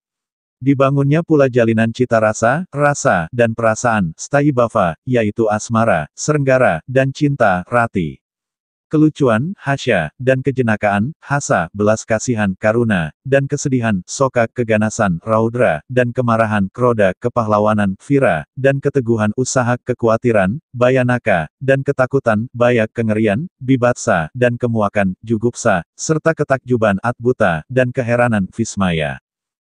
Speaker 1: Dibangunnya pula jalinan cita rasa, rasa, dan perasaan, stayibhava, yaitu asmara, serenggara, dan cinta, rati. Kelucuan, hasya, dan kejenakaan, hasa, belas kasihan, karuna, dan kesedihan, soka, keganasan, raudra, dan kemarahan, kroda, kepahlawanan, vira, dan keteguhan, usaha, kekhawatiran, bayanaka, dan ketakutan, baya, kengerian, bibatsa, dan kemuakan, jugupsa, serta ketakjuban, atbuta, dan keheranan, vismaya.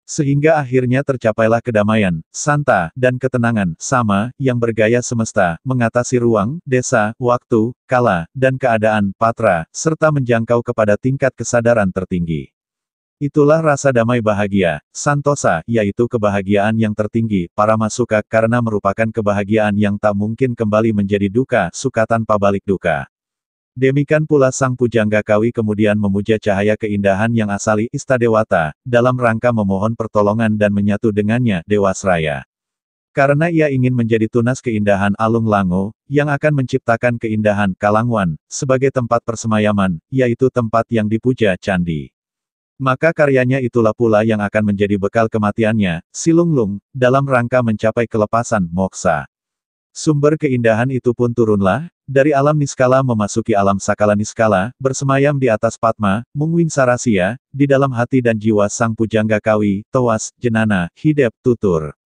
Speaker 1: Sehingga akhirnya tercapailah kedamaian, santa, dan ketenangan, sama, yang bergaya semesta, mengatasi ruang, desa, waktu, kala, dan keadaan, patra, serta menjangkau kepada tingkat kesadaran tertinggi. Itulah rasa damai bahagia, santosa, yaitu kebahagiaan yang tertinggi, para masuka, karena merupakan kebahagiaan yang tak mungkin kembali menjadi duka, suka tanpa balik duka. Demikian pula sang pujangga kawi kemudian memuja cahaya keindahan yang asali Istadewata, dalam rangka memohon pertolongan dan menyatu dengannya, Dewasraya. Karena ia ingin menjadi tunas keindahan Alung Lango, yang akan menciptakan keindahan Kalangwan, sebagai tempat persemayaman, yaitu tempat yang dipuja candi. Maka karyanya itulah pula yang akan menjadi bekal kematiannya, Silunglung, dalam rangka mencapai kelepasan, moksa. Sumber keindahan itu pun turunlah, dari alam niskala memasuki alam sakala niskala, bersemayam di atas Padma, Mungwing Sarasya, di dalam hati dan jiwa sang pujangga kawi, tewas, jenana, hidep, tutur.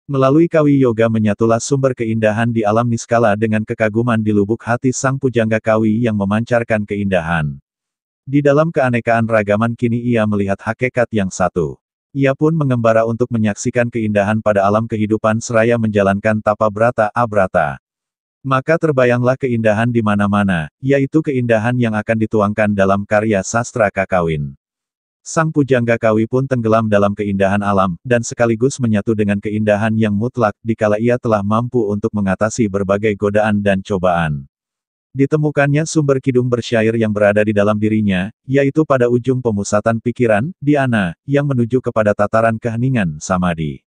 Speaker 1: Melalui kawi yoga menyatulah sumber keindahan di alam niskala dengan kekaguman di lubuk hati sang pujangga kawi yang memancarkan keindahan. Di dalam keanekaan ragaman kini ia melihat hakikat yang satu. Ia pun mengembara untuk menyaksikan keindahan pada alam kehidupan seraya menjalankan tapa brata abrata. Maka terbayanglah keindahan di mana-mana, yaitu keindahan yang akan dituangkan dalam karya sastra kakawin. Sang pujangga kawi pun tenggelam dalam keindahan alam, dan sekaligus menyatu dengan keindahan yang mutlak, dikala ia telah mampu untuk mengatasi berbagai godaan dan cobaan. Ditemukannya sumber kidung bersyair yang berada di dalam dirinya, yaitu pada ujung pemusatan pikiran, dhyana, yang menuju kepada tataran keheningan, samadhi.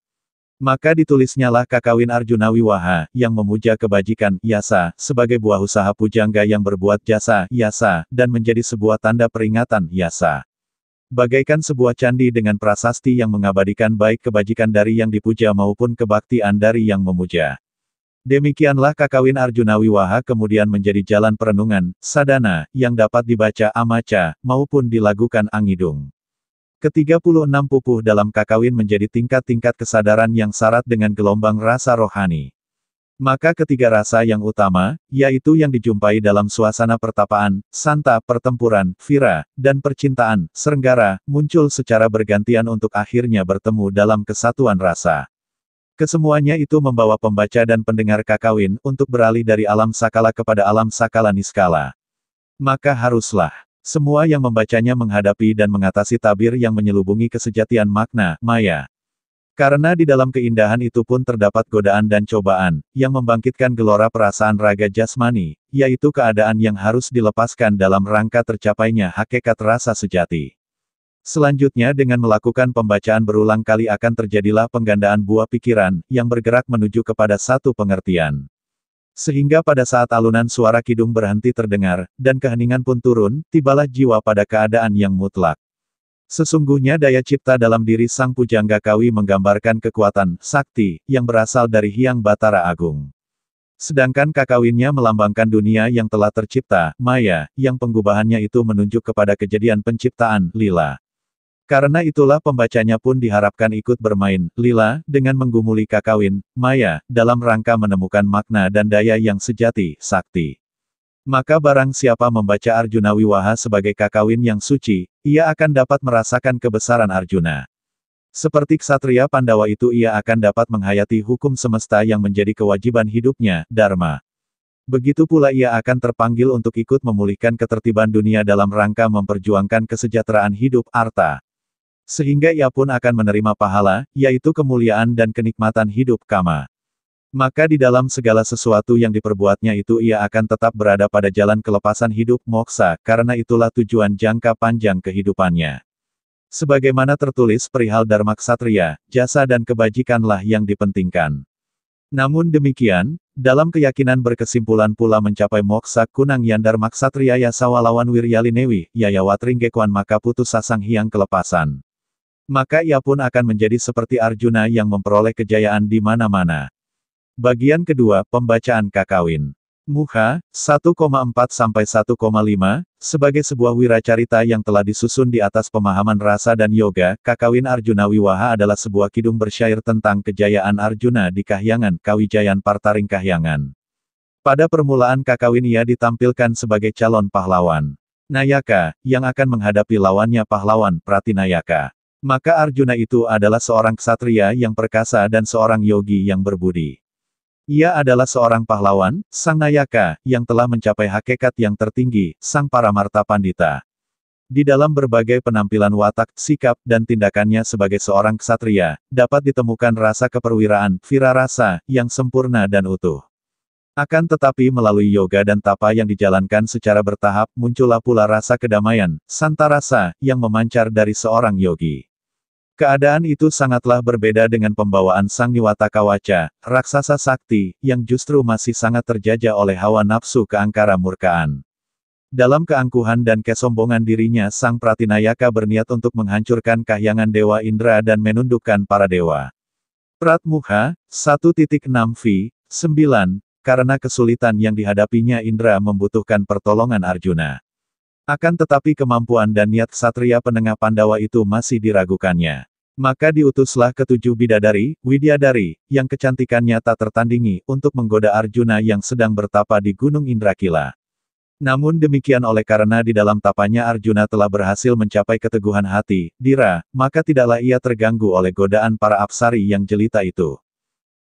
Speaker 1: Maka ditulisnyalah kakawin Arjuna Wiwaha, yang memuja kebajikan, yasa, sebagai buah usaha pujangga yang berbuat jasa, yasa, dan menjadi sebuah tanda peringatan, yasa. Bagaikan sebuah candi dengan prasasti yang mengabadikan baik kebajikan dari yang dipuja maupun kebaktian dari yang memuja. Demikianlah kakawin Arjuna Wiwaha kemudian menjadi jalan perenungan, sadana, yang dapat dibaca amaca, maupun dilagukan angidung. Ke-36 pupuh dalam kakawin menjadi tingkat-tingkat kesadaran yang syarat dengan gelombang rasa rohani. Maka ketiga rasa yang utama, yaitu yang dijumpai dalam suasana pertapaan, santa, pertempuran, vira, dan percintaan, serenggara, muncul secara bergantian untuk akhirnya bertemu dalam kesatuan rasa. Kesemuanya itu membawa pembaca dan pendengar kakawin untuk beralih dari alam sakala kepada alam sakala niskala. Maka haruslah semua yang membacanya menghadapi dan mengatasi tabir yang menyelubungi kesejatian makna, maya. Karena di dalam keindahan itu pun terdapat godaan dan cobaan, yang membangkitkan gelora perasaan raga jasmani, yaitu keadaan yang harus dilepaskan dalam rangka tercapainya hakikat rasa sejati. Selanjutnya dengan melakukan pembacaan berulang kali akan terjadilah penggandaan buah pikiran, yang bergerak menuju kepada satu pengertian. Sehingga pada saat alunan suara kidung berhenti terdengar, dan keheningan pun turun, tibalah jiwa pada keadaan yang mutlak. Sesungguhnya daya cipta dalam diri sang pujangga kawi menggambarkan kekuatan, sakti, yang berasal dari Hyang Batara Agung. Sedangkan kakawinnya melambangkan dunia yang telah tercipta, maya, yang penggubahannya itu menunjuk kepada kejadian penciptaan, lila. Karena itulah pembacanya pun diharapkan ikut bermain, lila, dengan menggumuli kakawin, maya, dalam rangka menemukan makna dan daya yang sejati, sakti. Maka barang siapa membaca Arjuna Wiwaha sebagai kakawin yang suci, ia akan dapat merasakan kebesaran Arjuna. Seperti ksatria Pandawa itu ia akan dapat menghayati hukum semesta yang menjadi kewajiban hidupnya, dharma. Begitu pula ia akan terpanggil untuk ikut memulihkan ketertiban dunia dalam rangka memperjuangkan kesejahteraan hidup, arta. Sehingga ia pun akan menerima pahala, yaitu kemuliaan dan kenikmatan hidup, kama. Maka di dalam segala sesuatu yang diperbuatnya itu ia akan tetap berada pada jalan kelepasan hidup moksa, karena itulah tujuan jangka panjang kehidupannya. Sebagaimana tertulis perihal Dharma Ksatria, jasa dan kebajikanlah yang dipentingkan. Namun demikian, dalam keyakinan berkesimpulan pula mencapai moksa kunang yandar maksatria yasawa lawan wiryalinewi, yayawatringgekuan maka putus sasang hiang kelepasan. Maka ia pun akan menjadi seperti Arjuna yang memperoleh kejayaan di mana-mana. Bagian kedua, pembacaan Kakawin. Muha, 1,4-1,5, sebagai sebuah wiracarita yang telah disusun di atas pemahaman rasa dan yoga, Kakawin Arjuna Wiwaha adalah sebuah kidung bersyair tentang kejayaan Arjuna di Kahyangan, Kawijayan Partaring Kahyangan. Pada permulaan Kakawin ia ditampilkan sebagai calon pahlawan Nayaka, yang akan menghadapi lawannya pahlawan Pratinayaka. Maka Arjuna itu adalah seorang ksatria yang perkasa dan seorang yogi yang berbudi. Ia adalah seorang pahlawan, sang Nayaka, yang telah mencapai hakikat yang tertinggi, sang Paramarta Pandita. Di dalam berbagai penampilan watak, sikap, dan tindakannya sebagai seorang ksatria, dapat ditemukan rasa keperwiraan, virarasa, yang sempurna dan utuh. Akan tetapi melalui yoga dan tapa yang dijalankan secara bertahap, muncullah pula rasa kedamaian, santarasa, yang memancar dari seorang yogi. Keadaan itu sangatlah berbeda dengan pembawaan Sang Niwataka Waca, raksasa sakti, yang justru masih sangat terjajah oleh hawa nafsu keangkara murkaan. Dalam keangkuhan dan kesombongan dirinya Sang Pratinayaka berniat untuk menghancurkan kahyangan Dewa Indra dan menundukkan para dewa. Prat Muha, 1.6v, 9, karena kesulitan yang dihadapinya Indra membutuhkan pertolongan Arjuna. Akan tetapi kemampuan dan niat ksatria penengah Pandawa itu masih diragukannya. Maka diutuslah ketujuh bidadari, Widyadari, yang kecantikannya tak tertandingi, untuk menggoda Arjuna yang sedang bertapa di Gunung Indrakila. Namun demikian oleh karena di dalam tapanya Arjuna telah berhasil mencapai keteguhan hati, Dira, maka tidaklah ia terganggu oleh godaan para apsari yang jelita itu.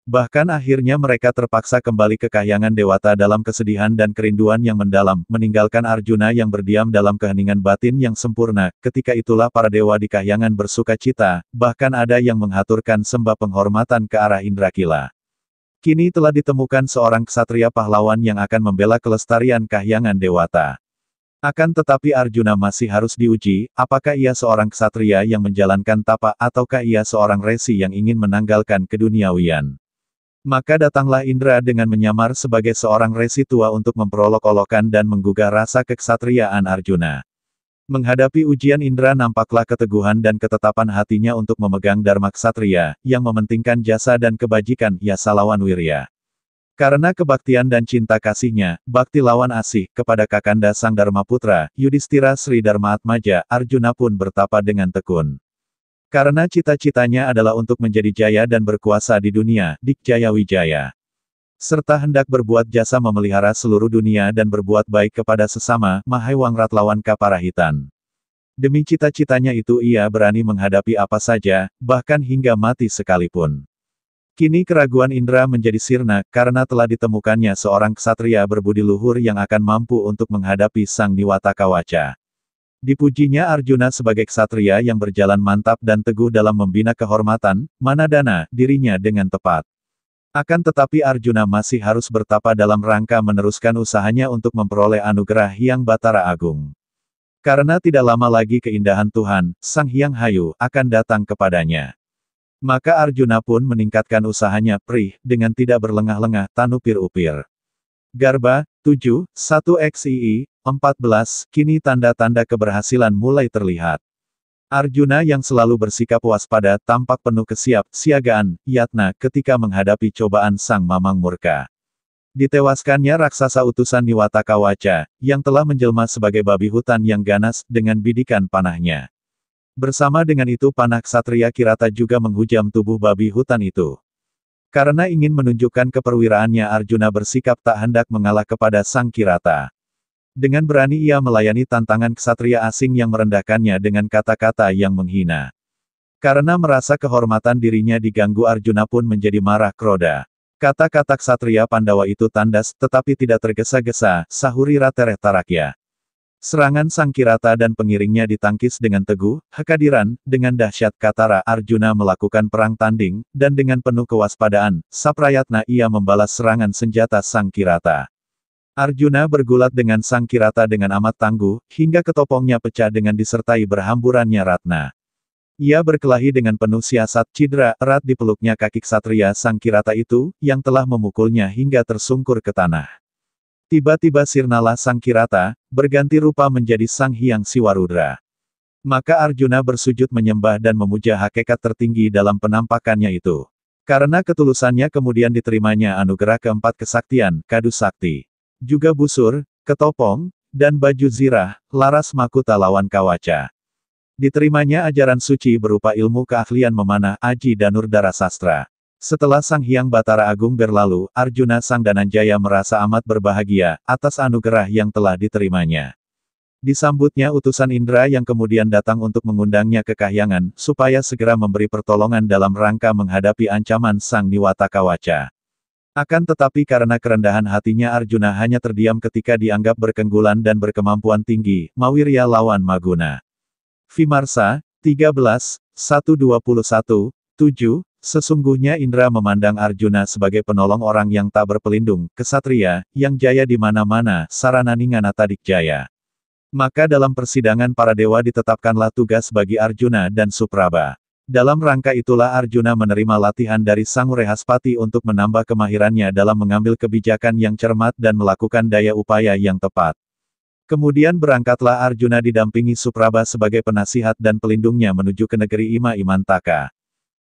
Speaker 1: Bahkan akhirnya mereka terpaksa kembali ke kahyangan dewata dalam kesedihan dan kerinduan yang mendalam, meninggalkan Arjuna yang berdiam dalam keheningan batin yang sempurna. Ketika itulah para dewa di kahyangan bersuka cita, bahkan ada yang menghaturkan sembah penghormatan ke arah Indrakila. Kini telah ditemukan seorang ksatria pahlawan yang akan membela kelestarian kahyangan dewata. Akan tetapi Arjuna masih harus diuji, apakah ia seorang ksatria yang menjalankan tapa ataukah ia seorang resi yang ingin menanggalkan keduniawian. Maka datanglah Indra dengan menyamar sebagai seorang resi tua untuk memperolok-olokkan dan menggugah rasa keksatriaan Arjuna. Menghadapi ujian Indra nampaklah keteguhan dan ketetapan hatinya untuk memegang Dharma Ksatria, yang mementingkan jasa dan kebajikan, yasa lawan wirya. Karena kebaktian dan cinta kasihnya, bakti lawan asih, kepada Kakanda Sang Dharmaputra, Yudhistira Sri Dharmaatmaja, Arjuna pun bertapa dengan tekun. Karena cita-citanya adalah untuk menjadi jaya dan berkuasa di dunia, Dikjaya Wijaya. Serta hendak berbuat jasa memelihara seluruh dunia dan berbuat baik kepada sesama, Mahaiwangrat lawan Kaparahitan. Demi cita-citanya itu ia berani menghadapi apa saja, bahkan hingga mati sekalipun. Kini keraguan Indra menjadi sirna, karena telah ditemukannya seorang ksatria berbudi luhur yang akan mampu untuk menghadapi Sang Niwataka Waca. Dipujinya Arjuna sebagai ksatria yang berjalan mantap dan teguh dalam membina kehormatan, manadana, dirinya dengan tepat. Akan tetapi Arjuna masih harus bertapa dalam rangka meneruskan usahanya untuk memperoleh anugerah Hyang Batara Agung. Karena tidak lama lagi keindahan Tuhan, Sang Hyang Hayu, akan datang kepadanya. Maka Arjuna pun meningkatkan usahanya, prih, dengan tidak berlengah-lengah, tanupir-upir. Garba, 7, 1 XII, 14, kini tanda-tanda keberhasilan mulai terlihat. Arjuna yang selalu bersikap waspada tampak penuh kesiap-siagaan, yatna, ketika menghadapi cobaan Sang Mamang Murka. Ditewaskannya raksasa utusan Niwataka Waca, yang telah menjelma sebagai babi hutan yang ganas, dengan bidikan panahnya. Bersama dengan itu panah ksatria Kirata juga menghujam tubuh babi hutan itu. Karena ingin menunjukkan keperwiraannya Arjuna bersikap tak hendak mengalah kepada Sang Kirata. Dengan berani ia melayani tantangan ksatria asing yang merendahkannya dengan kata-kata yang menghina. Karena merasa kehormatan dirinya diganggu Arjuna pun menjadi marah kroda. Kata-kata ksatria Pandawa itu tandas tetapi tidak tergesa-gesa, sahuri Ratereh Tarakya. Serangan Sang Kirata dan pengiringnya ditangkis dengan teguh, kehadiran, dengan dahsyat Katara Arjuna melakukan perang tanding, dan dengan penuh kewaspadaan, Saprayatna ia membalas serangan senjata Sang Kirata. Arjuna bergulat dengan Sang Kirata dengan amat tangguh, hingga ketopongnya pecah dengan disertai berhamburannya ratna. Ia berkelahi dengan penuh siasat, cidera erat di peluknya kaki ksatria Sang Kirata itu, yang telah memukulnya hingga tersungkur ke tanah. Tiba-tiba sirnalah Sang Kirata, berganti rupa menjadi Sang Hyang Siwarudra. Maka Arjuna bersujud menyembah dan memuja hakikat tertinggi dalam penampakannya itu. Karena ketulusannya kemudian diterimanya anugerah keempat kesaktian, Kadu Sakti. Juga busur, ketopong, dan baju zirah, laras makuta lawan kawaca. Diterimanya ajaran suci berupa ilmu keahlian memanah, aji danur dara sastra. Setelah Sang Hyang Batara Agung berlalu, Arjuna Sang Dananjaya merasa amat berbahagia, atas anugerah yang telah diterimanya. Disambutnya utusan Indra yang kemudian datang untuk mengundangnya ke Kahyangan, supaya segera memberi pertolongan dalam rangka menghadapi ancaman Sang Niwata Kawaca. Akan tetapi karena kerendahan hatinya Arjuna hanya terdiam ketika dianggap berkenggulan dan berkemampuan tinggi, Mawirya lawan Maguna. Vimarsa, 13:1-21, 7. Sesungguhnya Indra memandang Arjuna sebagai penolong orang yang tak berpelindung, kesatria, yang jaya di mana-mana, Sarananingan Tadik Jaya. Maka dalam persidangan para dewa ditetapkanlah tugas bagi Arjuna dan Supraba. Dalam rangka itulah Arjuna menerima latihan dari Sang Wrehaspati untuk menambah kemahirannya dalam mengambil kebijakan yang cermat dan melakukan daya upaya yang tepat. Kemudian berangkatlah Arjuna didampingi Supraba sebagai penasihat dan pelindungnya menuju ke negeri Ima Imantaka.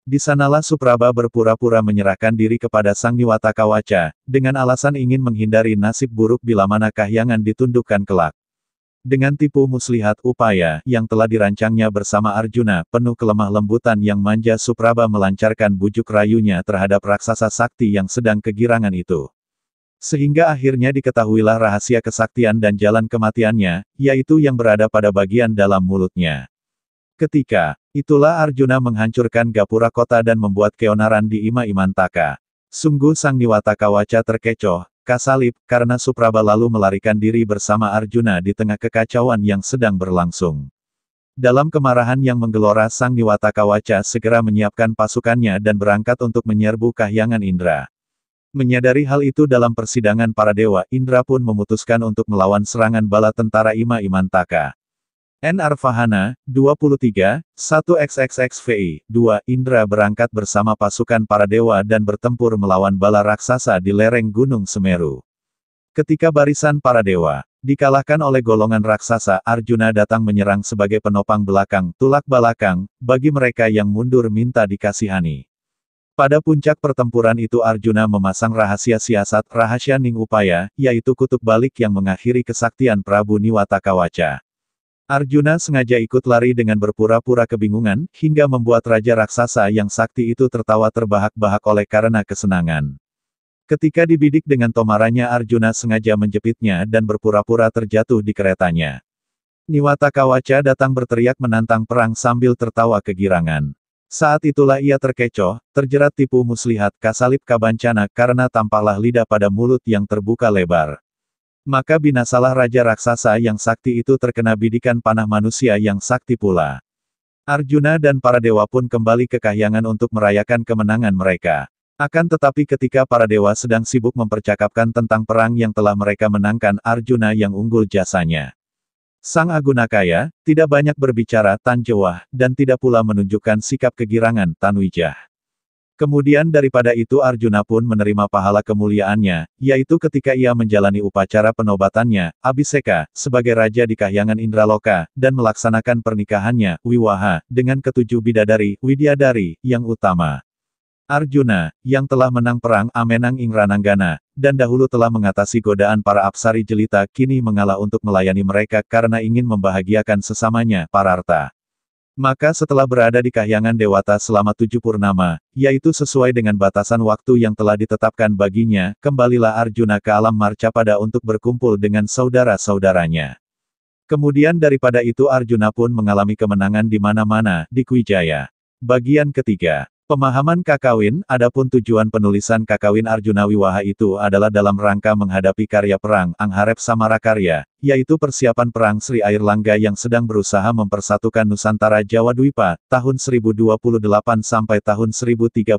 Speaker 1: Di sanalah Supraba berpura-pura menyerahkan diri kepada Sang Niwata Kawaca, dengan alasan ingin menghindari nasib buruk bila mana Kahyangan ditundukkan kelak. Dengan tipu muslihat upaya yang telah dirancangnya bersama Arjuna, penuh kelemah lembutan yang manja Supraba melancarkan bujuk rayunya terhadap raksasa sakti yang sedang kegirangan itu. Sehingga akhirnya diketahuilah rahasia kesaktian dan jalan kematiannya, yaitu yang berada pada bagian dalam mulutnya. Ketika itulah Arjuna menghancurkan gapura kota dan membuat keonaran di Ima Imantaka. Sungguh Sang Niwata Kawaca terkecoh, kasalip, karena Supraba lalu melarikan diri bersama Arjuna di tengah kekacauan yang sedang berlangsung. Dalam kemarahan yang menggelora Sang Niwata Kawaca segera menyiapkan pasukannya dan berangkat untuk menyerbu Kahyangan Indra. Menyadari hal itu dalam persidangan para dewa, Indra pun memutuskan untuk melawan serangan bala tentara Ima Imantaka. N. Arvahana, 23, 1xxxvi, 2. Indra berangkat bersama pasukan para dewa dan bertempur melawan bala raksasa di lereng Gunung Semeru. Ketika barisan para dewa dikalahkan oleh golongan raksasa, Arjuna datang menyerang sebagai penopang belakang, tulak balakang, bagi mereka yang mundur minta dikasihani. Pada puncak pertempuran itu Arjuna memasang rahasia siasat, rahasia Ning Upaya, yaitu kutub balik yang mengakhiri kesaktian Prabu Niwata Kawaca. Arjuna sengaja ikut lari dengan berpura-pura kebingungan, hingga membuat Raja Raksasa yang sakti itu tertawa terbahak-bahak oleh karena kesenangan. Ketika dibidik dengan tomaranya Arjuna sengaja menjepitnya dan berpura-pura terjatuh di keretanya. Niwata Kawaca datang berteriak menantang perang sambil tertawa kegirangan. Saat itulah ia terkecoh, terjerat tipu muslihat kasalip kabancana karena tampaklah lidah pada mulut yang terbuka lebar. Maka binasalah Raja Raksasa yang sakti itu terkena bidikan panah manusia yang sakti pula. Arjuna dan para dewa pun kembali ke Kahyangan untuk merayakan kemenangan mereka. Akan tetapi ketika para dewa sedang sibuk mempercakapkan tentang perang yang telah mereka menangkan, Arjuna yang unggul jasanya. Sang Agunakaya, tidak banyak berbicara Tan Jewah, dan tidak pula menunjukkan sikap kegirangan Tan Wijah. Kemudian daripada itu Arjuna pun menerima pahala kemuliaannya, yaitu ketika ia menjalani upacara penobatannya, Abhiseka, sebagai raja di Kahyangan Indraloka, dan melaksanakan pernikahannya, Wiwaha, dengan ketujuh bidadari, Widyadari, yang utama. Arjuna, yang telah menang perang Amenang Ingrananggana, dan dahulu telah mengatasi godaan para apsari jelita, kini mengalah untuk melayani mereka karena ingin membahagiakan sesamanya, Pararta. Maka setelah berada di Kahyangan Dewata selama 7 purnama, yaitu sesuai dengan batasan waktu yang telah ditetapkan baginya, kembalilah Arjuna ke alam Marcapada untuk berkumpul dengan saudara-saudaranya. Kemudian daripada itu Arjuna pun mengalami kemenangan di mana-mana, di Kwijaya. Bagian ketiga. Pemahaman Kakawin, adapun tujuan penulisan Kakawin Arjuna Wiwaha itu adalah dalam rangka menghadapi karya perang Angharep Samarakarya, yaitu persiapan perang Sri Airlangga yang sedang berusaha mempersatukan Nusantara Jawa Dwipa, tahun 1028 sampai tahun 1035.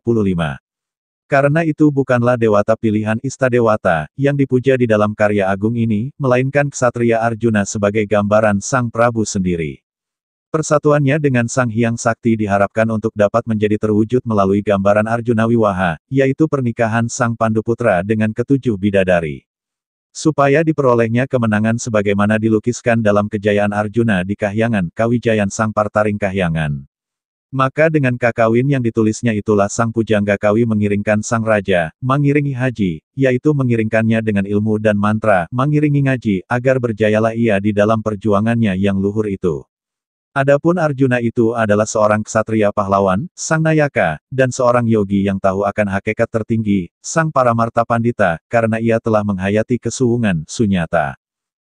Speaker 1: Karena itu bukanlah dewata pilihan Istadewata, yang dipuja di dalam karya agung ini, melainkan Ksatria Arjuna sebagai gambaran Sang Prabu sendiri. Persatuannya dengan Sang Hyang Sakti diharapkan untuk dapat menjadi terwujud melalui gambaran Arjuna Wiwaha, yaitu pernikahan Sang Panduputra dengan ketujuh bidadari. Supaya diperolehnya kemenangan sebagaimana dilukiskan dalam kejayaan Arjuna di Kahyangan, Kawijayan Sang Partaring Kahyangan. Maka dengan kakawin yang ditulisnya itulah Sang Pujangga Kawi mengiringkan Sang Raja, mengiringi haji, yaitu mengiringkannya dengan ilmu dan mantra, mengiringi ngaji, agar berjayalah ia di dalam perjuangannya yang luhur itu. Adapun Arjuna itu adalah seorang ksatria pahlawan, sang nayaka, dan seorang yogi yang tahu akan hakikat tertinggi, sang Paramarta Pandita, karena ia telah menghayati kesuwungan, sunyata.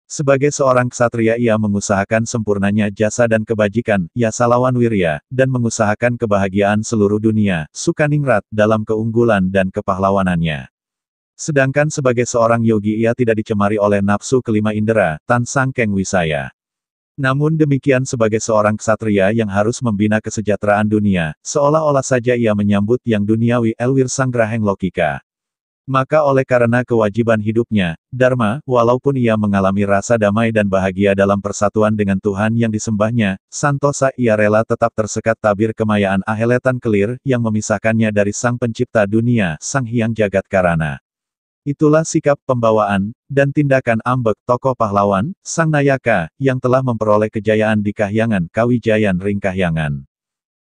Speaker 1: Sebagai seorang ksatria ia mengusahakan sempurnanya jasa dan kebajikan, yasalawan wirya, dan mengusahakan kebahagiaan seluruh dunia, sukaningrat, dalam keunggulan dan kepahlawanannya. Sedangkan sebagai seorang yogi ia tidak dicemari oleh nafsu kelima indera, tan sangkeng wisaya. Namun demikian sebagai seorang ksatria yang harus membina kesejahteraan dunia, seolah-olah saja ia menyambut yang duniawi elwir sanggraheng lokika. Maka oleh karena kewajiban hidupnya, Dharma, walaupun ia mengalami rasa damai dan bahagia dalam persatuan dengan Tuhan yang disembahnya, santosa ia rela tetap tersekat tabir kemayaan aheletan kelir, yang memisahkannya dari Sang Pencipta dunia, Sang Hyang Jagat Karana. Itulah sikap, pembawaan, dan tindakan ambek tokoh pahlawan, Sang Nayaka, yang telah memperoleh kejayaan di Kahyangan, Kawijayan Ring Kahyangan.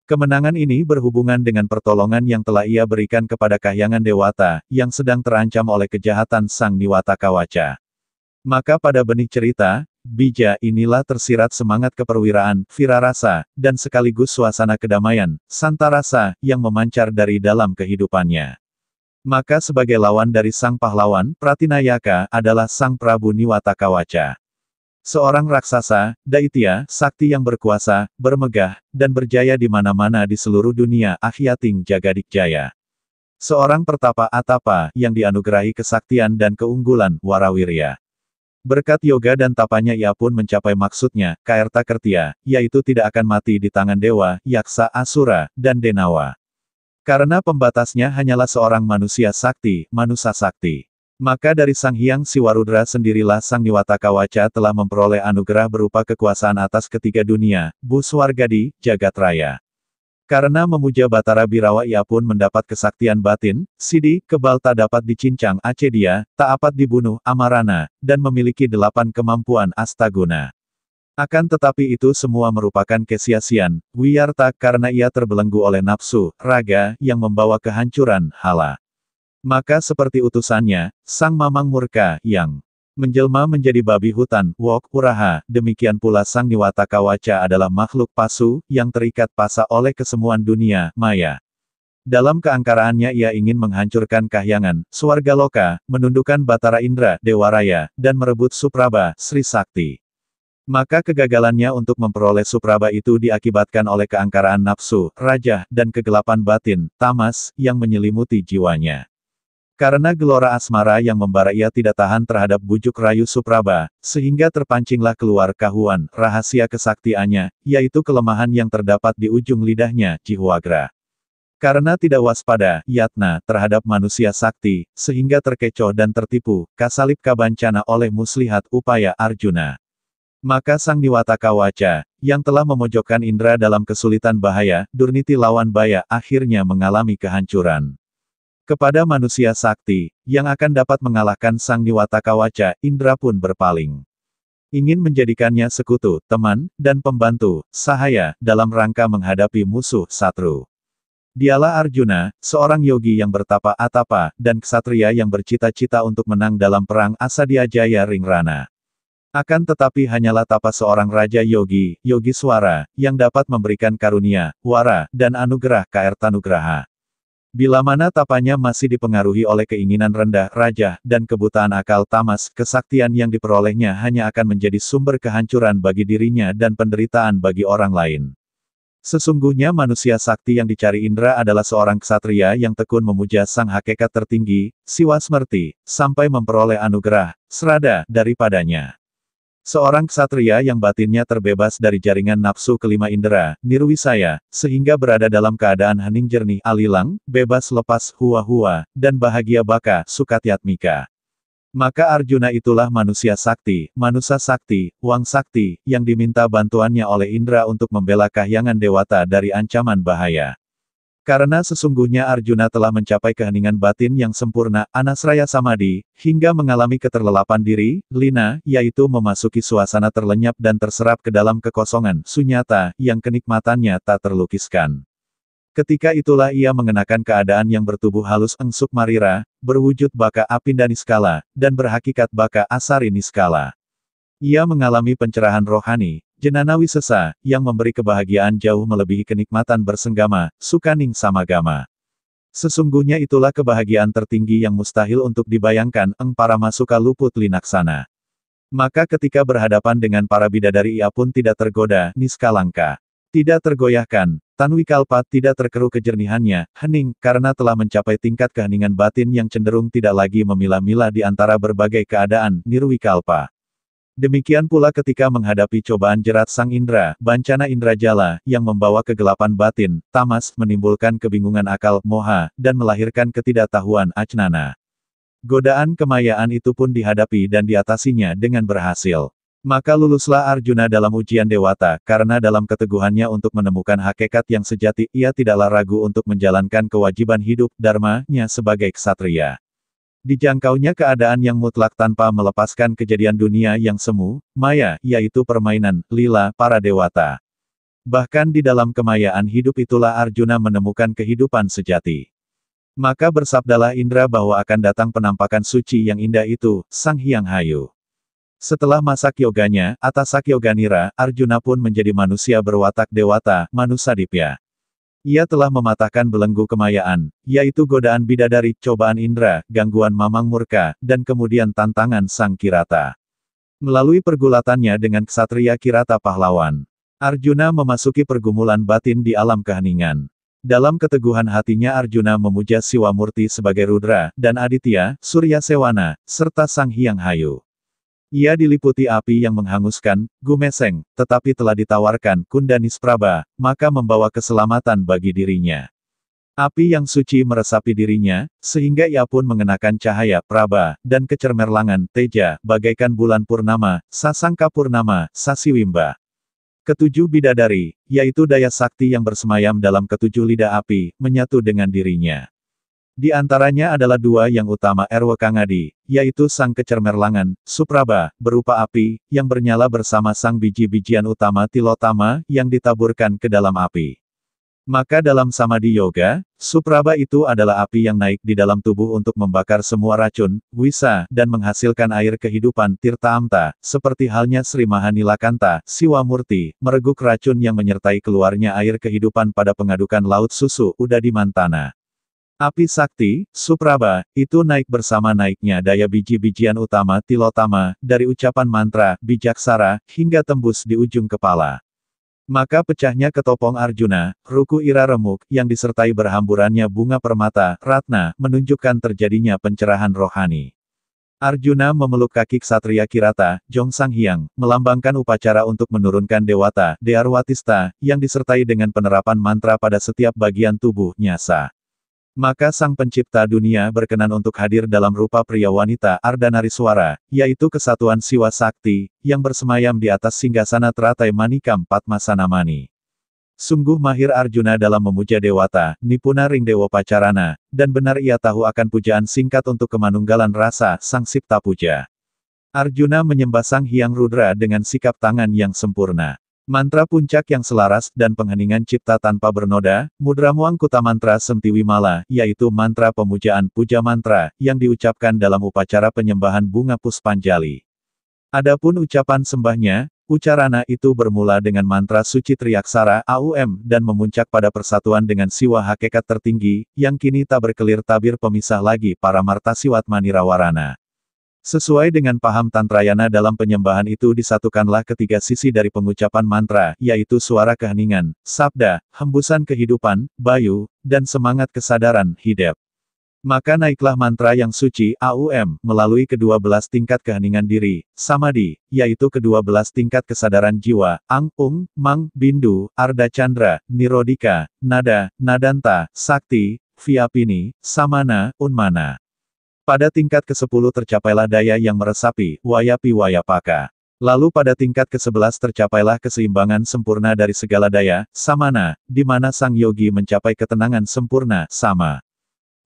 Speaker 1: Kemenangan ini berhubungan dengan pertolongan yang telah ia berikan kepada Kahyangan Dewata, yang sedang terancam oleh kejahatan Sang Niwata Kawaca. Maka pada benih cerita, bija inilah tersirat semangat keperwiraan, virarasa, dan sekaligus suasana kedamaian, santarasa, yang memancar dari dalam kehidupannya. Maka sebagai lawan dari sang pahlawan, Pratinayaka, adalah Sang Prabu Niwata Kawaca. Seorang raksasa, daitya, sakti yang berkuasa, bermegah, dan berjaya di mana-mana di seluruh dunia, Ahyating Jagadik Jaya. Seorang pertapa atapa, yang dianugerahi kesaktian dan keunggulan, Warawirya. Berkat yoga dan tapanya ia pun mencapai maksudnya, Kaerta Kertia, yaitu tidak akan mati di tangan dewa, yaksa, asura, dan denawa. Karena pembatasnya hanyalah seorang manusia sakti, manusa sakti. Maka dari Sang Hyang Siwarudra sendirilah Sang Niwata Kawaca telah memperoleh anugerah berupa kekuasaan atas ketiga dunia, Buswargadi, Jagat Raya. Karena memuja Batara Birawa ia pun mendapat kesaktian batin, Sidi, kebal tak dapat dicincang, Acedia, tak apat dibunuh, Amarana, dan memiliki 8 kemampuan astaguna. Akan tetapi itu semua merupakan kesia-siaan, wiyarta, karena ia terbelenggu oleh nafsu, raga, yang membawa kehancuran, hala. Maka seperti utusannya, Sang Mamang Murka, yang menjelma menjadi babi hutan, wok, uraha, demikian pula Sang Niwata Kawaca adalah makhluk pasu, yang terikat pasa oleh kesemuan dunia, maya. Dalam keangkaraannya ia ingin menghancurkan Kahyangan, Swargaloka, menundukkan Batara Indra, Dewa Raya, dan merebut Supraba, Sri Sakti. Maka kegagalannya untuk memperoleh Supraba itu diakibatkan oleh keangkaraan nafsu, rajah, dan kegelapan batin, tamas, yang menyelimuti jiwanya. Karena gelora asmara yang membara ia tidak tahan terhadap bujuk rayu Supraba, sehingga terpancinglah keluar kahuan, rahasia kesaktiannya, yaitu kelemahan yang terdapat di ujung lidahnya, Jihwagra. Karena tidak waspada, yatna, terhadap manusia sakti, sehingga terkecoh dan tertipu, kasalip kabancana oleh muslihat upaya Arjuna. Maka Sang Niwata Kawaca, yang telah memojokkan Indra dalam kesulitan bahaya, Durniti lawan Baya, akhirnya mengalami kehancuran. Kepada manusia sakti, yang akan dapat mengalahkan Sang Niwata Kawaca, Indra pun berpaling. Ingin menjadikannya sekutu, teman, dan pembantu, sahaya, dalam rangka menghadapi musuh, satru. Dialah Arjuna, seorang yogi yang bertapa atapa, dan ksatria yang bercita-cita untuk menang dalam perang Asadya Jaya Ringrana. Akan tetapi hanyalah tapa seorang Raja Yogi, Yogi Swara, yang dapat memberikan karunia, wara, dan anugerah Kaertanugraha. Bila mana tapanya masih dipengaruhi oleh keinginan rendah, raja, dan kebutaan akal tamas, kesaktian yang diperolehnya hanya akan menjadi sumber kehancuran bagi dirinya dan penderitaan bagi orang lain. Sesungguhnya manusia sakti yang dicari Indra adalah seorang ksatria yang tekun memuja sang hakikat tertinggi, Siwa Smerti, sampai memperoleh anugerah, Srada, daripadanya. Seorang ksatria yang batinnya terbebas dari jaringan nafsu kelima indera, Nirwisaya, sehingga berada dalam keadaan hening jernih alilang, bebas lepas hua-hua, dan bahagia baka, sukatyatmika. Maka Arjuna itulah manusia sakti, manusa sakti, wang sakti, yang diminta bantuannya oleh Indra untuk membela kahyangan dewata dari ancaman bahaya. Karena sesungguhnya Arjuna telah mencapai keheningan batin yang sempurna, Anasraya Samadhi, hingga mengalami keterlelapan diri, lina, yaitu memasuki suasana terlenyap dan terserap ke dalam kekosongan, sunyata, yang kenikmatannya tak terlukiskan. Ketika itulah ia mengenakan keadaan yang bertubuh halus engsuk marira, berwujud baka apinda niskala, dan berhakikat baka asari niskala. Ia mengalami pencerahan rohani, jenanawi sesa, yang memberi kebahagiaan jauh melebihi kenikmatan bersenggama, sukaning samagama. Sesungguhnya itulah kebahagiaan tertinggi yang mustahil untuk dibayangkan, para masuka luput linaksana. Maka ketika berhadapan dengan para bidadari ia pun tidak tergoda, niskalangka. Tidak tergoyahkan, Tanwikalpa tidak terkeruh kejernihannya, hening, karena telah mencapai tingkat keheningan batin yang cenderung tidak lagi memilah-milah di antara berbagai keadaan, nirwikalpa. Demikian pula ketika menghadapi cobaan jerat sang Indra, Bancana Indrajala, yang membawa kegelapan batin, tamas, menimbulkan kebingungan akal, moha, dan melahirkan ketidaktahuan, ajnana. Godaan kemayaan itu pun dihadapi dan diatasinya dengan berhasil. Maka luluslah Arjuna dalam ujian dewata, karena dalam keteguhannya untuk menemukan hakikat yang sejati, ia tidaklah ragu untuk menjalankan kewajiban hidup, dharma-nya sebagai ksatria. Dijangkaunya keadaan yang mutlak tanpa melepaskan kejadian dunia yang semu, maya, yaitu permainan, lila, para dewata. Bahkan di dalam kemayaan hidup itulah Arjuna menemukan kehidupan sejati. Maka bersabdalah Indra bahwa akan datang penampakan suci yang indah itu, Sang Hyang Hayu. Setelah masak yoganya, Atasak Yoganira, Arjuna pun menjadi manusia berwatak dewata, Manusadipya. Ia telah mematahkan belenggu kemayaan, yaitu godaan bidadari, cobaan indra, gangguan mamang murka, dan kemudian tantangan sang Kirata. Melalui pergulatannya dengan ksatria Kirata pahlawan, Arjuna memasuki pergumulan batin di alam keheningan. Dalam keteguhan hatinya Arjuna memuja Siwa Murti sebagai Rudra, dan Aditya, Surya Sewana, serta Sang Hyang Hayu. Ia diliputi api yang menghanguskan, Gumeseng, tetapi telah ditawarkan Kunda Nispraba, maka membawa keselamatan bagi dirinya. Api yang suci meresapi dirinya, sehingga ia pun mengenakan cahaya, Praba, dan kecermerlangan, Teja, bagaikan bulan purnama, Sasangka purnama, Sasiwimba. Ketujuh bidadari, yaitu daya sakti yang bersemayam dalam ketujuh lidah api, menyatu dengan dirinya. Di antaranya adalah dua yang utama Erwekangadi, yaitu sang kecermerlangan, Supraba, berupa api, yang bernyala bersama sang biji-bijian utama Tilotama, yang ditaburkan ke dalam api. Maka dalam Samadhi Yoga, Supraba itu adalah api yang naik di dalam tubuh untuk membakar semua racun, wisa, dan menghasilkan air kehidupan Tirta Amta, seperti halnya Sri Mahanilakanta, Siwa Murti, mereguk racun yang menyertai keluarnya air kehidupan pada pengadukan laut susu Udadi Mantana. Api sakti, Supraba, itu naik bersama naiknya daya biji-bijian utama Tilotama, dari ucapan mantra, bijaksara, hingga tembus di ujung kepala. Maka pecahnya ketopong Arjuna, ruku ira remuk, yang disertai berhamburannya bunga permata, Ratna, menunjukkan terjadinya pencerahan rohani. Arjuna memeluk kaki ksatria Kirata, Jong Sang Hyang, melambangkan upacara untuk menurunkan Dewata, Dearwatista, yang disertai dengan penerapan mantra pada setiap bagian tubuh, nyasa. Maka Sang Pencipta dunia berkenan untuk hadir dalam rupa pria wanita Ardhanariswara, yaitu kesatuan Siwa Sakti, yang bersemayam di atas singgasana teratai Manikam Padmasanamani. Sungguh mahir Arjuna dalam memuja dewata, nipuna ring dewa pacarana, dan benar ia tahu akan pujaan singkat untuk kemanunggalan rasa Sang Sipta Puja. Arjuna menyembah Sang Hyang Rudra dengan sikap tangan yang sempurna. Mantra puncak yang selaras dan pengheningan cipta tanpa bernoda, Mudra Muangkuta Mantra Semtiwimala, yaitu mantra pemujaan puja mantra, yang diucapkan dalam upacara penyembahan bunga Puspanjali. Adapun ucapan sembahnya, ucarana itu bermula dengan mantra suci Triaksara AUM dan memuncak pada persatuan dengan siwa hakikat tertinggi, yang kini tak berkelir tabir pemisah lagi para martasiwat manirawarana. Sesuai dengan paham Tantrayana dalam penyembahan itu disatukanlah ketiga sisi dari pengucapan mantra, yaitu suara keheningan, sabda, hembusan kehidupan, bayu, dan semangat kesadaran, hidup. Maka naiklah mantra yang suci, AUM, melalui kedua belas tingkat keheningan diri, samadhi, yaitu kedua belas tingkat kesadaran jiwa, ang, ung, mang, bindu, arda chandra, nirodika, nada, nadanta, sakti, vyapini, samana, unmana. Pada tingkat ke-10 tercapailah daya yang meresapi, wayapi wayapaka. Lalu pada tingkat ke-11 tercapailah keseimbangan sempurna dari segala daya, samana, di mana sang yogi mencapai ketenangan sempurna, sama.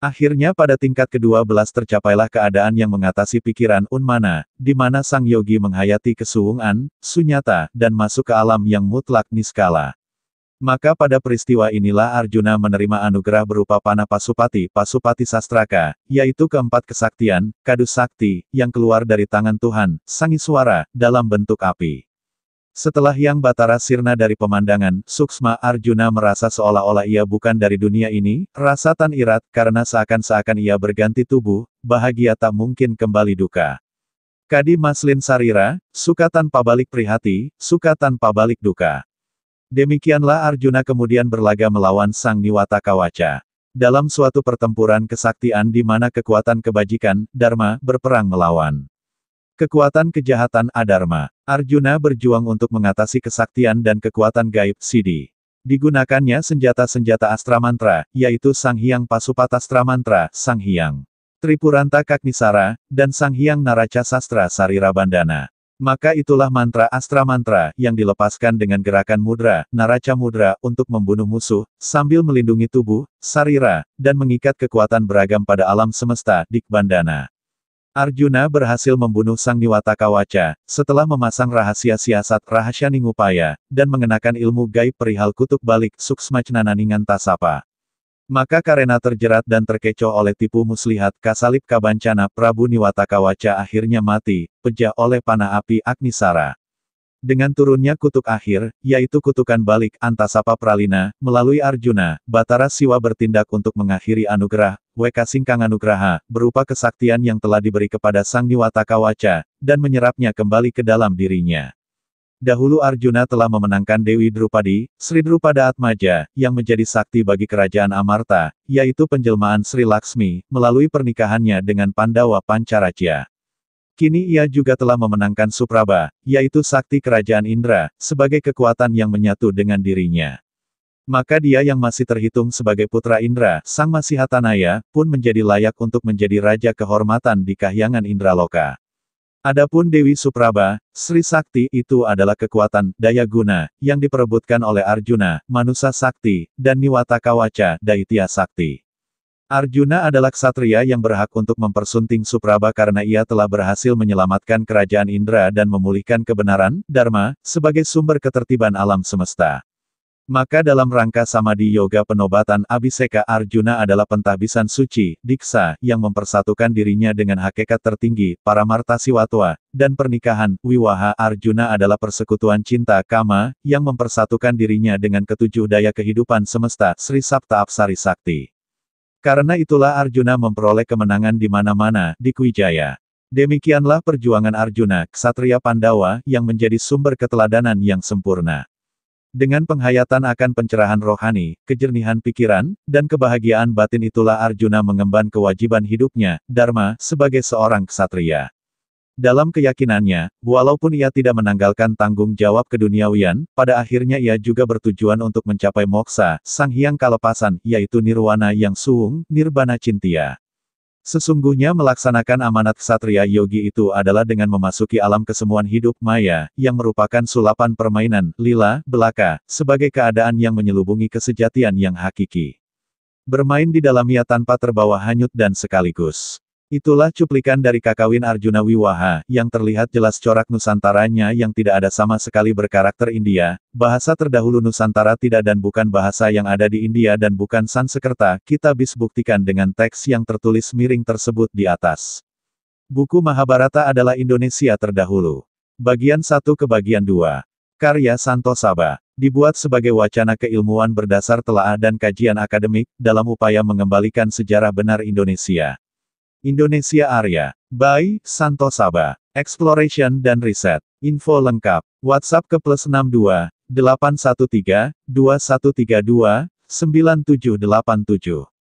Speaker 1: Akhirnya pada tingkat ke-12 tercapailah keadaan yang mengatasi pikiran, unmana, di mana sang yogi menghayati kesuwungan, sunyata, dan masuk ke alam yang mutlak niskala. Maka pada peristiwa inilah Arjuna menerima anugerah berupa Pana Pasupati, Pasupati Sastraka, yaitu keempat kesaktian, Kadus Sakti, yang keluar dari tangan Tuhan, Sangiswara, dalam bentuk api. Setelah yang Batara sirna dari pemandangan, suksma Arjuna merasa seolah-olah ia bukan dari dunia ini, rasa tan irat, karena seakan-seakan ia berganti tubuh, bahagia tak mungkin kembali duka. Kadi maslin sarira, suka tanpa balik prihati, suka tanpa balik duka. Demikianlah Arjuna kemudian berlaga melawan Sang Niwata Kawaca. Dalam suatu pertempuran kesaktian di mana kekuatan kebajikan, Dharma, berperang melawan kekuatan kejahatan, Adharma. Arjuna berjuang untuk mengatasi kesaktian dan kekuatan gaib, Siddhi. Digunakannya senjata-senjata Astra Mantra, yaitu Sang Hyang Pasupatastra Mantra, Sang Hyang Tripuranta Kaknisara, dan Sang Hyang Naraca Sastra Sarira Bandana. Maka itulah mantra Astra Mantra, yang dilepaskan dengan gerakan mudra, Naraca Mudra, untuk membunuh musuh, sambil melindungi tubuh, sarira, dan mengikat kekuatan beragam pada alam semesta, Dikbandana. Arjuna berhasil membunuh Sang Niwata Kawaca, setelah memasang rahasia siasat, Rahasyaningupaya, dan mengenakan ilmu gaib perihal kutub balik, Suksmacnananingan Tasapa. Maka karena terjerat dan terkecoh oleh tipu muslihat Kasalip Kabancana, Prabu Niwata Kawaca akhirnya mati, pejah oleh panah api Agnisara. Dengan turunnya kutuk akhir, yaitu kutukan balik Antasapa Pralina, melalui Arjuna, Batara Siwa bertindak untuk mengakhiri anugerah, Wekasingkang Anugraha, berupa kesaktian yang telah diberi kepada Sang Niwata Kawaca, dan menyerapnya kembali ke dalam dirinya. Dahulu Arjuna telah memenangkan Dewi Drupadi, Sri Drupada Atmaja, yang menjadi sakti bagi kerajaan Amarta, yaitu penjelmaan Sri Laksmi, melalui pernikahannya dengan Pandawa Pancaraja. Kini ia juga telah memenangkan Supraba, yaitu sakti kerajaan Indra, sebagai kekuatan yang menyatu dengan dirinya. Maka dia yang masih terhitung sebagai putra Indra, Sang Masihatanaya, pun menjadi layak untuk menjadi raja kehormatan di kahyangan Indraloka. Adapun Dewi Supraba, Sri Sakti itu adalah kekuatan, daya guna, yang diperebutkan oleh Arjuna, Manusa Sakti, dan Niwata Kawaca, Daitya Sakti. Arjuna adalah ksatria yang berhak untuk mempersunting Supraba karena ia telah berhasil menyelamatkan kerajaan Indra dan memulihkan kebenaran, Dharma, sebagai sumber ketertiban alam semesta. Maka dalam rangka Samadhi Yoga penobatan Abhiseka Arjuna adalah pentahbisan suci, Diksa, yang mempersatukan dirinya dengan hakikat tertinggi, Paramarta Siwatwa, dan pernikahan, Wiwaha Arjuna adalah persekutuan cinta, Kama, yang mempersatukan dirinya dengan ketujuh daya kehidupan semesta, Sri Sapta Apsari Sakti. Karena itulah Arjuna memperoleh kemenangan di mana-mana, di Kwijaya. Demikianlah perjuangan Arjuna, ksatria Pandawa, yang menjadi sumber keteladanan yang sempurna. Dengan penghayatan akan pencerahan rohani, kejernihan pikiran, dan kebahagiaan batin itulah Arjuna mengemban kewajiban hidupnya, Dharma, sebagai seorang ksatria. Dalam keyakinannya, walaupun ia tidak menanggalkan tanggung jawab keduniawian, pada akhirnya ia juga bertujuan untuk mencapai moksa, sang hyang kalepasan, yaitu nirwana yang suwung, nirbana cintia. Sesungguhnya melaksanakan amanat ksatria yogi itu adalah dengan memasuki alam kesemuan hidup maya, yang merupakan sulapan permainan, lila, belaka, sebagai keadaan yang menyelubungi kesejatian yang hakiki. Bermain di dalamnya tanpa terbawa hanyut dan sekaligus. Itulah cuplikan dari Kakawin Arjuna Wiwaha, yang terlihat jelas corak Nusantaranya yang tidak ada sama sekali berkarakter India, bahasa terdahulu Nusantara tidak dan bukan bahasa yang ada di India dan bukan Sansekerta, kita bisa buktikan dengan teks yang tertulis miring tersebut di atas. Buku Mahabharata adalah Indonesia terdahulu. Bagian 1 ke bagian 2. Karya Santo Saba. Dibuat sebagai wacana keilmuan berdasar telaah dan kajian akademik, dalam upaya mengembalikan sejarah benar Indonesia. Indonesia Area. By Santo Saba. Exploration dan Riset. Info lengkap. WhatsApp ke +62 813 2132 9787.